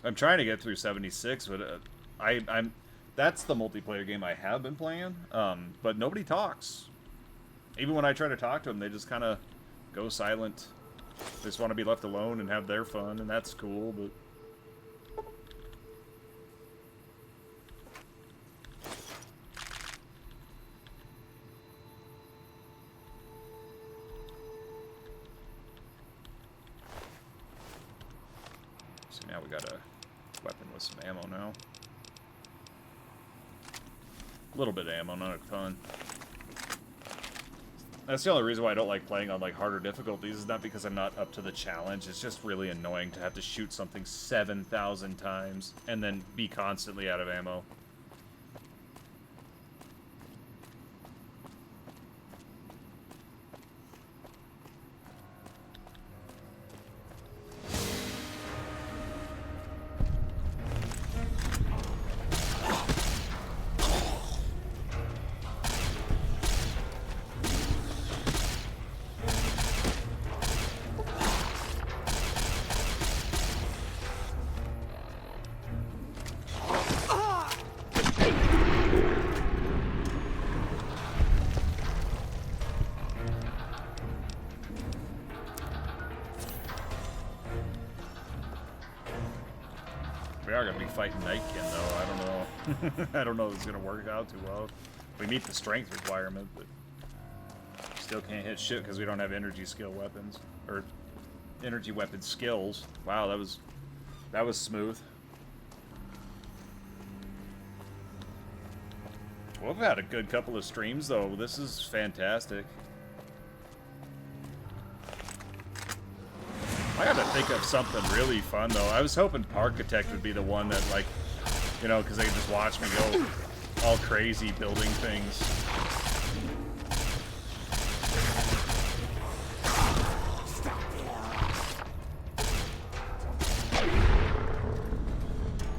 I'm trying to get through 76, but that's the multiplayer game I have been playing, but nobody talks. Even when I try to talk to them, they just kind of go silent. They just want to be left alone and have their fun, and that's cool, but... So now we got a weapon with some ammo now. A little bit of ammo, not a ton. That's the only reason why I don't like playing on like harder difficulties. Is not because I'm not up to the challenge. It's just really annoying to have to shoot something 7,000 times and then be constantly out of ammo. We are going to be fighting Nightkin, though. I don't know. I don't know if it's going to work out too well. We meet the strength requirement, but still can't hit shit because we don't have energy skill weapons. Or energy weapon skills. Wow, that was smooth. Well, we've had a good couple of streams, though. This is fantastic. I gotta think of something really fun, though. I was hoping Parkitect would be the one that, like, you know, because they could just watch me go all crazy building things.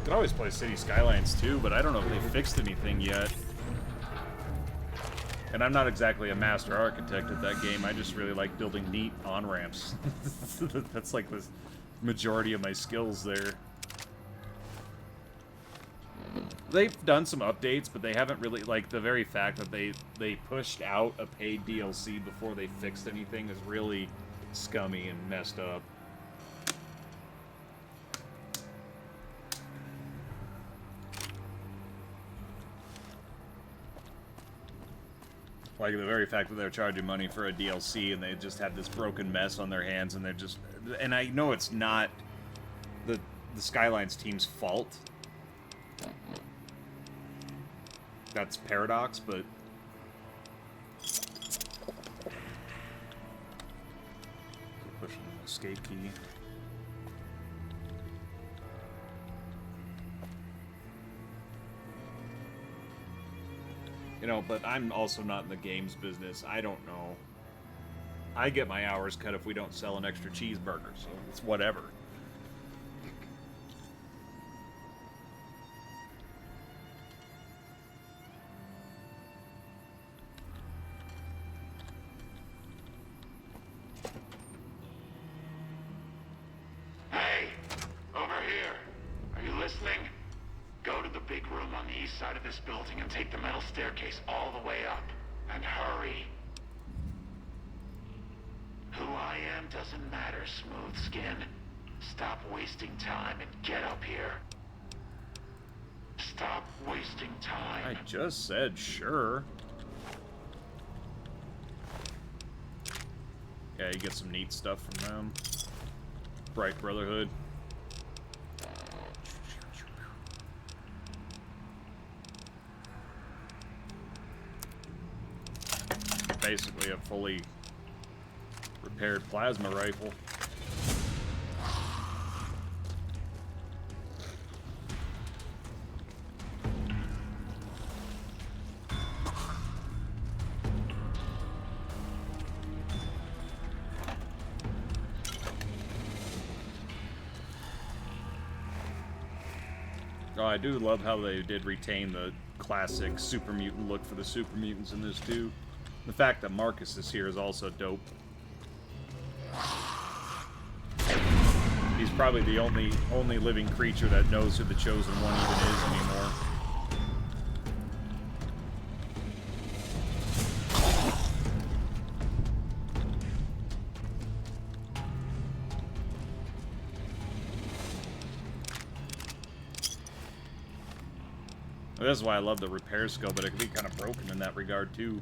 Could always play City Skylines too, but I don't know if they fixed anything yet. And I'm not exactly a master architect at that game. I just really like building neat on-ramps. That's like the majority of my skills there. They've done some updates, but they haven't really, like, the very fact that they pushed out a paid DLC before they fixed anything is really scummy and messed up. Like, the very fact that they're charging money for a DLC and they just have this broken mess on their hands and they're just... And I know it's not the Skylines team's fault. That's Paradox, but... Pushing the escape key. You know, but I'm also not in the games business. I don't know. I get my hours cut if we don't sell an extra cheeseburger, so it's whatever. Hey, over here. Are you listening? Go to the big room on the east side of this building and take the metal staircase all the way up. And hurry. Who I am doesn't matter, Smooth Skin. Stop wasting time and get up here. Stop wasting time. I just said sure. Yeah, you get some neat stuff from them. Bright Brotherhood. Basically a fully repaired plasma rifle. Oh, I do love how they did retain the classic super mutant look for the super mutants in this too. The fact that Marcus is here is also dope. He's probably the only living creature that knows who the Chosen One even is anymore. This is why I love the repair skill, but it can be kind of broken in that regard, too.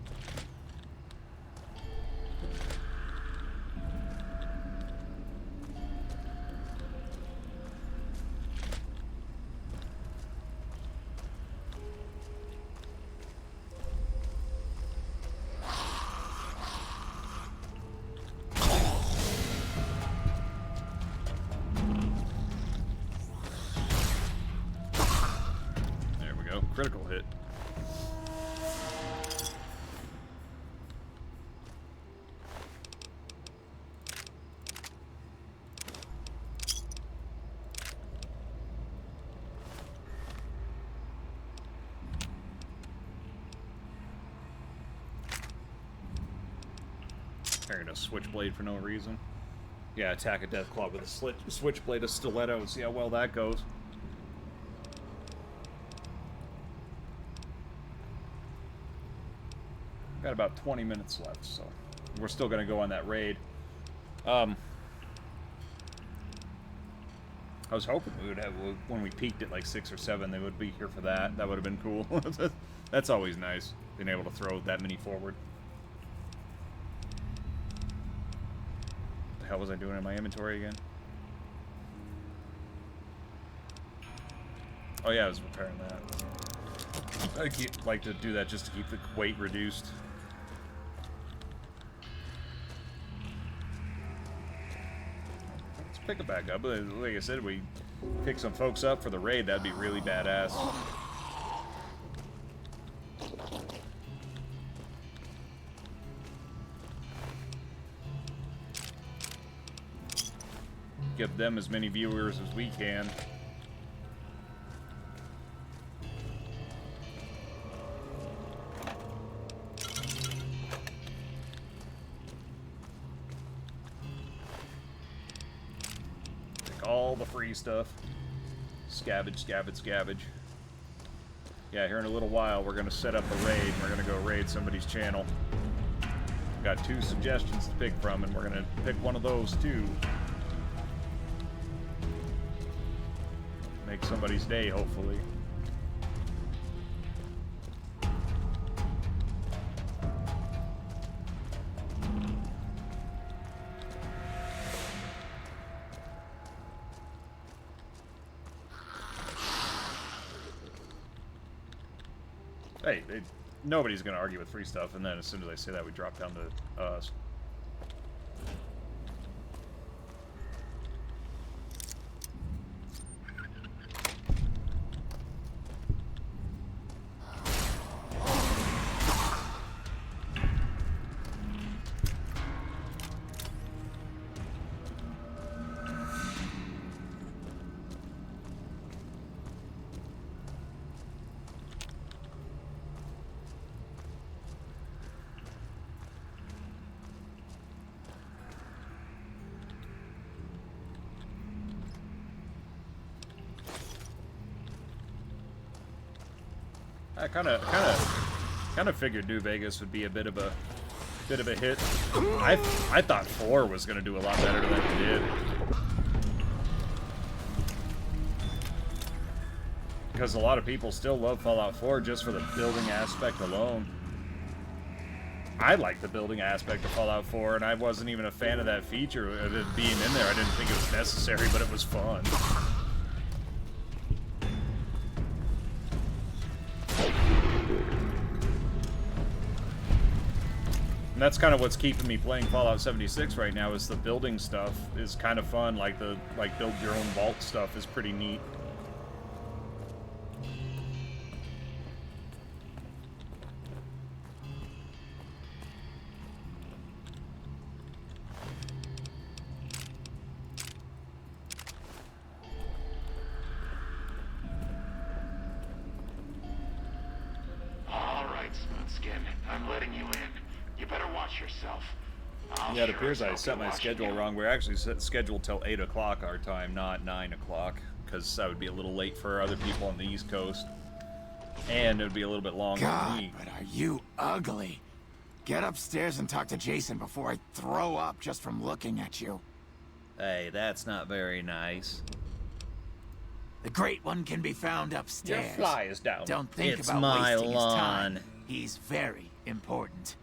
Critical hit. Carrying a switchblade for no reason. Yeah, attack a Deathclaw with a switchblade of stiletto. See how well that goes. Got about 20 minutes left, so we're still going to go on that raid. I was hoping we would have, when we peaked at like 6 or 7, they would be here for that. That would have been cool. That's always nice, being able to throw that many forward. What the hell was I doing in my inventory again? Oh yeah, I was repairing that. I like to do that just to keep the weight reduced. Let's pick it back up. Like I said, we pick some folks up for the raid. That'd be really badass. Give them as many viewers as we can. All the free stuff. Scavenge, scavenge, scavenge. Yeah, here in a little while, we're going to set up a raid. And we're going to go raid somebody's channel. We've got 2 suggestions to pick from, and we're going to pick one of those, too. Make somebody's day, hopefully. Hey, nobody's going to argue with free stuff, and then as soon as I say that, we drop down to us. I kind of figured New Vegas would be a bit of a hit. I thought 4 was going to do a lot better than it did. Because a lot of people still love Fallout 4 just for the building aspect alone. I like the building aspect of Fallout 4, and I wasn't even a fan of that feature of it being in there. I didn't think it was necessary, but it was fun. And that's kind of what's keeping me playing Fallout 76 right now, is the building stuff is kind of fun. Like build your own vault stuff is pretty neat. Yeah, it appears I set my schedule wrong. We're actually scheduled till 8 o'clock our time, not 9 o'clock, because that would be a little late for other people on the East Coast. And it would be a little bit longer for me. But are you ugly? Get upstairs and talk to Jason before I throw up just from looking at you. Hey, that's not very nice. The Great One can be found upstairs. Your fly is down. Don't think It's about my wasting his time. lawn. He's very important.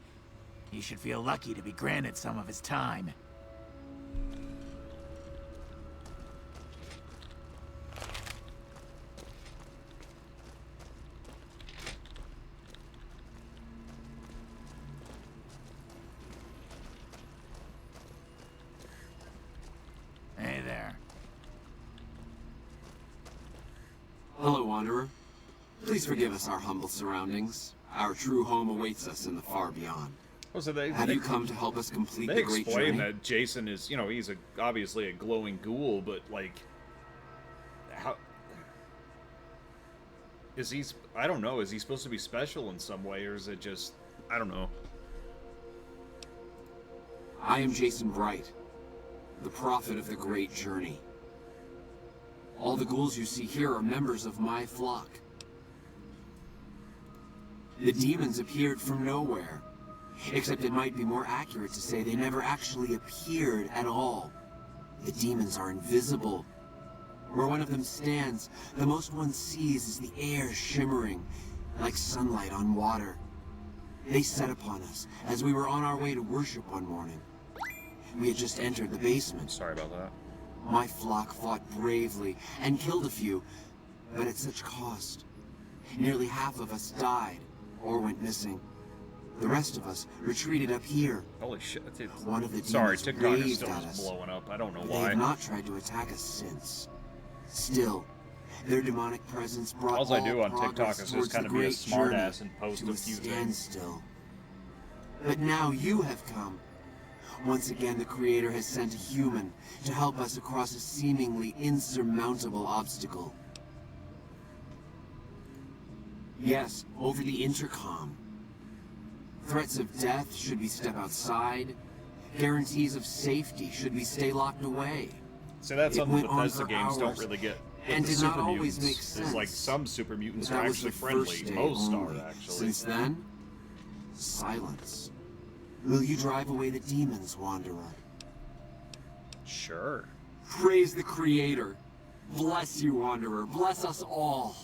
He should feel lucky to be granted some of his time. Hey there. Hello, Wanderer. Please forgive us our humble surroundings. Our true home awaits us in the far beyond. Oh, so Have you come to help us complete They the great explain journey? that Jason is, you know, he's obviously a glowing ghoul, but like, how is he? I don't know. Is he supposed to be special in some way, or is it just? I don't know. I am Jason Bright, the prophet of the great journey. All the ghouls you see here are members of my flock. The demons appeared from nowhere, except it might be more accurate to say they never actually appeared at all. The demons are invisible. Where one of them stands, the most one sees is the air shimmering, like sunlight on water. They set upon us as we were on our way to worship one morning. We had just entered the basement. Sorry about that. My flock fought bravely and killed a few, but at such cost. Nearly half of us died or went missing. The rest of us retreated up here. Holy shit! One of the Sorry, demons TikTok is raved still at just us. blowing up. I don't know They why. have not tried to attack us since. Still, their demonic presence brought All I do on progress TikTok is just towards kind the of be a great journey smartass and post to a few things. standstill. But now you have come. Once again, the Creator has sent a human to help us across a seemingly insurmountable obstacle. Yes, over the intercom. Threats of death should we step outside. Guarantees of safety should we stay locked away. So that's It something went on Bethesda for games don't hours, really get. and The did not super always make mutants is like sense. some super mutants But are that was actually the friendly. first day Most only. are actually. Since then, silence. Will you drive away the demons, Wanderer? Sure. Praise the Creator. Bless you, Wanderer. Bless us all.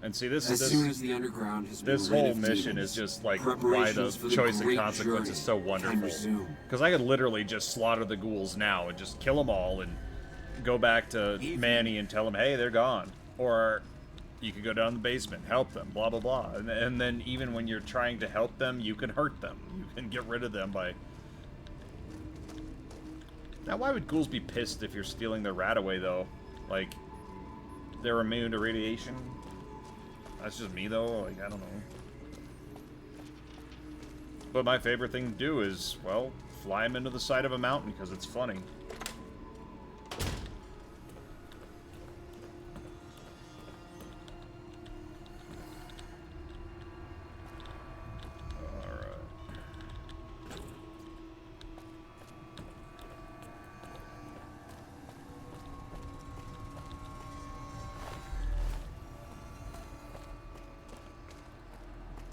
And see, this As is soon as the underground has been this rid whole of mission demons, is just like why the preparations for the choice and great consequence is so journey can wonderful. resume. Because I could literally just slaughter the ghouls now and just kill them all and go back to Manny and tell him, hey, they're gone. Or you could go down the basement, help them, blah blah blah. And then even when you're trying to help them, you can hurt them. You can get rid of them by. Now, why would ghouls be pissed if you're stealing their rat away, though? Like, they're immune to radiation? That's just me, though. Like, I don't know. But my favorite thing to do is, well, fly them into the side of a mountain because it's funny.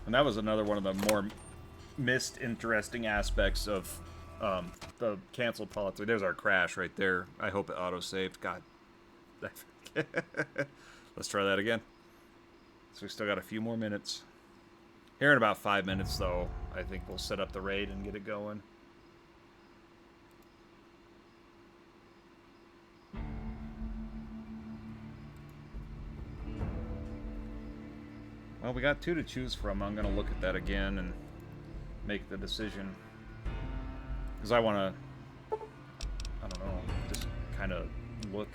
And that was another one of the more missed interesting aspects of the canceled politics. There's our crash right there. I hope it auto-saved. God. Let's try that again. So we still got a few more minutes. Here in about 5 minutes, though, I think we'll set up the raid and get it going. Well, we got 2 to choose from. I'm going to look at that again and make the decision. Because I want to, I don't know, just kind of look.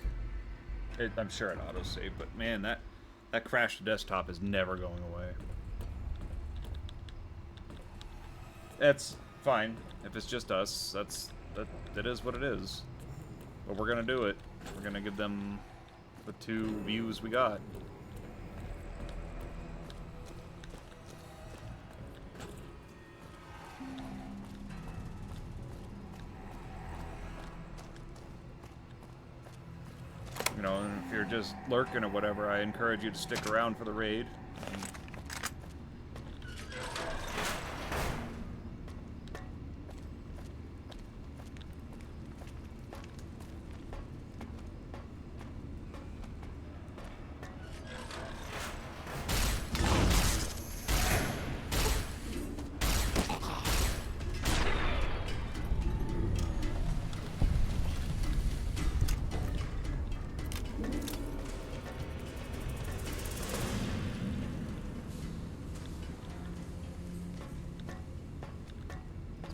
I'm sure it autosave, but man, that crashed desktop is never going away. That's fine. If it's just us, that is what it is. But we're going to do it. We're going to give them the 2 views we got. You know, and if you're just lurking or whatever, I encourage you to stick around for the raid.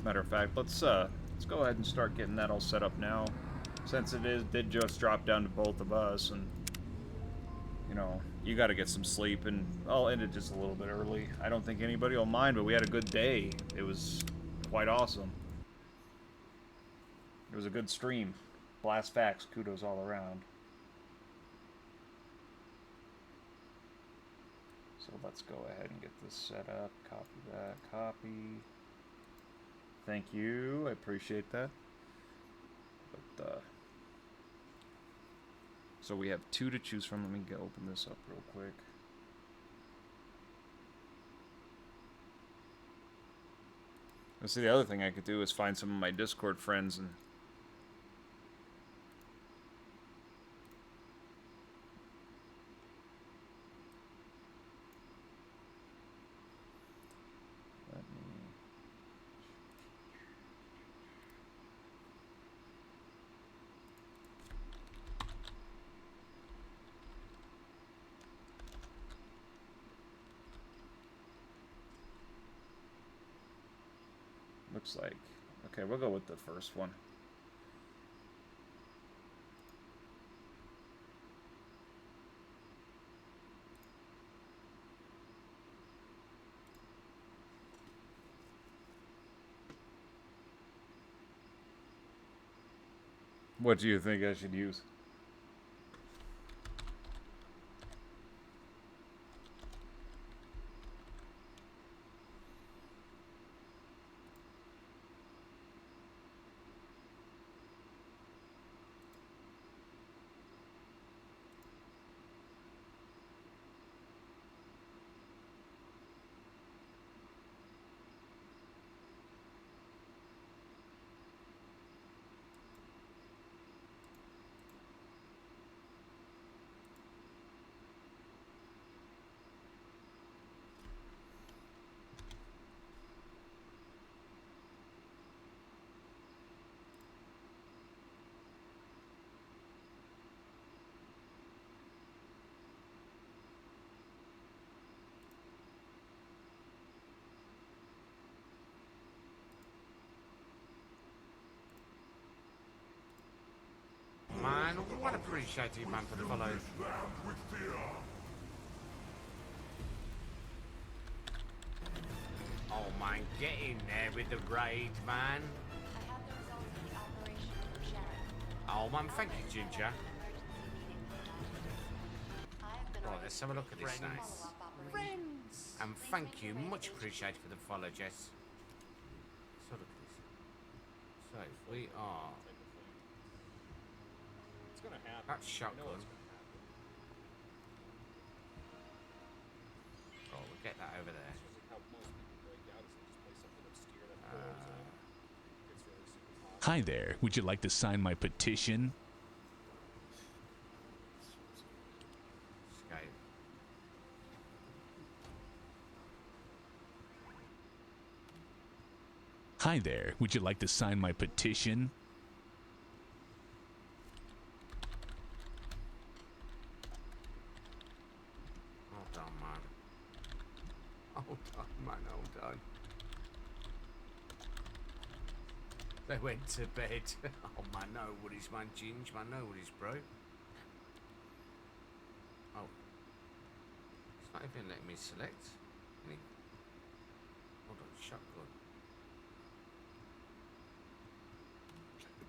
matter of fact, let's go ahead and start getting that all set up now, since did just drop down to both of us, and you know, you got to get some sleep, and I'll end it just a little bit early. I don't think anybody will mind, but we had a good day. It was quite awesome. It was a good stream. Blast facts, kudos all around. So let's go ahead and get this set up. Copy that. Copy. Thank you. I appreciate that. But, so we have 2 to choose from. Let me open this up real quick. Let's see, the other thing I could do is find some of my Discord friends and looks like, okay, we'll go with the first one. What do you think I should use? Man, what appreciate you, man, for the follows. Oh, man, get in there with the raid, man. Oh, man, thank you, Ginger. Right, let's have a look at this now. Friends. And thank you, much appreciated for the follow, Jess. So look at this. So, if we are... That's shotgun. Oh, we'll get that over there. Hi there. Would you like to sign my petition? Escape. Hi there. Would you like to sign my petition? They went to bed. Oh, man, no worries, man. Ginge, man, no worries, bro. Oh. It's not even letting me select. Any... Hold on, shotgun. Okay.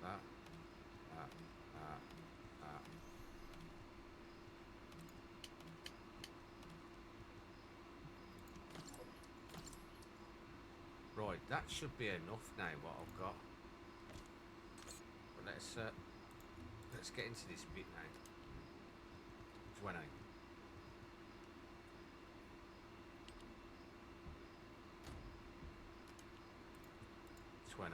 That. Right, that should be enough now, what I've got. But let's get into this bit now. 20. 20.